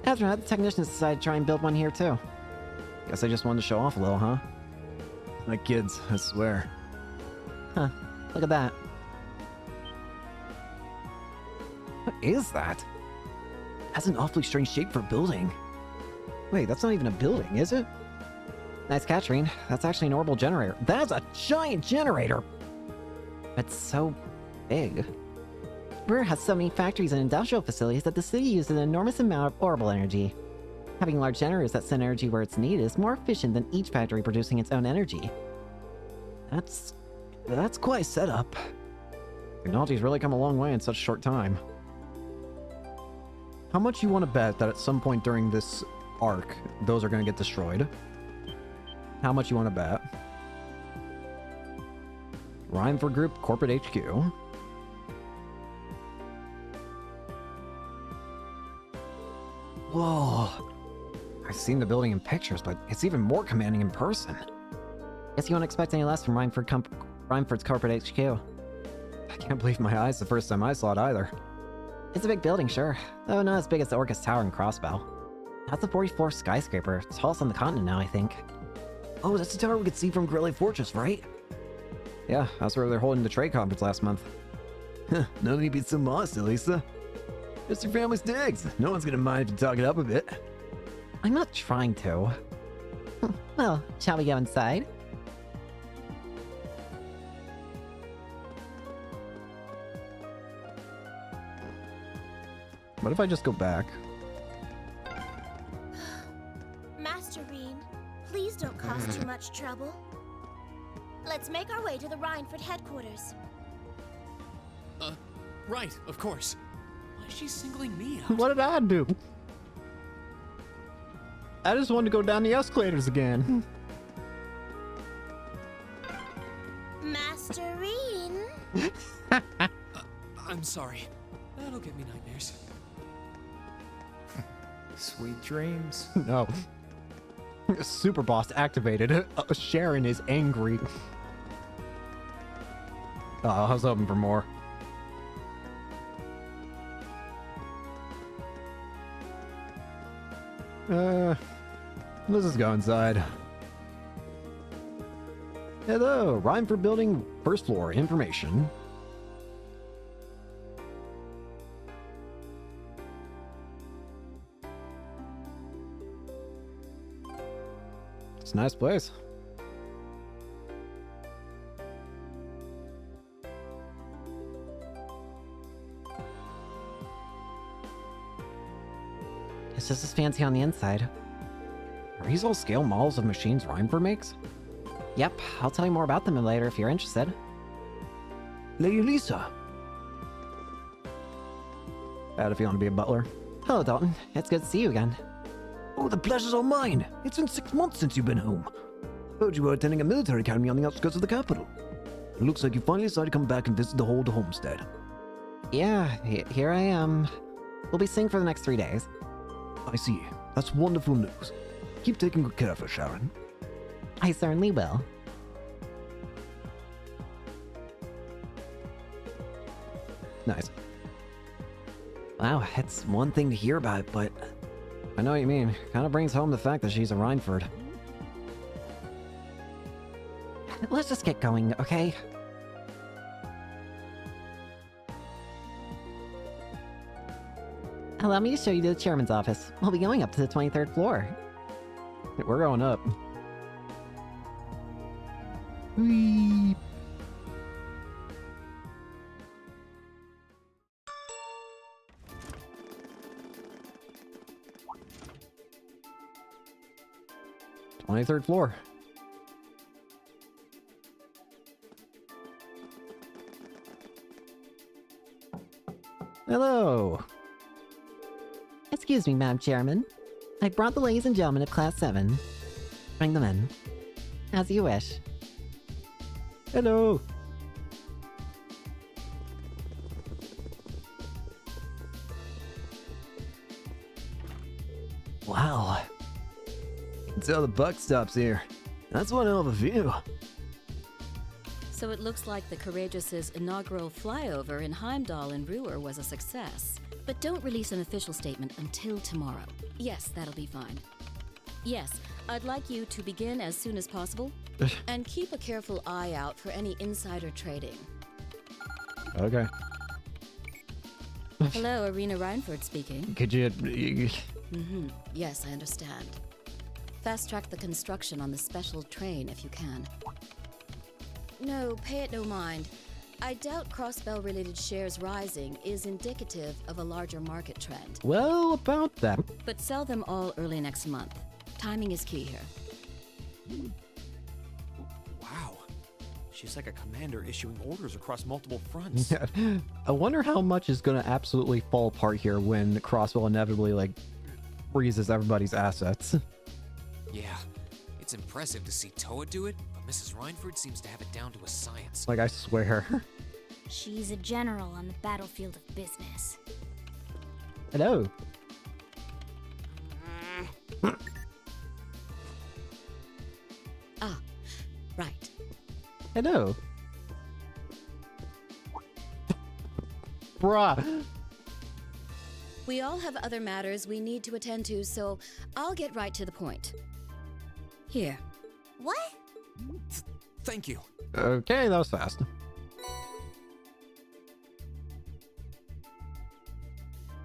After that, the technicians decided to try and build one here too. Guess I just wanted to show off a little, huh? Like kids, I swear. Huh, look at that. What is that? Has an awfully strange shape for a building. Wait, that's not even a building, is it? Nice catch, Rean. That's actually an orbital generator. That's a giant generator! It's so big. Ruhr has so many factories and industrial facilities that the city uses an enormous amount of orbital energy. Having large generators that send energy where it's needed is more efficient than each factory producing its own energy. That's quite a setup. Technology's really come a long way in such a short time. How much you want to bet that at some point during this arc, those are going to get destroyed? How much you want to bet? Rhineford Group, Corporate HQ. Whoa. I've seen the building in pictures, but it's even more commanding in person. Guess you won't expect any less from Rhineford's Corporate HQ. I can't believe my eyes the first time I saw it either. It's a big building, sure, though not as big as the Orcus Tower and Crossbow. That's a 44th skyscraper, tallest on the continent now, I think. Oh, that's the tower we could see from Grelly Fortress, right? Yeah, that's where they're holding the trade conference last month. No need to be so modest, Elisa. It's your family's digs. No one's gonna mind if you talk it up a bit. I'm not trying to. Well, shall we go inside? What if I just go back? Master Rean, please don't cause too much trouble. Let's make our way to the Rhineford headquarters. Right, of course. Why is she singling me out? What did I do? I just wanted to go down the escalators again. Master Rean! I'm sorry. That'll give me nightmares. Sweet dreams. No. Super Boss activated. Sharon is angry. Oh, I was hoping for more. Let's just go inside. Hello, Rhineford Building, first floor, information. It's a nice place. It's just as fancy on the inside. Are these all scale models of machines Rhineford makes? Yep, I'll tell you more about them later if you're interested. Lady Lisa. Bad if you want to be a butler. Hello, Dalton. It's good to see you again. Oh, the pleasure's all mine. It's been 6 months since you've been home. Heard you were attending a military academy on the outskirts of the capital. It looks like you finally decided to come back and visit the whole homestead. Yeah, here I am. We'll be staying for the next 3 days. I see. That's wonderful news. Keep taking good care of her, Sharon. I certainly will. Nice. Wow, it's one thing to hear about, but I know what you mean. Kind of brings home the fact that she's a Rhineford. Let's just get going, okay? Allow me to show you to the chairman's office. We'll be going up to the 23rd floor. We're going up. Whee! Third floor. Hello. Excuse me, Madam Chairman. I brought the ladies and gentlemen of Class 7. Bring them in. As you wish. Hello. Wow. You can tell the buck stops here. That's one hell of a view. So it looks like the Courageous' inaugural flyover in Heimdall and Ruhr was a success. But don't release an official statement until tomorrow. Yes, that'll be fine. Yes, I'd like you to begin as soon as possible. And keep a careful eye out for any insider trading. Okay. Hello, Irina Reinford speaking. Could you... Yes, I understand. Fast-track the construction on the special train if you can. No, pay it no mind. I doubt Crossbell-related shares rising is indicative of a larger market trend. Well, about that. But sell them all early next month. Timing is key here. Wow. She's like a commander issuing orders across multiple fronts. I wonder how much is going to absolutely fall apart here when Crosswell inevitably, like, freezes everybody's assets. Yeah, it's impressive to see Toa do it, but Mrs. Reinford seems to have it down to a science. Like, I swear. She's a general on the battlefield of business. Hello. Ah, right. Hello. Bruh. We all have other matters we need to attend to, so I'll get right to the point. Here. What? Thank you. Okay, that was fast.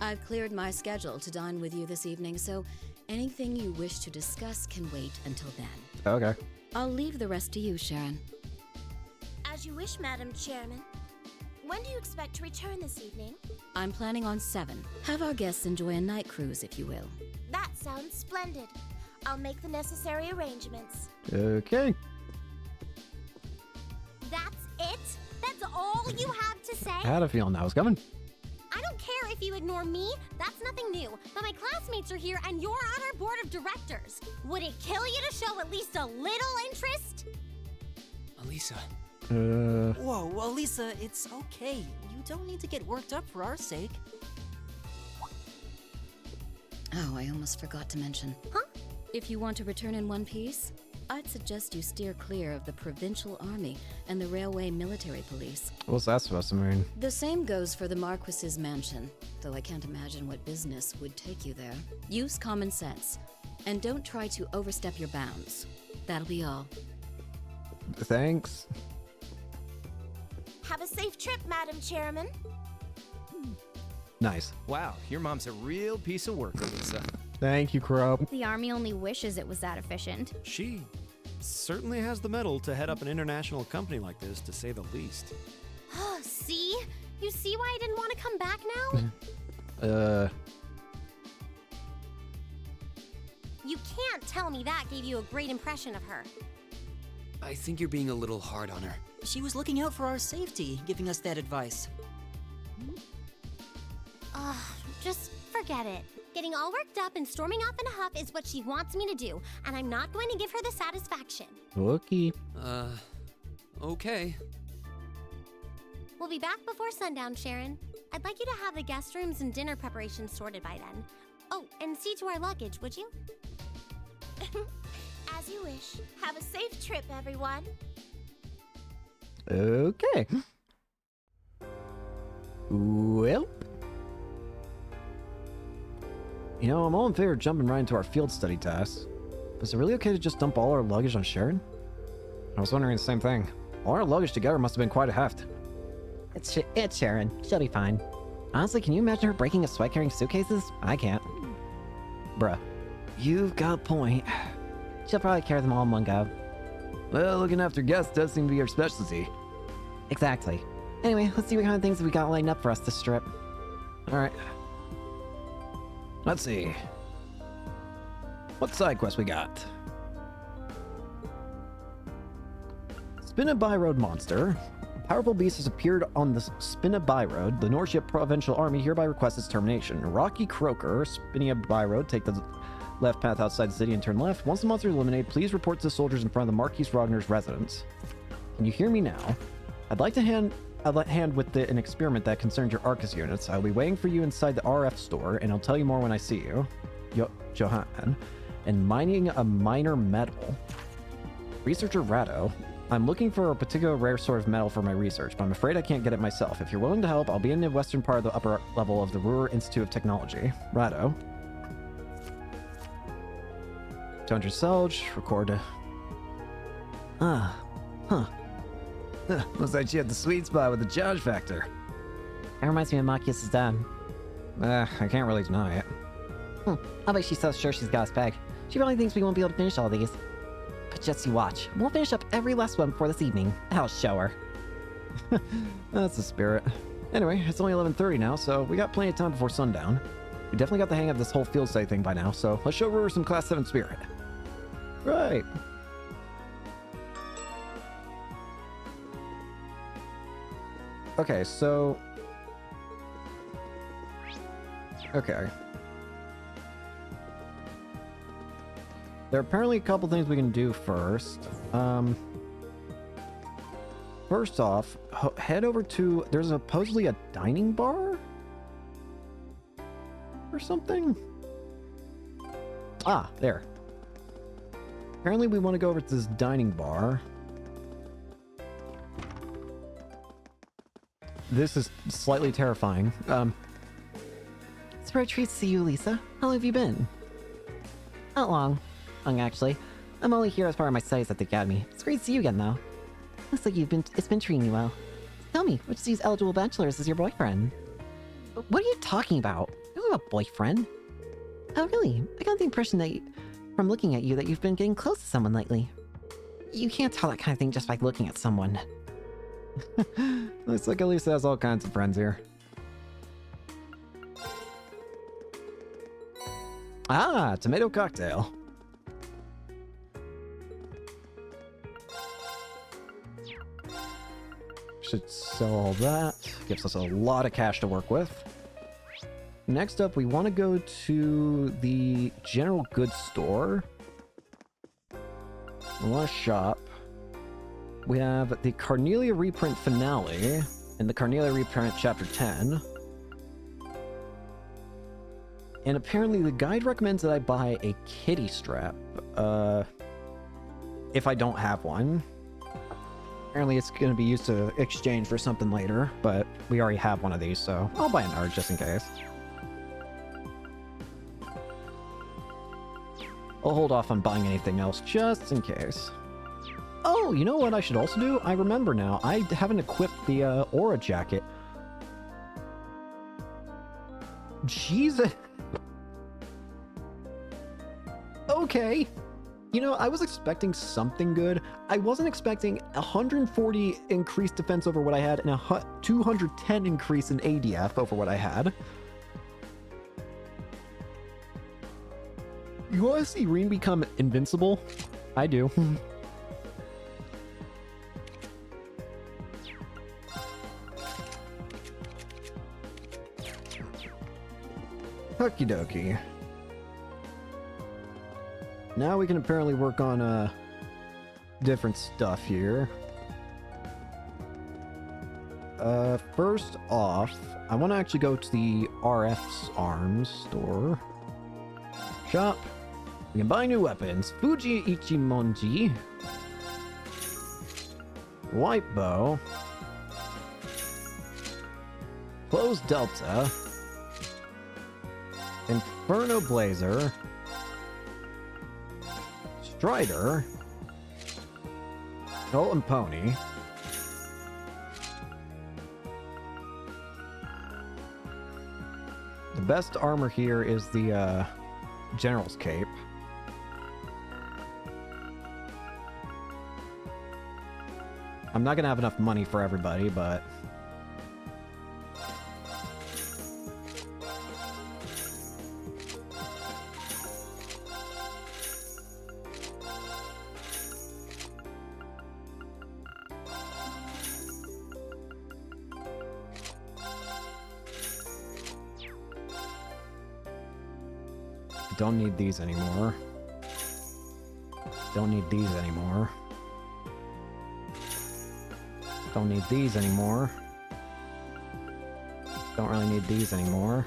I've cleared my schedule to dine with you this evening, so anything you wish to discuss can wait until then. Okay. I'll leave the rest to you, Sharon. As you wish, Madam Chairman. When do you expect to return this evening? I'm planning on 7. Have our guests enjoy a night cruise, if you will. That sounds splendid. I'll make the necessary arrangements. Okay. That's it? That's all you have to say? I had a feeling that was coming. I don't care if you ignore me. That's nothing new. But my classmates are here and you're on our board of directors. Would it kill you to show at least a little interest? Elisa. Whoa, Elisa, it's okay. You don't need to get worked up for our sake. Oh, I almost forgot to mention. Huh? If you want to return in one piece, I'd suggest you steer clear of the Provincial Army and the Railway Military Police. What's that supposed to mean? The same goes for the Marquis's mansion, though I can't imagine what business would take you there. Use common sense, and don't try to overstep your bounds. That'll be all. Thanks. Have a safe trip, Madam Chairman. Nice. Wow, your mom's a real piece of work, Elisa. Thank you, Crow. The Army only wishes it was that efficient. She certainly has the mettle to head up an international company like this, to say the least. See? You see why I didn't want to come back now? You can't tell me that gave you a great impression of her. I think you're being a little hard on her. She was looking out for our safety, giving us that advice. Just forget it. Getting all worked up and storming off in a huff is what she wants me to do, and I'm not going to give her the satisfaction. Okay. Okay. We'll be back before sundown, Sharon. I'd like you to have the guest rooms and dinner preparations sorted by then. Oh, and see to our luggage, would you? As you wish. Have a safe trip, everyone. Okay. Well. You know, I'm all in favor of jumping right into our field study tasks. But is it really okay to just dump all our luggage on Sharon? I was wondering the same thing. All our luggage together must have been quite a heft. It's Sharon. She'll be fine. Honestly, can you imagine her breaking a sweat carrying suitcases? I can't. Bruh. You've got a point. She'll probably carry them all in one go. Well, looking after guests does seem to be your specialty. Exactly. Anyway, let's see what kind of things we got lined up for us this trip. Alright. Let's see. What side quest we got? Spinaby Road monster. A powerful beast has appeared on the Spinaby Road. The Norship Provincial Army hereby requests its termination. Rocky Croaker, Spinaby Road, take the left path outside the city and turn left. Once the monster is eliminated, please report to the soldiers in front of the Marquis Ragner's residence. Can you hear me now? I'd like to hand with an experiment that concerns your Arcus units. I'll be waiting for you inside the RF store, and I'll tell you more when I see you. Johan. And mining a minor metal. Researcher Rado. I'm looking for a particular rare sort of metal for my research, but I'm afraid I can't get it myself. If you're willing to help, I'll be in the western part of the upper level of the Ruhr Institute of Technology. Righto. 200 Selge, record. Looks like she had the sweet spot with the charge factor. That reminds me of Machias' dad. I can't really deny it. I'll bet she's so sure she's got us pegged. She probably thinks we won't be able to finish all these. But just you watch. We'll finish up every last one before this evening. I'll show her. That's the spirit. Anyway, it's only 11:30 now, so we got plenty of time before sundown. We definitely got the hang of this whole field study thing by now, so let's show Ruhr some Class 7 spirit. Right. Okay, so... Okay. There are apparently a couple things we can do first. First off, head over to... There's supposedly a dining bar? Or something? Ah, there. Apparently we want to go over to this dining bar. This is slightly terrifying. It's a treat to see you, Lisa. How long have you been? Not long. Actually. I'm only here as part of my studies at the academy. It's great to see you again, though. Looks like it's been treating you well. Tell me, which of these eligible bachelors is your boyfriend? What are you talking about? You don't have a boyfriend. Oh, really? I got the impression that from looking at you that you've been getting close to someone lately. You can't tell that kind of thing just by looking at someone. Looks like Elisa has all kinds of friends here. Ah, tomato cocktail. Should sell all that. Gives us a lot of cash to work with. Next up, we want to go to the general goods store. We want to shop. We have the Carnelia reprint finale and the Carnelia reprint chapter 10. And apparently the guide recommends that I buy a kitty strap. If I don't have one. Apparently it's going to be used to exchange for something later, but we already have one of these, so I'll buy another just in case. I'll hold off on buying anything else just in case. Oh, you know what I should also do? I remember now. I haven't equipped the aura jacket. Jesus. Okay. You know, I was expecting something good. I wasn't expecting 140 increased defense over what I had and a 210 increase in ADF over what I had. You want to see Rean become invincible? I do. Okie dokie. Now we can apparently work on different stuff here. First off, I want to actually go to the RF's arms store. Shop. We can buy new weapons. Fuji Ichimonji. White bow. Closed Delta. Inferno Blazer. Strider. Golden Pony. The best armor here is the General's Cape. I'm not gonna have enough money for everybody, but don't need these anymore. Don't need these anymore. Don't need these anymore. Don't really need these anymore.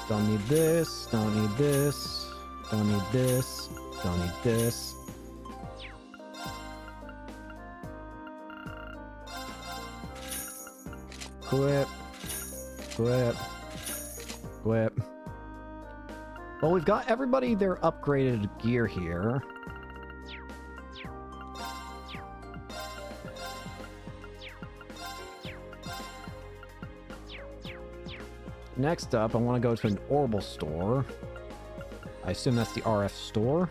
Don't need this. Don't need this. Don't need this. Don't need this. Equip. Equip. Equip. Well, we've got everybody their upgraded gear here. Next up, I want to go to an Orbital store. I assume that's the RF store.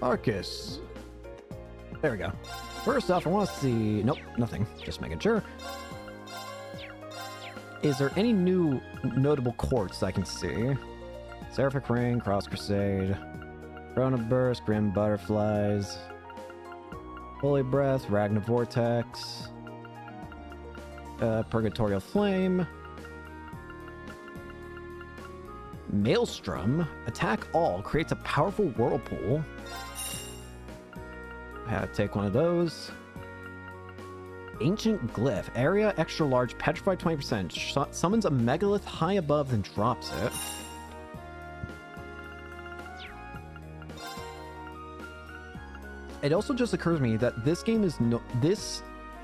Arcus. There we go. First off, I want to see... Nope, nothing. Just making sure. Is there any new notable quartz I can see? Seraphic Ring, Cross Crusade, Corona Burst, Grim Butterflies, Holy Breath, Ragna Vortex, Purgatorial Flame, Maelstrom, attack all, creates a powerful whirlpool. I had to take one of those. Ancient Glyph, area extra large, petrified 20%, summons a megalith high above, then drops it. It also just occurs to me that this game is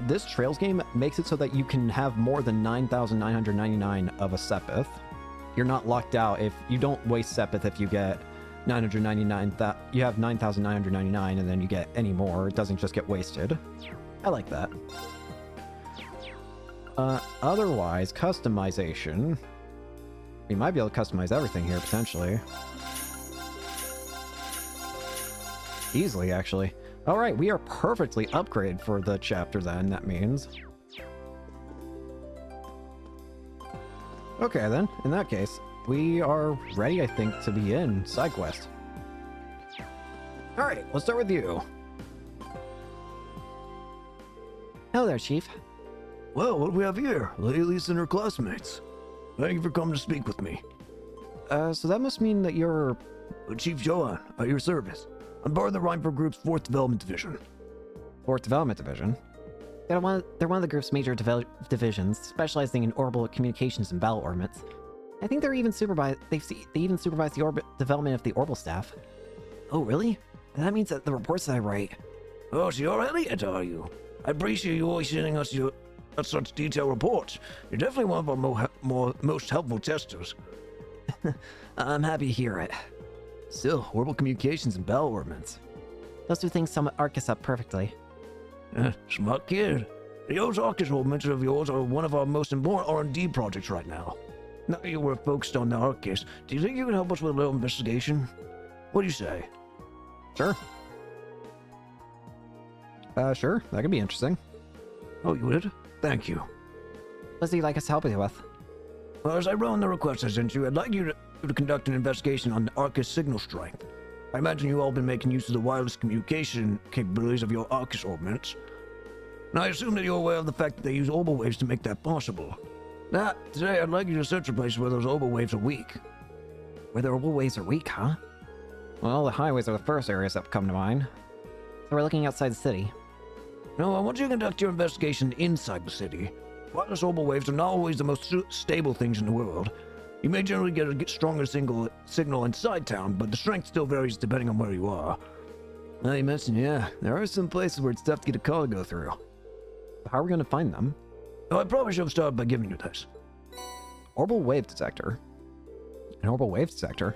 this Trails game makes it so that you can have more than 9,999 of a Sepith. You're not locked out if you don't waste Sepith if you get 999. That you have 9,999 and then you get any more. It doesn't just get wasted. I like that. Otherwise, customization. We might be able to customize everything here potentially. Easily, actually. All right, we are perfectly upgraded for the chapter then, that means. Okay then, in that case, we are ready, I think, to begin side quest. All right, let's start with you. Hello there, Chief. Well, what do we have here? Lilies and her classmates. Thank you for coming to speak with me. So that must mean that you're... Chief Johan, at your service. I'm part of the Rhymeford Group's 4th Development Division. 4th Development Division? They're one of the group's major divisions, specializing in orbital communications and battle orbits. I think they even supervise the development of the orbital staff. Oh, really? That means that the reports that I write... Oh, so you're Elliot, are you? I appreciate you always sending us such detailed reports. You're definitely one of our most helpful testers. I'm happy to hear it. Still, orbital communications and battle ordnance. Those two things sum Arcus up perfectly. Smart kid. Those Arcus ordnance of yours are one of our most important R&D projects right now. Now that we're focused on the Arcus, do you think you can help us with a little investigation? What do you say? Sure. Sure. That could be interesting. Oh, you would? Thank you. What do you like us to help you with? Well, as I wrote in the request I sent you, I'd like you to conduct an investigation on the Arcus signal strength. I imagine you've all been making use of the wireless communication capabilities of your Arcus ordnance. And I assume that you're aware of the fact that they use orbital waves to make that possible. Now, today I'd like you to search for places where those orbital waves are weak. Where the orbital waves are weak, huh? Well, the highways are the first areas that come to mind. So we're looking outside the city. No, I want you to conduct your investigation inside the city. Wireless orbital waves are not always the most stable things in the world. You may generally get a stronger signal inside town, but the strength still varies depending on where you are. Now you mentioned, yeah, there are some places where it's tough to get a call to go through. How are we going to find them? Oh, I probably should have started by giving you this. Orbital wave detector. An orbital wave detector?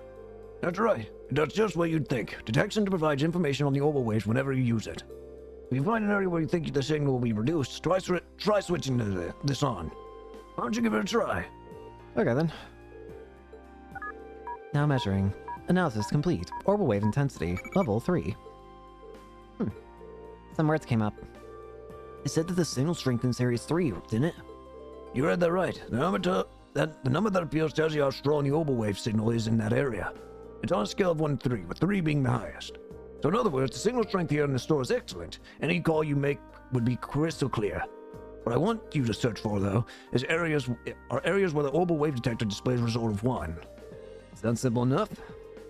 That's right. It does just what you'd think. Detects and provides information on the orbital waves whenever you use it. If you find an area where you think the signal will be reduced, try switching this on. Why don't you give it a try? Okay then. Now measuring. Analysis complete. Orbital wave intensity, level 3. Some words came up. It said that the signal strength in this area is 3, didn't it? You read that right. The number that appears tells you how strong the orbital wave signal is in that area. It's on a scale of 1 to 3, with 3 being the highest. So in other words, the signal strength here in the store is excellent. Any call you make would be crystal clear. What I want you to search for, though, is areas where the orbital wave detector displays a result of 1. Sounds simple enough.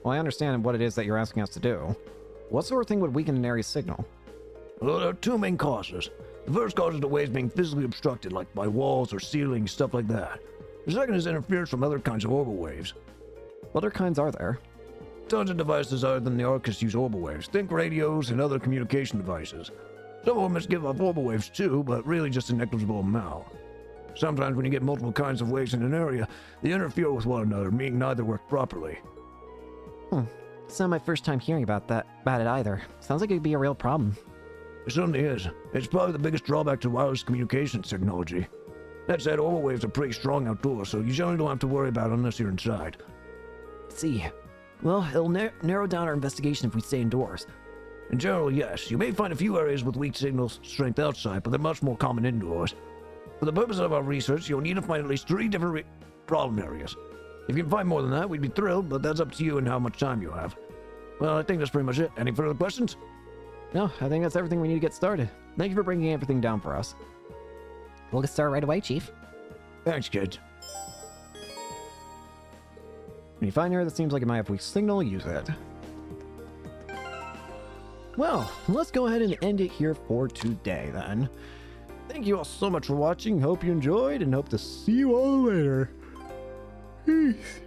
Well, I understand what it is that you're asking us to do. What sort of thing would weaken an area's signal? Well, there are 2 main causes. The first cause is the waves being physically obstructed, like by walls or ceilings, stuff like that. The second is interference from other kinds of orbital waves. What other kinds are there? Tons of devices other than the Arcus use orbital waves. Think radios and other communication devices. Some elements give off orbital waves too, but really just a negligible amount. Sometimes when you get multiple kinds of waves in an area, they interfere with one another, meaning neither work properly. It's not my first time hearing about it either. Sounds like it could be a real problem. It certainly is. It's probably the biggest drawback to wireless communications technology. That said, orbital waves are pretty strong outdoors, so you generally don't have to worry about it unless you're inside. Let's see. Well, it'll narrow down our investigation if we stay indoors. In general, yes. You may find a few areas with weak signal strength outside, but they're much more common indoors. For the purpose of our research, you'll need to find at least 3 different problem areas. If you can find more than that, we'd be thrilled, but that's up to you and how much time you have. Well, I think that's pretty much it. Any further questions? No, I think that's everything we need to get started. Thank you for bringing everything down for us. We'll get started right away, Chief. Thanks, kids. When you find an area that seems like it might have weak signal, use it. Well, let's go ahead and end it here for today, then. Thank you all so much for watching. Hope you enjoyed, and hope to see you all later. Peace.